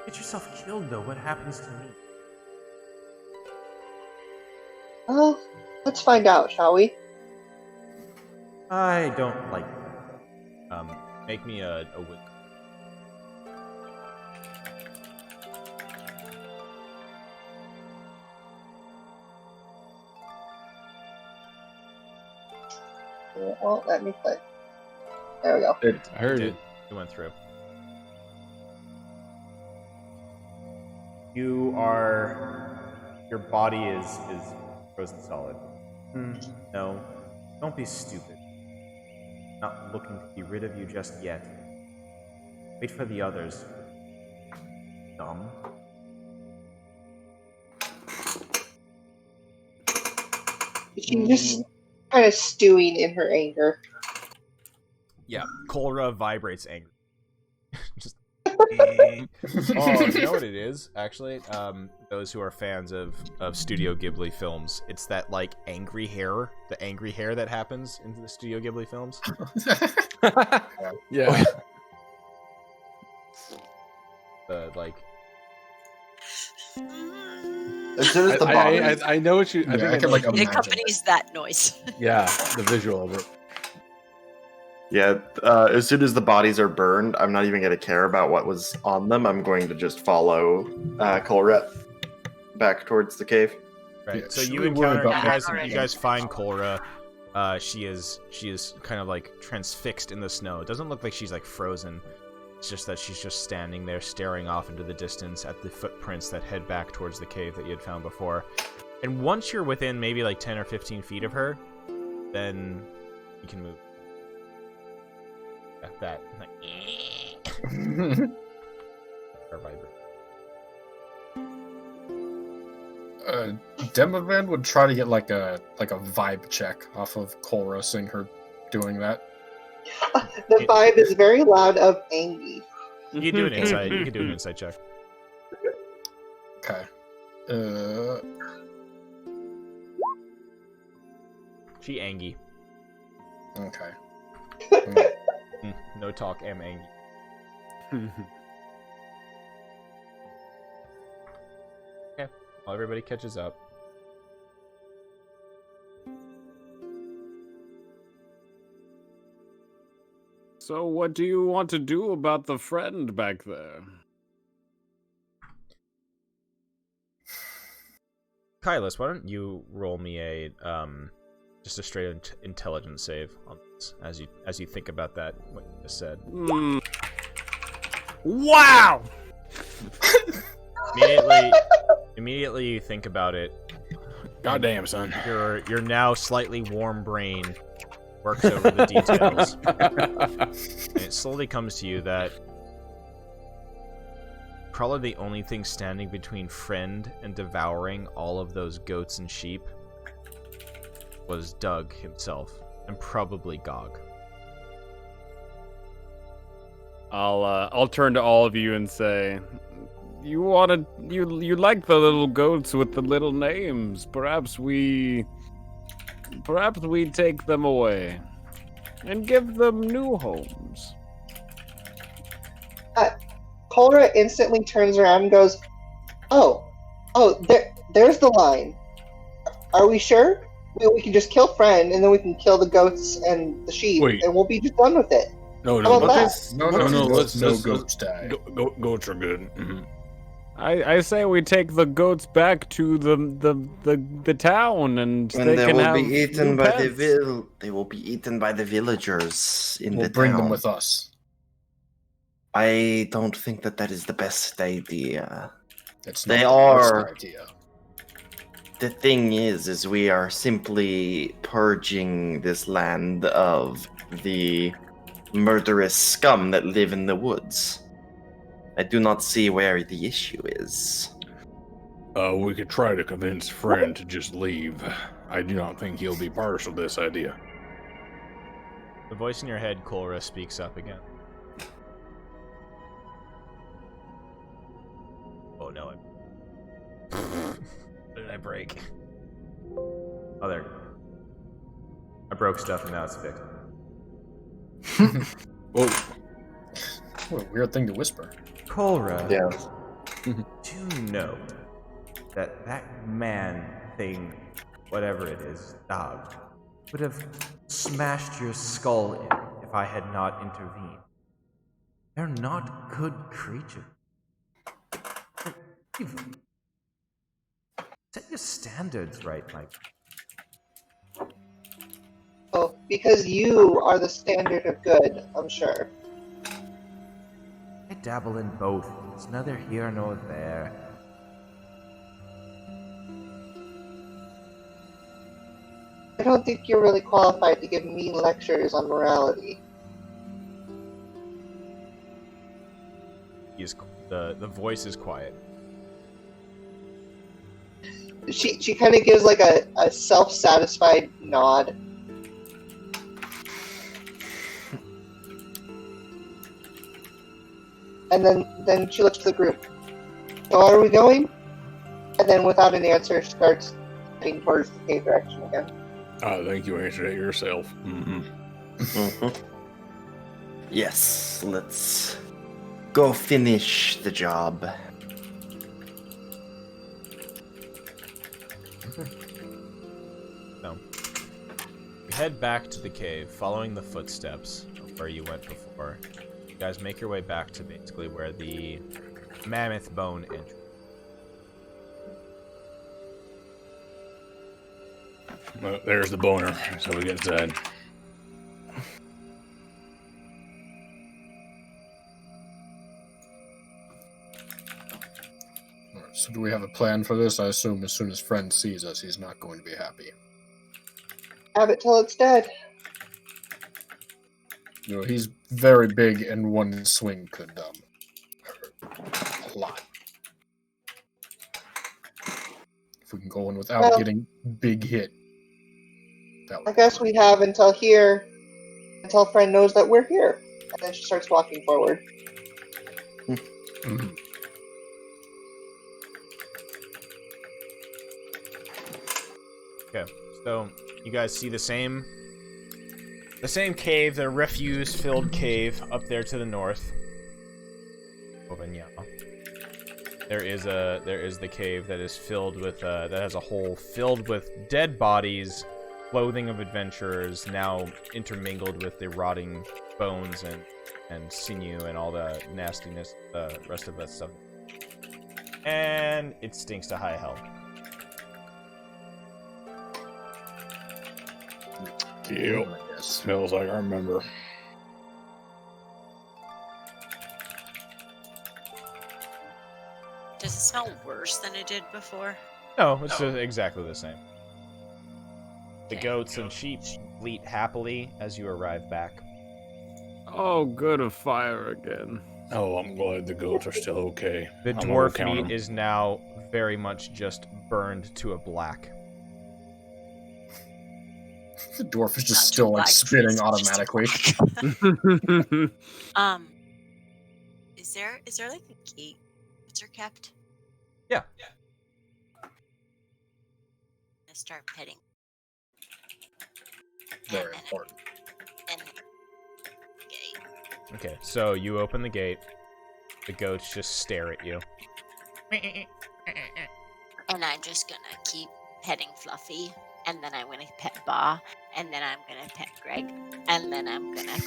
Get yourself killed, though. What happens to me? Well, let's find out, shall we? I don't like that. Make me a wit. It won't let me click. There we go. I heard it. It went through. Your body is frozen solid. No, don't be stupid. Not looking to be rid of you just yet. Wait for the others. Dumb. She's just kind of stewing in her anger. Yeah, Kolra vibrates angry. Just. Oh, you know what it is? Actually, those who are fans of Studio Ghibli films, it's that like angry hair, the angry hair that happens in the Studio Ghibli films. Yeah. Like. As soon as the bodies, I know what you. I Yeah, think I I can, know like, what It you- imagine. accompanies that noise. Yeah, the visual of it. yeah, as soon as the bodies are burned, I'm not even going to care about what was on them. I'm going to just follow Colret back towards the cave. Right. Yeah, So should you we worry encounter about you guys find Kolra. She is kind of like transfixed in the snow. It doesn't look like she's like frozen. It's just that she's just standing there staring off into the distance at the footprints that head back towards the cave that you had found before. And once you're within maybe like 10 or 15 feet of her, then you can move. At that like or vibrate. Demovan would try to get like a vibe check off of Kolra, seeing her doing that. The vibe is very loud of Angie. You can do an insight. You can do an insight check. Okay. She Angie. Okay. No talk. Am Angie. Okay. Well, everybody catches up. So, what do you want to do about the friend back there? Kylus, why don't you roll me a just a straight intelligence save on this, as you think about that what you just said. Wow! Immediately you think about it. Goddamn, son. Your now slightly warm brain works over the details. And it slowly comes to you that probably the only thing standing between Friend and devouring all of those goats and sheep was Doug himself, and probably Gog. I'll turn to all of you and say, you like the little goats with the little names. Perhaps we take them away and give them new homes. Cora instantly turns around and goes, "Oh, there's the line. Are we sure? We can just kill Friend, and then we can kill the goats and the sheep, Wait. and we'll be just done with it." No, How about that? No, let's goats die. Goats are good. Mhm. I say we take the goats back to the town, and And they they can will have be eaten new by pets. They will be eaten by the villagers in We'll the bring town. them with us. I don't think that is the best idea. It's They not the worst are- idea. The thing is we are simply purging this land of the murderous scum that live in the woods. I do not see where the issue is. We could try to convince Friend to just leave. I do not think he'll be partial to this idea. The voice in your head, Cora, speaks up again. Oh no, what did I break? Oh, there. I broke stuff and now it's fixed. Whoa. What a weird thing to whisper. Cora, Yeah. do know that man thing, whatever it is, dog, would have smashed your skull in if I had not intervened. They're not good creatures. They're evil. Set your standards right, Mike. Oh, because you are the standard of good, I'm sure. I dabble in both. It's neither here nor there. I don't think you're really qualified to give me lectures on morality. The voice is quiet. She kind of gives like a self-satisfied nod. And then she looks to the group. So are we going? And then without an answer, starts heading towards the cave direction again. I think you answered it yourself. Yes, let's go finish the job. No. You head back to the cave, following the footsteps of where you went before. You guys make your way back to basically where the mammoth bone entered. Well, there's the boner, so we get inside. Alright, so do we have a plan for this? I assume as soon as Friend sees us, he's not going to be happy. Have it till it's dead. You know, he's very big, and one swing could hurt a lot. If we can go in without Well- getting big hit, that I would. guess we have until Friend knows that we're here. And then she starts walking forward. Mhm. Okay, so you guys see the same cave, the refuse-filled cave up there to the north. Over in Yama. There is the cave that is filled with that has a hole filled with dead bodies, clothing of adventurers, now intermingled with the rotting bones and sinew and all the nastiness, the rest of that stuff. And it stinks to high hell. Yep. Yes. Smells like I remember. Does it smell worse than it did before? No, it's exactly the same. The Okay. goats and sheep bleat happily as you arrive back. Oh, good, a fire again. Oh, I'm glad the goats are still okay. The I'm gonna dwarf count meat 'em. is now very much just burned to a black. The dwarf is Not just still like black, spitting it's just automatically. Is there like a gate? What's kept? Yeah. I start petting. Very And then important. and gate. Okay, so you open the gate. The goats just stare at you. And I'm just gonna keep petting Fluffy, and then I'm gonna pet Ba, and then I'm gonna pet Greg, and then I'm gonna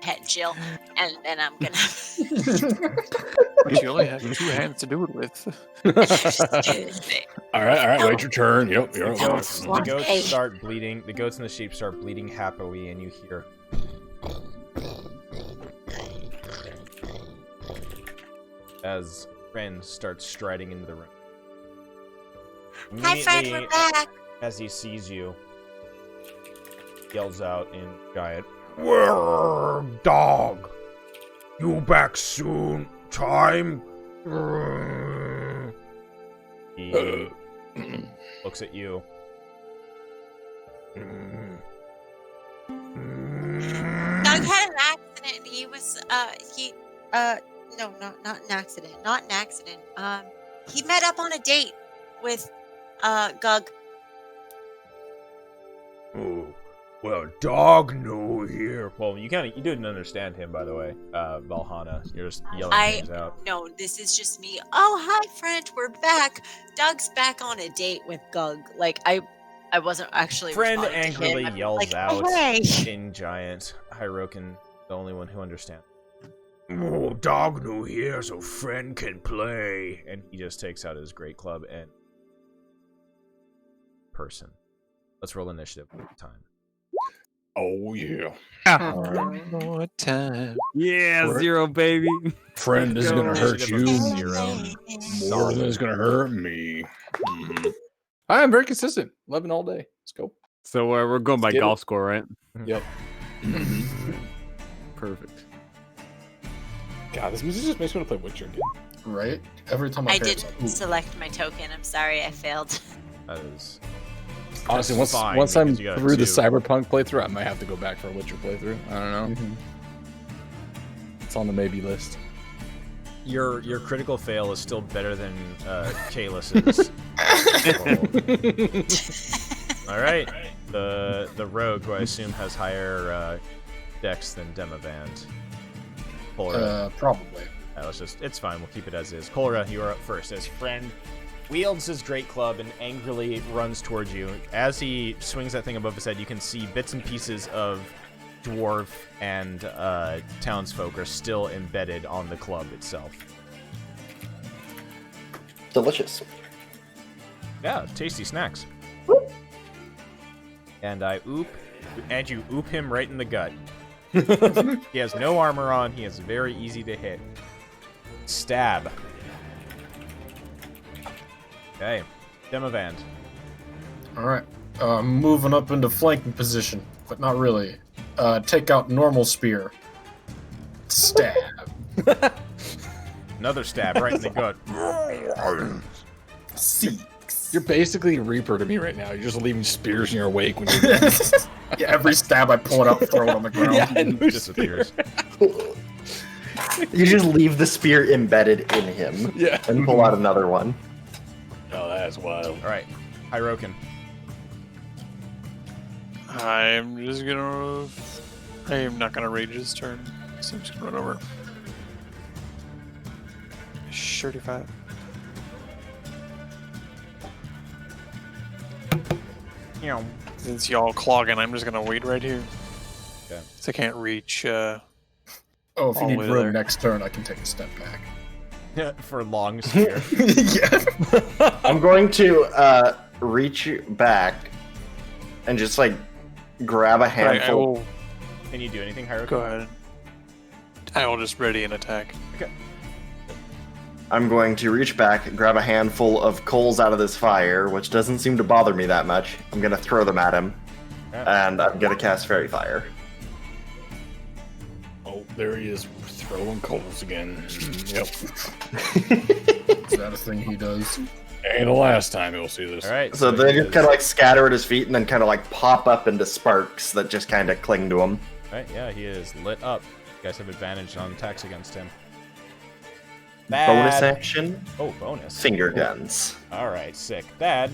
pet Jill, and then I'm gonna. But you only have 2 hands to do it with. All right, wait your turn. Yep, you're The up. goats, the One goats day. start bleeding. The goats and the sheep start bleeding happily, and you hear. As Ren starts striding into the room. Hi, friend, Immediately, we're back. as he sees you, yells out in giant, "Where, dog? You back soon? Time?" He looks at you. Doug had an accident. He was no, not an accident. Not an accident. He met up on a date with Gug. Oh, well, dog no here. Well, you didn't understand him, by the way, Valhana. You're just yelling things out. No, this is just me. Oh, hi, friend. We're back. Doug's back on a date with Gug. Like I wasn't actually. Friend responding to him. angrily I'm yells like, out "Oh, hey." in giant. Hirokin, the only one who understands. Oh, dog no here, so friend can play. And he just takes out his great club and person. Let's roll initiative time. Oh yeah. More time. Yeah, Right. 0, baby. Friend is Go. gonna hurt you Initiative more than it's gonna hurt me. Mhm. I am very consistent. 11 all day. Let's go. So we're going by Let's get golf score, right? Yep. Perfect. God, this music just makes me want to play Witcher again. Right? Every time I I hear it, it's didn't like, ooh. select my token. I'm sorry, I failed. That is. Honestly, That's once fine, once I'm because you got through the two. Cyberpunk playthrough, I might have to go back for a Witcher playthrough. I don't know. Mhm. It's on the maybe list. Your critical fail is still better than Kalis's. All right, the rogue, who I assume has higher dex than Demavand. Kolra. Probably. It's fine. We'll keep it as is. Kolra, you are up first. As friend wields his great club and angrily runs towards you. As he swings that thing above his head, you can see bits and pieces of dwarf and townsfolk are still embedded on the club itself. Delicious. Yeah, tasty snacks. And you oop him right in the gut. He has no armor on. He is very easy to hit. Stab. Okay, Demavand. Alright. Moving up into flanking position, but not really. Take out normal spear. Stab. Another stab right in the gut. Six. You're basically Reaper to me right now. You're just leaving spears in your wake when you're done. Yeah, every stab I pull it up, throw it on the ground. Yeah, no Disappears. You just leave the spear embedded in him Yeah. and pull out another one. Oh, that's wild. All right, Hirokin. I'm just gonna. I am not gonna rage this turn, so I'm just gonna run over. 35. Since y'all clogging, I'm just gonna wait right here. Okay. So I can't reach. Oh, if All you the need way room there. next turn, I can take a step back. For long spear. Yeah. I'm going to reach back and just like grab a I handful. will Can you do anything, Haruka? go ahead. I will just ready an attack. I'm going to reach back, grab a handful of coals out of this fire, which doesn't seem to bother me that much. I'm going to throw them at him, and I'm going to cast Fairy Fire. Oh, there he is, throwing coals again. Yep. Is that a thing he does? Ain't the last time you'll see this. All right. So they he just is- kind of like scatter at his feet and then kind of like pop up into sparks that just kind of cling to him. All right, yeah, he is lit up. You guys have advantage on attacks against him. Bonus Bad. action, Oh, bonus. finger guns. All right, sick. Bad.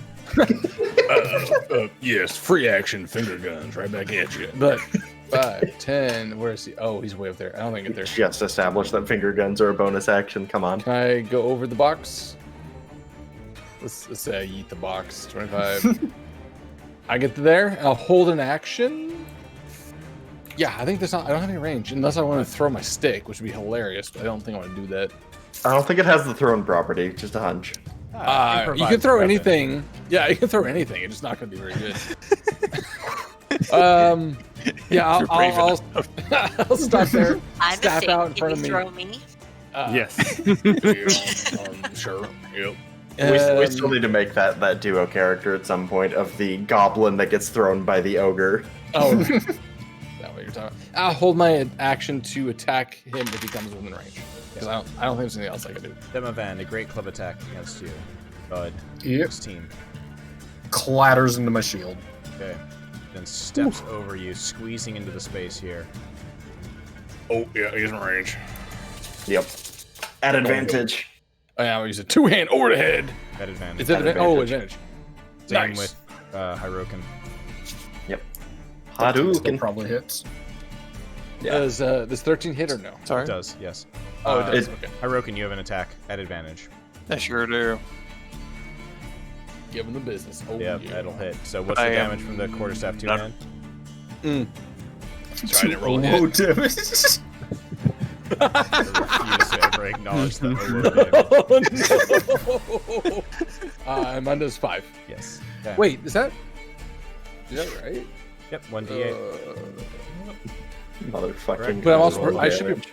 Yes, free action finger guns right back at you. But 5, 10. Where is he? Oh, he's way up there. I don't think I get there. Just established that finger guns are a bonus action. Come on. Can I go over the box? Let's say I eat the box. 25. I get there. And I'll hold an action. Yeah, I think there's not. I don't have any range unless I want to throw my stick, which would be hilarious. But I don't think I want to do that. I don't think it has the thrown property. Just a hunch. You can throw anything. Yeah, you can throw anything. It's just not going to be very good. Yeah, You're brave I'll stop there. I'm the Staff thing. out in Can front you of me. throw me? Yes. Yeah, sure. Yep. We still need to make that duo character at some point of the goblin that gets thrown by the ogre. Oh, is that what you're talking about? I'll hold my action to attack him if he comes within range. Because I don't think there's anything else I can do. Demavan, a great club attack against you. Bud. Yep. 16. Clatters into my shield. Okay. Then steps over you, squeezing into the space here. Oh, yeah, he's in range. Yep. At advantage. Oh, yeah, I'll use a two-hand over the head. At advantage. Is that At oh, advantage. advantage. Same Nice. with Hirokin. Still Hadouken. probably hits. Yeah. Does 13 hit or no? Sorry. It does, yes. Oh, it does. it- Okay. Hirokin, you have an attack at advantage. I sure do. Give him the business. Oh, Yep, yeah. that'll hit. So what's I the am damage from the quarterstaff two not- hand? Sorry, I didn't roll a Oh, hit. damn it. I refuse to ever acknowledge that O word damage. Oh, no! Mine does 5. Yes. Okay. Wait, is that right? Yep, 1d8. Motherfucking. But I'm also. roll I should be. damage.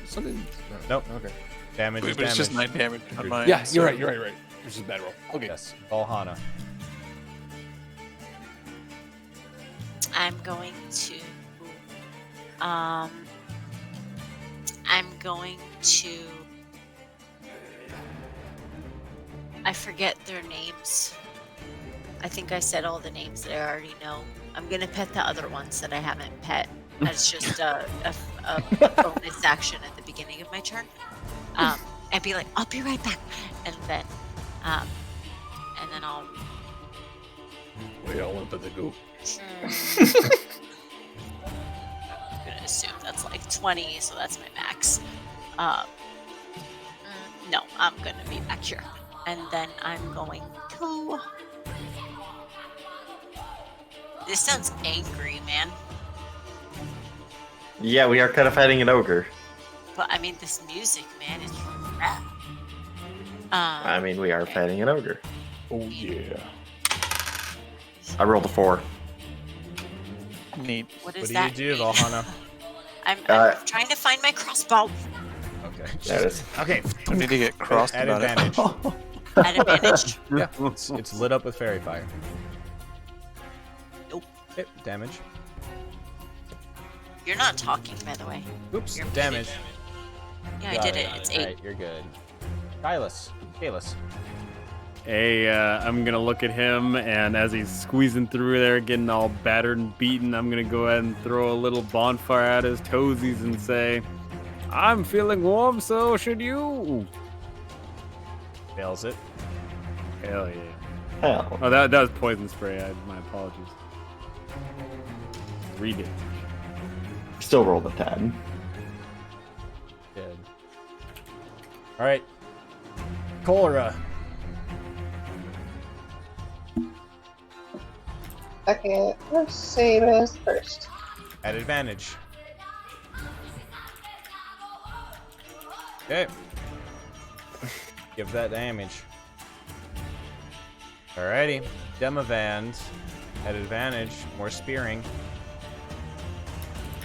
Something. Nope. Okay. Damage Wait, is but it's damage. just 9 damage on mine. Yeah, so- you're right. You're right. Which is a bad roll. Okay. Yes. Valhana. I'm going to. I'm going to. I forget their names. I think I said all the names that I already know. I'm gonna pet the other ones that I haven't pet. That's just a bonus action at the beginning of my turn. And be like, I'll be right back, and then I'll. We all went to the goop. I'm gonna assume that's like 20, so that's my max. No, I'm gonna be back here. And then I'm going to... This sounds angry, man. Yeah, we are kind of fighting an ogre. But I mean, this music, man, is rap. I mean, we are fighting an ogre. Oh, yeah. I rolled a 4. Neat. What What does do that you do, mean? Valhana? I'm trying to find my crossbow. Okay. There it is. Okay. I need to get crossed At about advantage. At advantage. Yeah, it's lit up with fairy fire. Nope. Yep, damage. You're not talking, by the way. Oops, You're damage. Yeah, I Got did it. got It's All 8. right, you're good. Kaelus. Hey, I'm gonna look at him, and as he's squeezing through there, getting all battered and beaten, I'm gonna go ahead and throw a little bonfire at his toesies and say, "I'm feeling warm, so should you." Fails it. Hell yeah! Hell. Oh, that was poison spray. My apologies. Read it. Still rolled a 10. Good. All right. Cholera. Second, same as first. At advantage. Okay. Give that damage. Alrighty. Demavand at advantage. More spearing.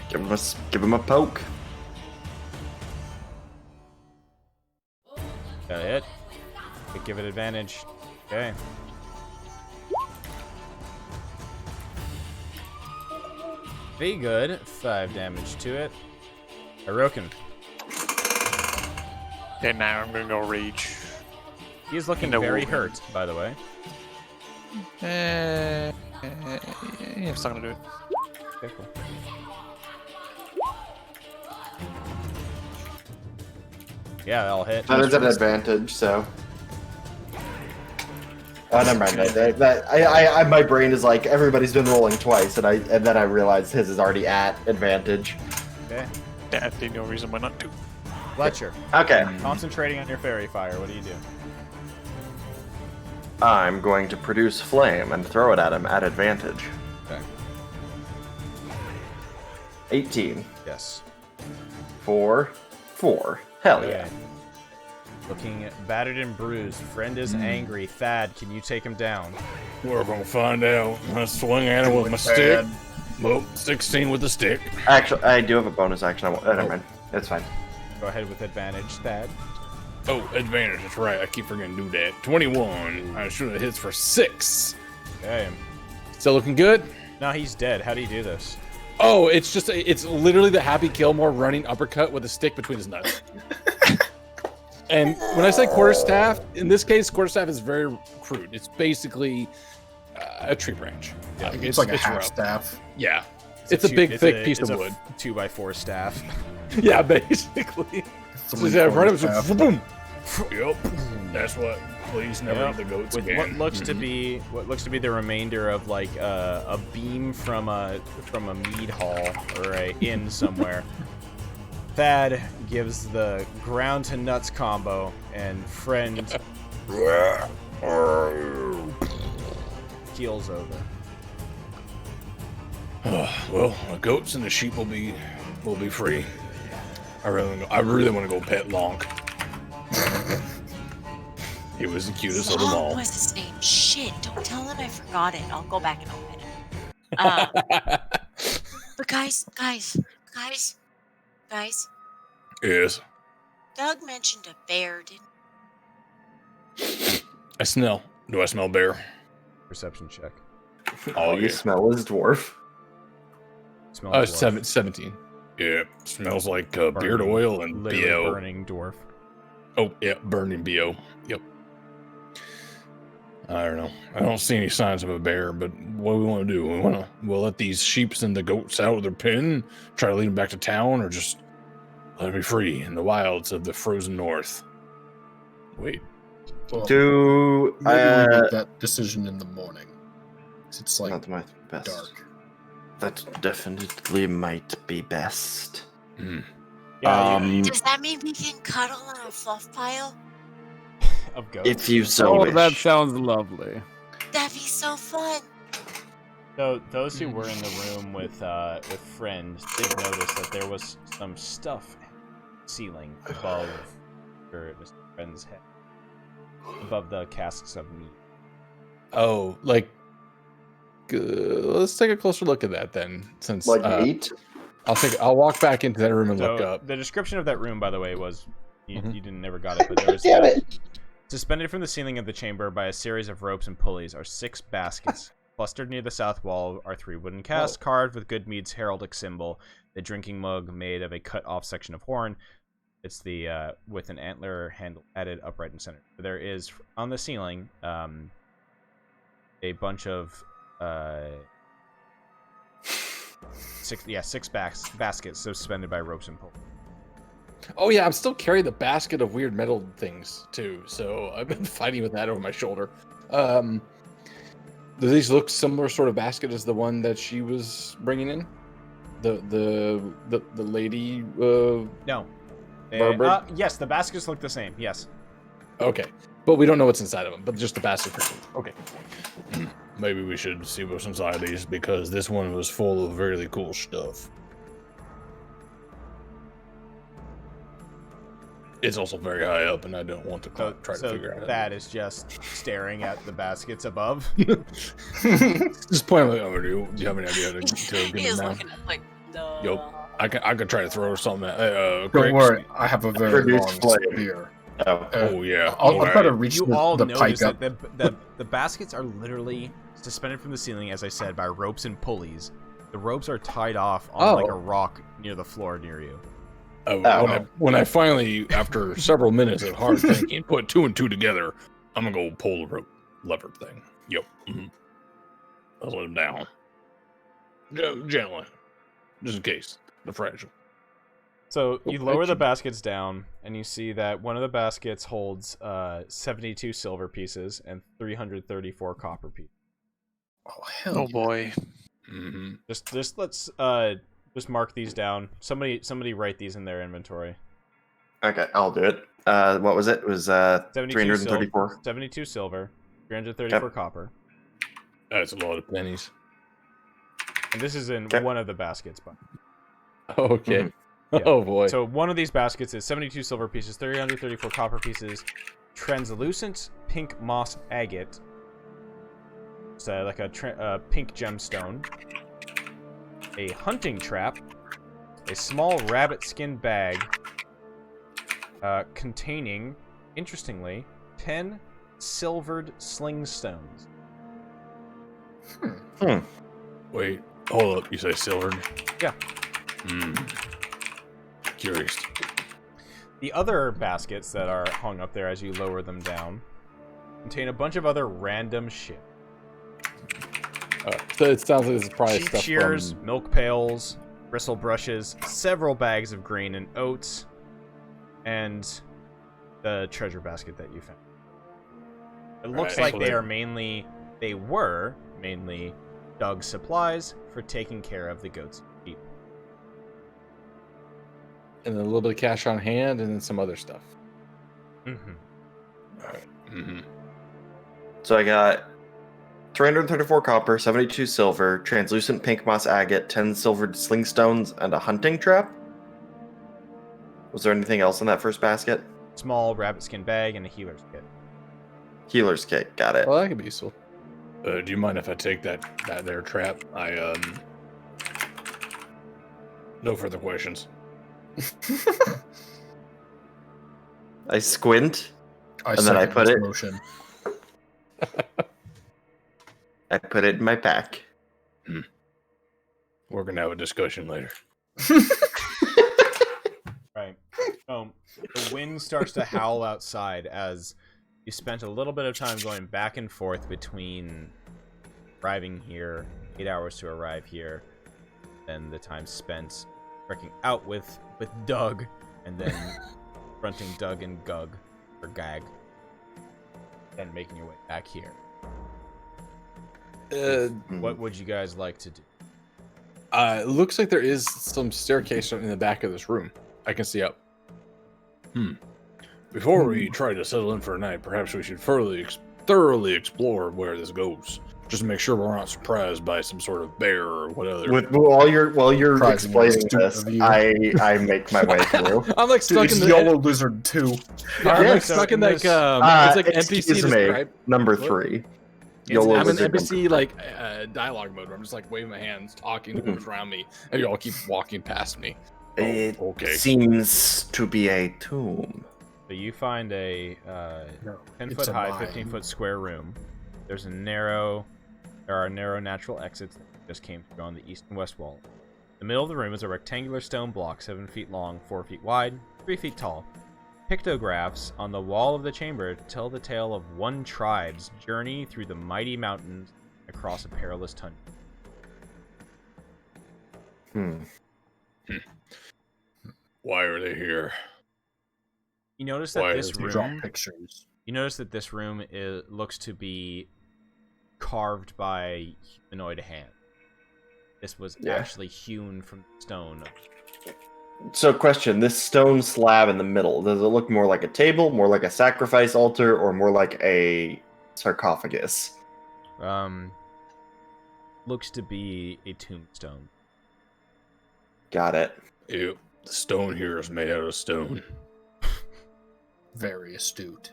Give him a poke. Got it. Give it advantage. Okay. Be good. 5 damage to it. Hirokin. And now I'm gonna go rage. He's looking No. very hurt, by the way. Yeah, I'm still gonna do it. Okay, cool. Yeah, that'll hit. That is an advantage, so. Oh, never mind. My brain is like everybody's been rolling twice, and then I realized his is already at advantage. Okay. Yeah, there's no reason why not to. Fletcher. Okay, Concentrating on your fairy fire. What do you do? I'm going to produce flame and throw it at him at advantage. Okay. 18 Yes. for 4. Hell yeah. Okay. Looking battered and bruised. Friend is angry. Thad, can you take him down? We're gonna find out. I swing at him with my stick. Well, 16 with the stick. Actually, I do have a bonus action. Never mind. It's fine. Go ahead with advantage, Thad. Oh, advantage. That's right. I keep forgetting to do that. 21. I should have hits for 6. Okay. Still looking good. No, he's dead. How do you do this? Oh, it's literally the Happy Gilmore running uppercut with a stick between his nuts. And when I say quarterstaff, in this case, quarterstaff is very crude. It's basically a tree branch. Yeah, it's like a half rough. staff. Yeah, it's a big, thick piece of it's wood. 2x4 staff. Yeah, basically. So yeah, right up, Staff. so boom. Yep. That's what. Please never Yep. eat the goats With again. what looks to be the remainder of like a beam from a mead hall or a inn somewhere. Thad gives the ground to nuts combo, and friend keels over. Well, the goats and the sheep will be free. I really want to go pet Lonk. He was the cutest of them Long all. was his name. Shit, don't tell him I forgot it. I'll go back and open it. But guys, Yes. Doug mentioned a bear, didn't I smell. Do I smell bear? Perception check. Oh, you smell his dwarf. Smell dwarf. 17. Yeah. Smells like beard oil and literally BO. burning dwarf. Oh, yeah. Burning BO. Yep. I don't know. I don't see any signs of a bear, but what do we want to do? We'll let these sheeps and the goats out of their pen, try to lead them back to town, or just let them be free in the wilds of the frozen north. Wait. Well, Do maybe we make that decision in the morning. 'Cause it's like not my best. dark. That definitely might be best. Yeah, Does that mean we can cuddle on a fluff pile? of goats. If you so Oh, wish. that sounds lovely. That'd be so fun. So those who were in the room with friend did notice that there was some stuff ceiling above Mr. Friend's head, above the casks of meat. Oh, like let's take a closer look at that then. Since Like meat? I'll walk back into that room and look So up. the description of that room, by the way, was you never got it, but there was Damn it. suspended from the ceiling of the chamber by a series of ropes and pulleys are 6 baskets. Clustered near the south wall are 3 wooden casks carved with Goodmead's heraldic symbol, the drinking mug made of a cut-off section of horn. It's the with an antler handle added upright in center. There is on the ceiling a bunch of 6 baskets suspended by ropes and pulleys. Oh yeah, I'm still carrying the basket of weird metal things too. So I've been fighting with that over my shoulder. Do these look similar sort of basket as the one that she was bringing in? The lady. No. Barbara? Yes, the baskets look the same. Yes. Okay, but we don't know what's inside of them. But just the basket. Okay. Maybe we should see what's inside these, because this one was full of really cool stuff. It's also very high up, and I don't want to So, try to figure out. that is just staring at the baskets above. Just point like, oh, do you have any idea to get He's it down? looking at like, no. Yo, I could try to throw something at. Don't Cricks. worry, I have a very Reduce long flame. spear. Oh. Oh yeah. I'll try to alright. reach You all the notice pike that up. the baskets are literally suspended from the ceiling, as I said, by ropes and pulleys. The ropes are tied off on like a rock near the floor near you. When I finally, after several minutes of hard thinking, put 2 and 2 together, I'm gonna go pull the rope lever thing. Yep. Mm-hmm. I'll let him down. Gently. Just in case. They're fragile. So you lower the baskets down, and you see that one of the baskets holds 72 silver pieces and 334 copper pieces. Oh hell! Oh yeah. boy. Mm-hmm. Just let's just mark these down. Somebody write these in their inventory. Okay, I'll do it. What was it? It was 334. 72 silver, 334 Yep. copper. That's a lot of pennies. And this is in Okay. one of the baskets. But Okay. Mhm. Yeah. Oh boy. so one of these baskets is 72 silver pieces, 334 copper pieces, translucent pink moss agate. It's like a pink gemstone. A hunting trap, a small rabbit skin bag containing, interestingly, 10 silvered sling stones. Wait, hold up. You say silvered? Yeah. Hmm. Curious. The other baskets that are hung up there as you lower them down contain a bunch of other random shit. So it sounds like this is probably Sheep stuff shears, from... milk pails, bristle brushes, several bags of grain and oats, and the treasure basket that you found. It looks Right, like so they were mainly Doug's supplies for taking care of the goats and sheep. And then a little bit of cash on hand, and then some other stuff. Mm-hmm. Alright. Mm-hmm. So I got 334 copper, 72 silver, translucent pink moss agate, 10 silvered sling stones, and a hunting trap. Was there anything else in that first basket? Small rabbit skin bag and a healer's kit. Healer's kit, got it. Well, that could be useful. Do you mind if I take that there trap? No further questions. I squint. I And then I second put this it- motion. I put it in my pack. We're gonna have a discussion later. Right. The wind starts to howl outside as you spent a little bit of time going back and forth between arriving here, 8 hours to arrive here, and the time spent trekking out with Doug, and then fronting Doug and Gug, or Gag, and making your way back here. What would you guys like to do? It looks like there is some staircase in the back of this room. I can see up. Before we try to settle in for a night, perhaps we should thoroughly explore where this goes. Just to make sure we're not surprised by some sort of bear or whatever. While you're Surprisingly explaining astute this, of you. I make my way through. I'm like stuck It's in the YOLO Lizard 2. I'm Yeah, like so stuck in in like this- it's like excuse NPC me, describe. number What? 3. I'm YOLO in Lizard NPC number like dialogue mode where I'm just like waving my hands, talking to who's around me, and you all keep walking past me. It okay. seems to be a tomb. So you find a No, 10 it's foot a high, mine. 15 foot square room. There are narrow natural exits that just came through on the east and west wall. The middle of the room is a rectangular stone block 7 feet long, 4 feet wide, 3 feet tall. Pictographs on the wall of the chamber tell the tale of one tribe's journey through the mighty mountains across a perilous tundra. Why are they here? You notice Why that this is he Draw room pictures. You notice that this room looks to be carved by humanoid hand. This was Yeah. actually hewn from stone. So, question: this stone slab in the middle, does it look more like a table, more like a sacrifice altar, or more like a sarcophagus? Looks to be a tombstone. Got it. Ew. The stone here is made out of stone. very astute.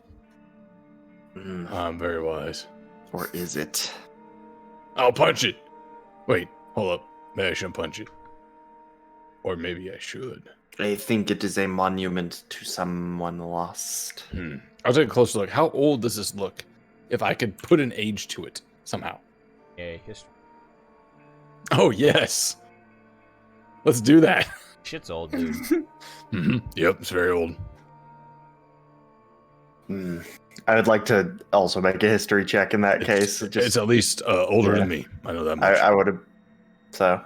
I'm very wise. Or is it? I'll punch it. Wait, hold up. Maybe I shouldn't punch it. Or maybe I should. I think it is a monument to someone lost. I'll take a closer look. How old does this look? If I could put an age to it somehow. A history. Oh yes. Let's do that. Shit's old, dude. Yep, it's very old. I would like to also make a history check in that case. It's at least older than me. I know that much. I would have. So.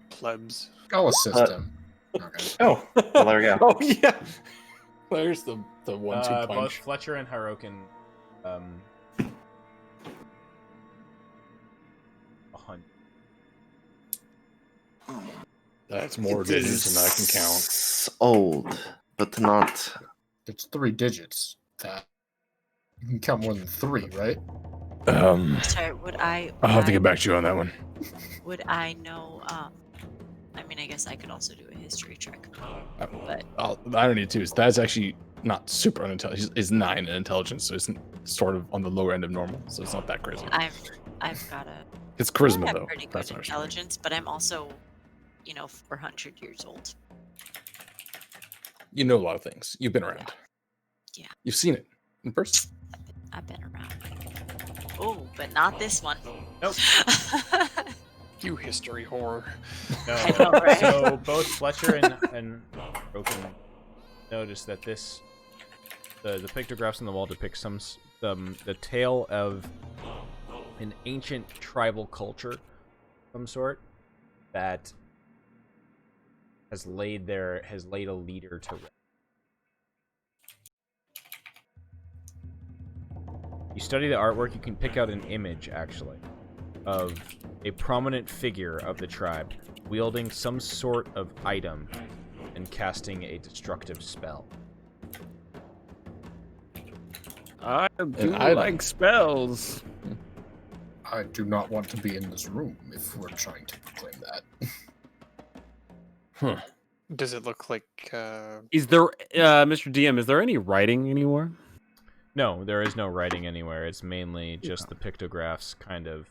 Plebs. I'll assist him. Okay. Oh, well, there we go. Oh yeah. There's the 1-2 Both punch. Fletcher and Hirokin. 100. That's more digits than I can count. It's old, but not. It's 3 digits. That you can count more than 3, right? Sorry, would I? I'll have to get back to you on that one. Would I know? I mean, I guess I could also do a history check, but I don't need to. That's actually not super unintelligent. He's 9 in intelligence, so it's sort of on the lower end of normal. So it's not that crazy. I've got a. It's I charisma have though. pretty good That's what I should intelligence, but I'm also, 400 years old. You know a lot of things. You've been around. Yeah. You've seen it in person. I've been around. Oh, but not this one. Nope. You history whore. No. I know, right? So both Fletcher and Hirokin notice that the pictographs on the wall depict the tale of an ancient tribal culture of some sort that has laid a leader to rest. You study the artwork, you can pick out an image actually of a prominent figure of the tribe wielding some sort of item and casting a destructive spell. I do I like spells. I do not want to be in this room if we're trying to proclaim that. Does it look like? Is there, Mr. DM? Is there any writing anywhere? No, there is no writing anywhere. It's mainly just the pictographs, kind of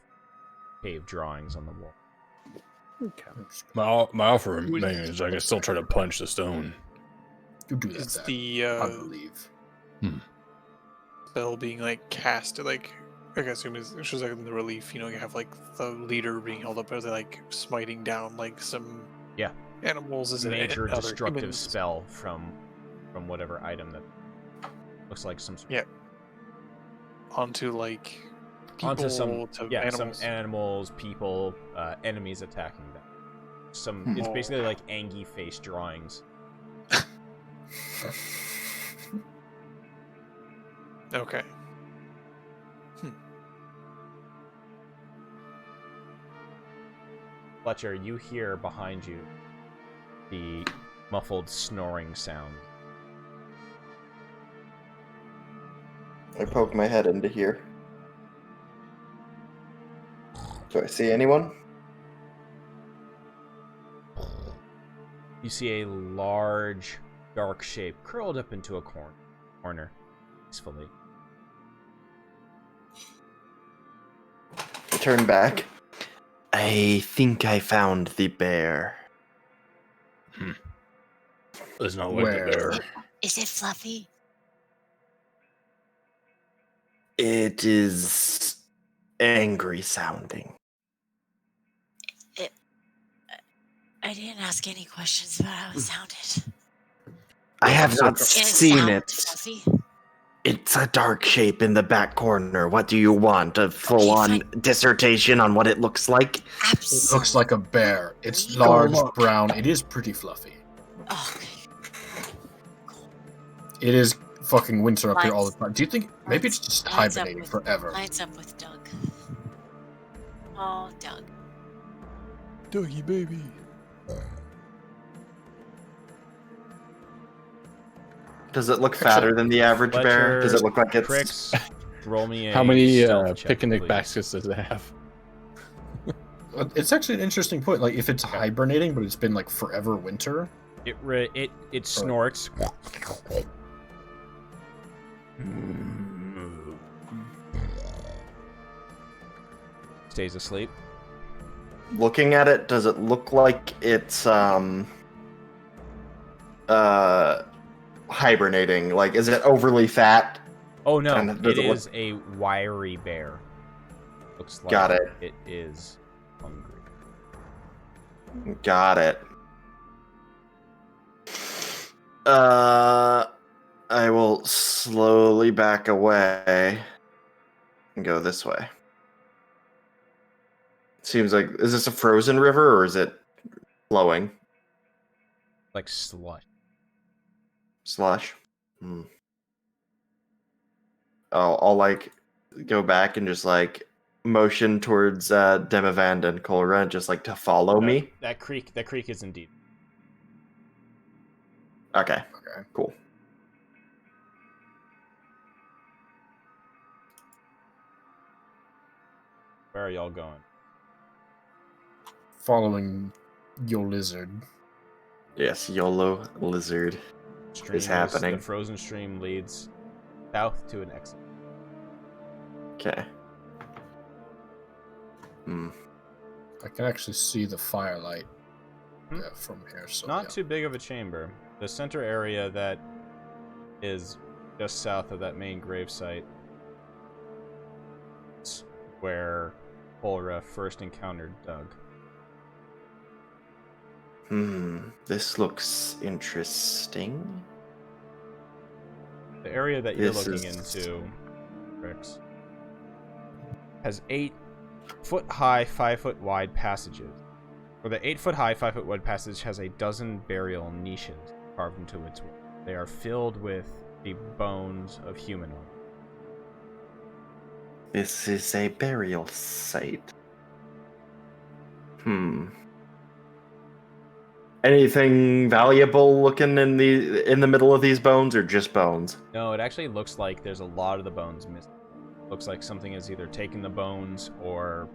cave drawings on the wall. Okay. My offer is I can still try to punch the stone. You do that. Is Zach. the I believe. spell being like cast like I assume it's just like in the relief, you have like the leader being held up as they like smiting down like some animals as Major other destructive humans. spell from whatever item that looks like some sort Onto like people onto some to some animals. animals, people, enemies attacking them. It's basically like Angie face drawings. Okay. Fletcher, you hear behind you the muffled snoring sound. I poke my head into here. Do I see anyone? You see a large, dark shape curled up into a corner, peacefully. I turn back. I think I found the bear. It's not like Where? the bear. Is it fluffy? It is angry sounding. I didn't ask any questions about how it sounded. I have not Can it seen sound it. fluffy? It's a dark shape in the back corner. What do you want? A full-on fine. dissertation on what it looks like? It Absolutely. looks like a bear. It's Go large, look. brown. It is pretty fluffy. Oh, okay. It is fucking winter up here all the Lines- time. Do you think maybe it's just lines up hibernating with- forever? Lines up with Doug. Oh, Doug. Dougie baby. Does it look fatter than the average bear? Does it look like it's... Crix, roll me a How many stealth check, picnic please. baskets does it have? It's actually an interesting point. Like, if it's hibernating, but it's been like forever winter. It snorts Stays asleep. Looking at it, does it look like it's hibernating? Like, is it overly fat? Oh no, And does it it look- is a wiry bear. Looks like Got it. It is hungry. Got it. I will slowly back away and go this way. Seems like, is this a frozen river or is it flowing? Like slush. Slush? Hmm. I'll like go back and just like motion towards Demavand and Kolra just like to follow me. That creek is indeed. Okay. Okay. Cool. Where are y'all going? Following your lizard. Yes, YOLO lizard. Stream happening. The frozen stream leads south to an exit. Okay. Hmm. I can actually see the firelight Hmm. from here. So Not yeah. too big of a chamber. The center area that is just south of that main gravesite is where Polra first encountered Doug. This looks interesting. The area that you're This looking is- into, Rix, has 8-foot-high, 5-foot-wide passages. Where the 8-foot-high, 5-foot-wide passage has a dozen burial niches carved into its wall. They are filled with the bones of humanoids. This is a burial site. Anything valuable looking in the middle of these bones, or just bones? No, it actually looks like there's a lot of the bones missing. Looks like something has either taken the bones or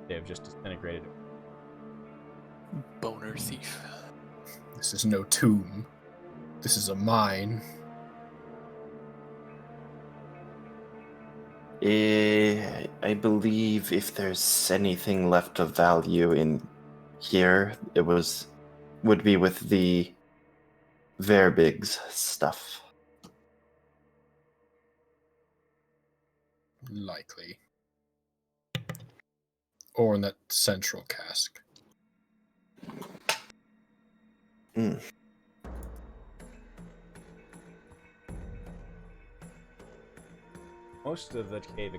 they've just disintegrated. Boner thief. This is no tomb. This is a mine. I believe if there's anything left of value in here, would be with the Verbeeg's stuff. Likely. Or in that central cask. Most of the cave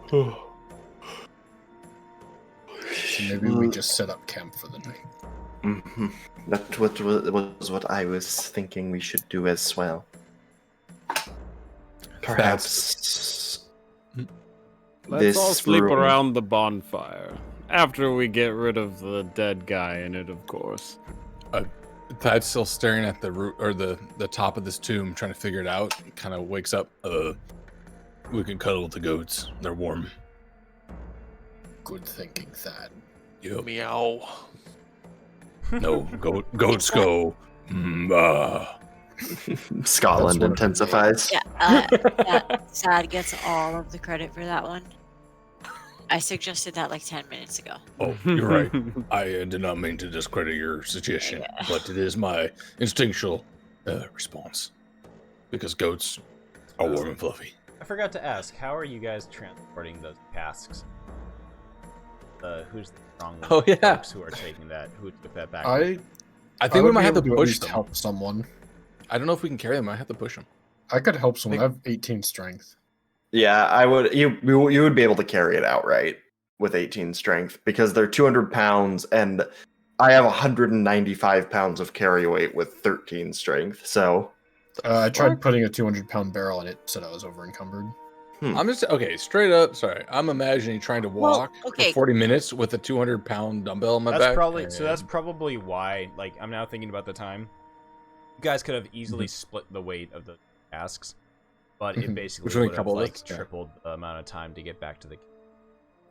So maybe we just set up camp for the night. That was what I was thinking we should do as well. Perhaps Let's all this sleep room- around the bonfire. After we get rid of the dead guy in it, of course. Thad's still staring at the root or the top of this tomb, trying to figure it out. Kind of wakes up. We can cuddle with the goats. They're warm. Good thinking, Thad. Yep. Meow. No, goats go. Scotland That's what- intensifies. Yeah, Sad gets all of the credit for that one. I suggested that like 10 minutes ago. Oh, you're right. I did not mean to discredit your suggestion, but it is my instinctual response. Because goats are warm and fluffy. I forgot to ask, how are you guys transporting those casks? Who's the strong Oh, yeah. folks who are taking that? Who took that back? I think would we might be have to able at push least them. help someone. I don't know if we can carry them. I might have to push them. I could help someone. I have 18 strength. Yeah, I would. You would be able to carry it outright with 18 strength because they're 200 pounds, and I have 195 pounds of carry weight with 13 strength. So I tried putting a 200-pound barrel in it, said I was over encumbered. I'm just okay. Straight up, sorry. I'm imagining trying to Well, walk okay. for 40 minutes with a 200-pound dumbbell on my That's back. probably and- so. That's probably why. Like, I'm now thinking about the time. You guys could have easily Mm-hmm. split the weight of the casks, but it basically Between a would have couple of like us, yeah. tripled the amount of time to get back to the.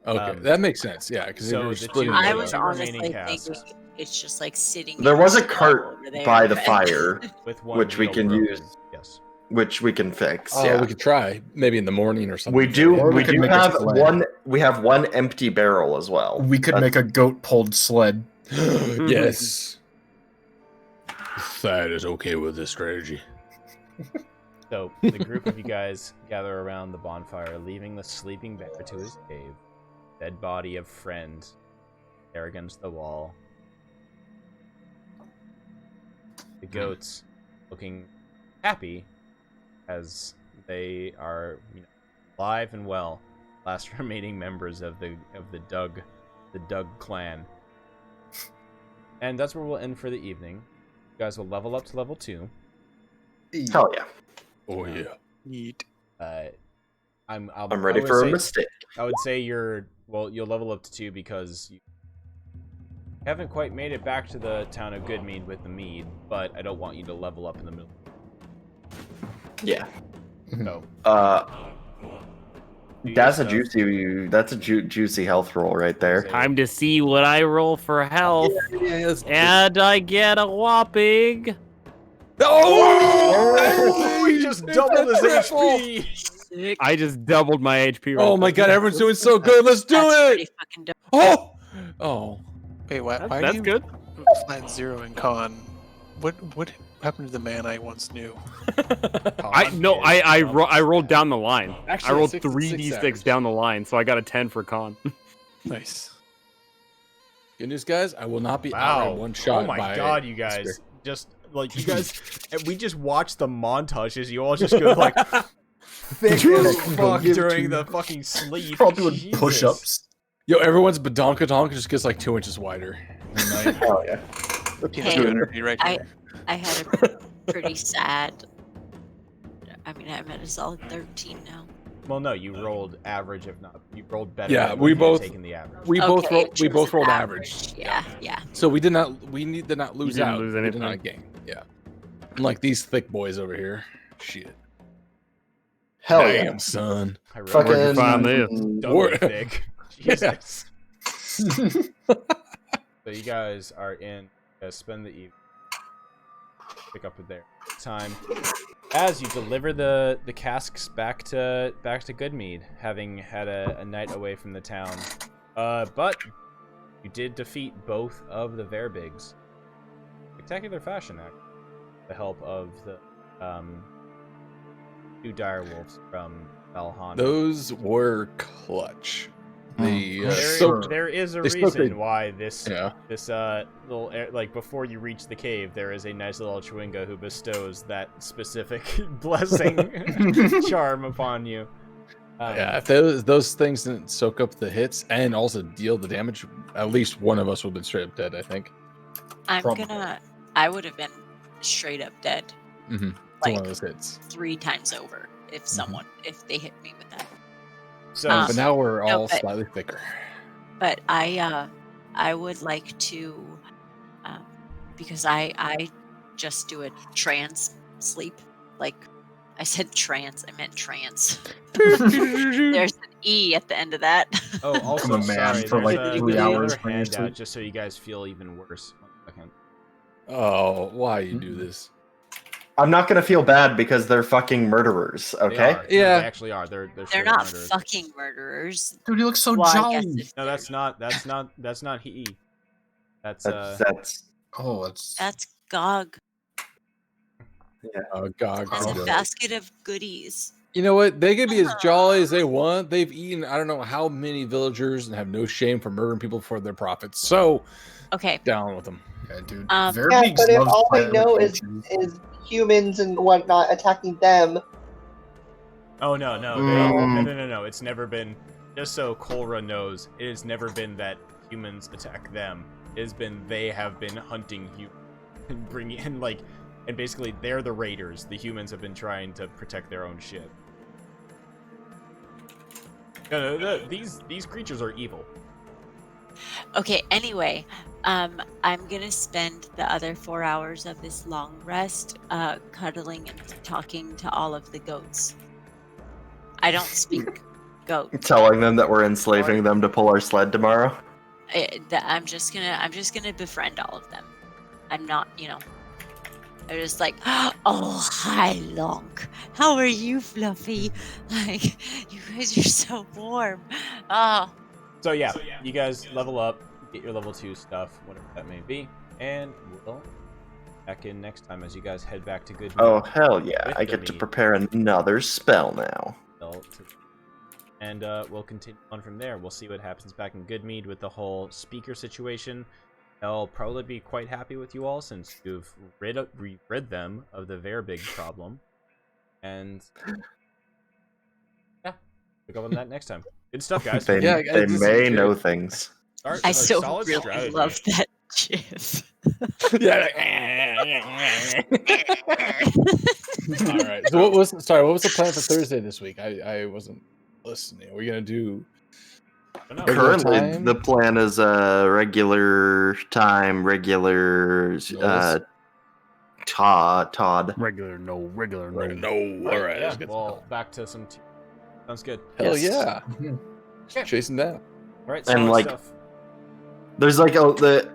Okay, that makes sense. Yeah, because so they were the splitting. two- I it was two up. honestly remaining thinking casks. it's just like sitting. There in was the a cart over there, by the but- fire, with one which we wheel can broken. use. Yes. which we can fix. Oh, yeah, we could try maybe in the morning or something. we do. Or we We could do make a have sled. one. We have one empty barrel as well. We could make a goat-pulled sled. Yes. Thad is okay with this strategy. So the group of you guys gather around the bonfire, leaving the sleeping bear to his cave. Dead body of friend there against the wall. The goats looking happy as they are alive and well. Last remaining members of the Doug clan. And that's where we'll end for the evening. You guys will level up to level 2. Hell yeah! Oh yeah. Neat. I'm ready for a mistake. I would say you'll level up to 2 because you haven't quite made it back to the town of Goodmead with the mead, but I don't want you to level up in the middle. Yeah. So, That's a juicy health roll right there. Time to see what I roll for health. Yes. And I get a whopping. Oh, he just doubled his HP. Sick. I just doubled my HP. Right Oh my there. god, everyone's doing so good. Let's do That's it. pretty fucking dope. Oh. Oh. Wait, why do That's you good. flat 0 in con? What happened to the man I once knew? I rolled down the line. Actually, I rolled 66 3d6 average. down the line, so I got a 10 for con. Nice. Good news, guys. I will not be Wow. out one shot. Oh my by god, you guys. Spirit. Just, like, you guys... and we just watched the montages. You all just go, like, thick as fuck during the fucking sleep. We're all doing Jesus. push-ups. Yo, everyone's badonkadonk just gets like 2 inches wider. Hell yeah! Hey, Energy right here. I had a pretty sad. I mean, I'm at a solid 13 now. Well, no, you rolled average, if not... You rolled better. Yeah, than we what you had both- taken the average. We Okay, both in rolled. We terms both of rolled average. Yeah, yeah. So we did not. We did not lose didn't out. lose We did anything. not gain. Yeah. Unlike these thick boys over here. Shit. Hell Damn, yeah! son. I rolled Fucking Where'd you find this? double Wor- thick. Yeah. Jesus. So you guys are in. Spend the evening. Pick up with their time as you deliver the casks back to Goodmead, having had a night away from the town. But you did defeat both of the Verbeegs. Spectacular fashion, actually. The help of the 2 direwolves from Valhalla. Those were clutch. The There is a they soaked reason a- why this yeah. little like before you reach the cave, there is a nice little Chewinga who bestows that specific blessing charm upon you. Yeah, if those things didn't soak up the hits and also deal the damage, at least one of us would have been straight up dead, I think. Probably. I would have been straight up dead Mm-hmm. Like- One of those hits. 3 times over if if they hit me with that. So But now we're no, all but- slightly thicker. But I would like to, because I just do a trance sleep. Like I said trance, I meant trance. There's an E at the end of that. oh, also I'm a man sorry, for, there's like, a- 3 there's hours another when you handout sleep. just so you guys feel even worse. 1 second. Oh, why you do this? I'm not gonna feel bad because they're fucking murderers. They Okay. are. Yeah. They actually are. They're They're straight not murderers. fucking murderers. Dude, he looks so Well, I jolly. guess if No, they're- that's not he. That's That's Oh, it's that's Gog. God. It's Oh. a basket of goodies. You know what? They can be as jolly as they want. They've eaten I don't know how many villagers and have no shame for murdering people for their profits. So Okay. down with them. yeah, dude. Yeah, Verbeegs but if love all they pirate know is creatures. humans and whatnot attacking them, Oh no. No. It's never been. Just so Kolra knows, it has never been that humans attack them. It has been they have been hunting you and bringing in and basically they're the raiders. The humans have been trying to protect their own shit. No, these creatures are evil. Okay, anyway, I'm gonna spend the other 4 hours of this long rest cuddling and talking to all of the goats. I don't speak Go. Telling them that we're enslaving them to pull our sled tomorrow. I'm just gonna befriend all of them. I'm not, they're just like, oh, hi, Lonk. How are you, Fluffy? Like, you guys are so warm. Oh. So yeah, you guys level up, get your level 2 stuff, whatever that may be, and we'll back in next time as you guys head back to Good Mead. Oh, hell yeah. With I the get to mead. prepare another spell now. And we'll continue on from there. We'll see what happens back in Goodmead with the whole speaker situation. They'll probably be quite happy with you all since you've rid them of the Verbeeg problem. And yeah, we'll go on that next time. Good stuff, guys. They, Yeah, they this is may good. know things. I still solid really strategy. love that gif. Yeah. All right. So what was the plan for Thursday this week? I wasn't listening. Are we gonna do regular Currently, time? the plan is regular time, regular Todd. Regular, no. No. All right. Yeah, let's get well, back to some... Sounds good. Hell Yes. yeah. Okay. Chasing down. All right, And, solid like, stuff. There's like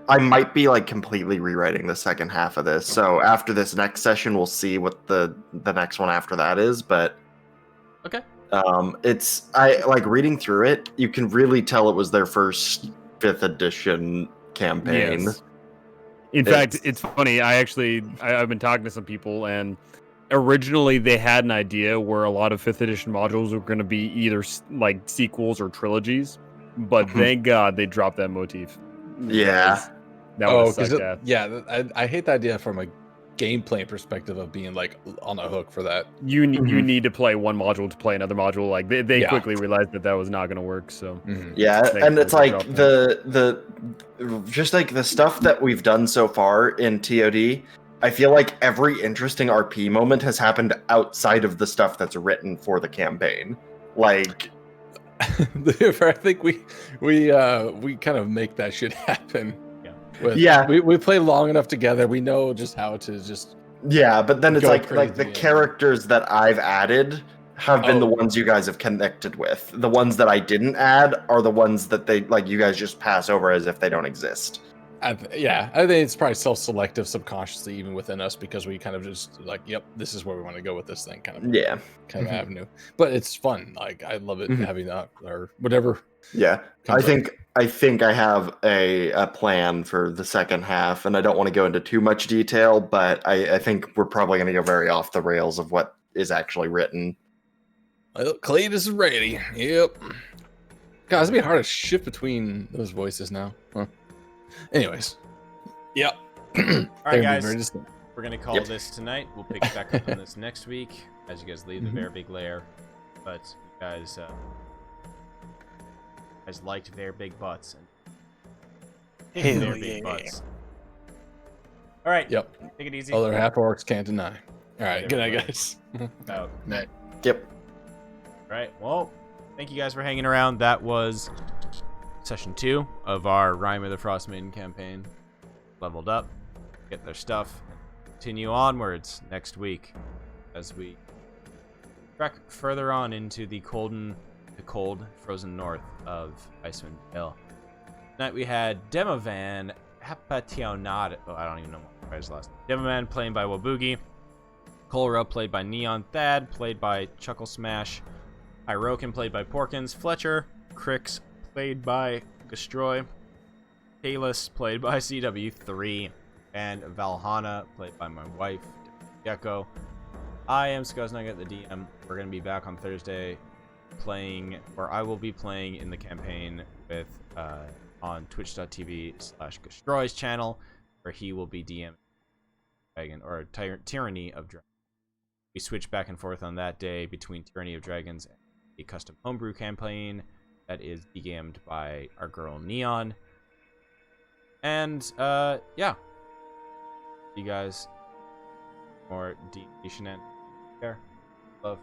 I might be like completely rewriting the second half of this. So after this next session, we'll see what the next one after that is. But Okay. it's I like reading through it. You can really tell it was their first 5th edition campaign. Yes. In fact, it's funny. I've been talking to some people, and originally they had an idea where a lot of 5th edition modules were going to be either like sequels or trilogies, but Mhm. thank God they dropped that motif. Yeah. That would suck ass. I hate the idea from a gameplay perspective of being like on a hook for that. You Mhm. need to play one module to play another module. Like they Yeah. quickly realized that was not going to work. So Yeah, Thanks and for it's the like drop in. the just like the stuff that we've done so far in TOD. I feel like every interesting RP moment has happened outside of the stuff that's written for the campaign. Like, I think we kind of make that shit happen. Yeah. We play long enough together. We know just how to just yeah, but then it's Go like crazy, the yeah. characters that I've added have been the Oh. ones you guys have connected with. The ones that I didn't add are the ones that they like you guys just pass over as if they don't exist. I think it's probably self-selective subconsciously even within us because we kind of just like, yep, this is where we want to go with this thing kind of Yeah. kind of avenue. But it's fun. Like I love it Mhm. having that or whatever. Yeah. comes up. I think I have a plan for the second half, and I don't want to go into too much detail, but I think we're probably going to go very off the rails of what is actually written. Well, Cletus is ready. Yep. God, it's gonna be hard to shift between those voices now. Huh. Anyways. Yep. All right, guys. Very distinct. We're going to call this tonight. We'll pick it back up on this next week as you guys leave the Verbeeg lair. But you guys liked Verbeeg butts. And Hell Verbeeg yeah. butts. All right. Yep. Take it easy. Other half orcs can't deny. All right. Good Good night, everybody. guys. Out. Yep. All right. Well, thank you guys for hanging around. That was session 2 of our Rime of the Frostmaiden campaign. Leveled up, get their stuff, and continue onwards next week as we trek further on into the cold, frozen north of Icewind Dale. Tonight we had Demovan Hapationado. Oh, I don't even know what his last name. Demovan played by Waboogie. Kolra played by Neon. Thad played by Chuckle Smash. Hyrokin played by Porkins. Fletcher. Crix played by Gastroy. Kalis played by CW3. And Valhana played by my wife, Gecko. I am Skuznugget, the DM. We're going to be back on Thursday I will be playing in the campaign with on twitch.tv/Gastroy's channel, where he will be DM Dragon or Tyranny of Dragons. We switch back and forth on that day between Tyranny of Dragons and a custom homebrew campaign that is DM'd by our girl Neon. And yeah, you guys more D shenanigans. Care, love.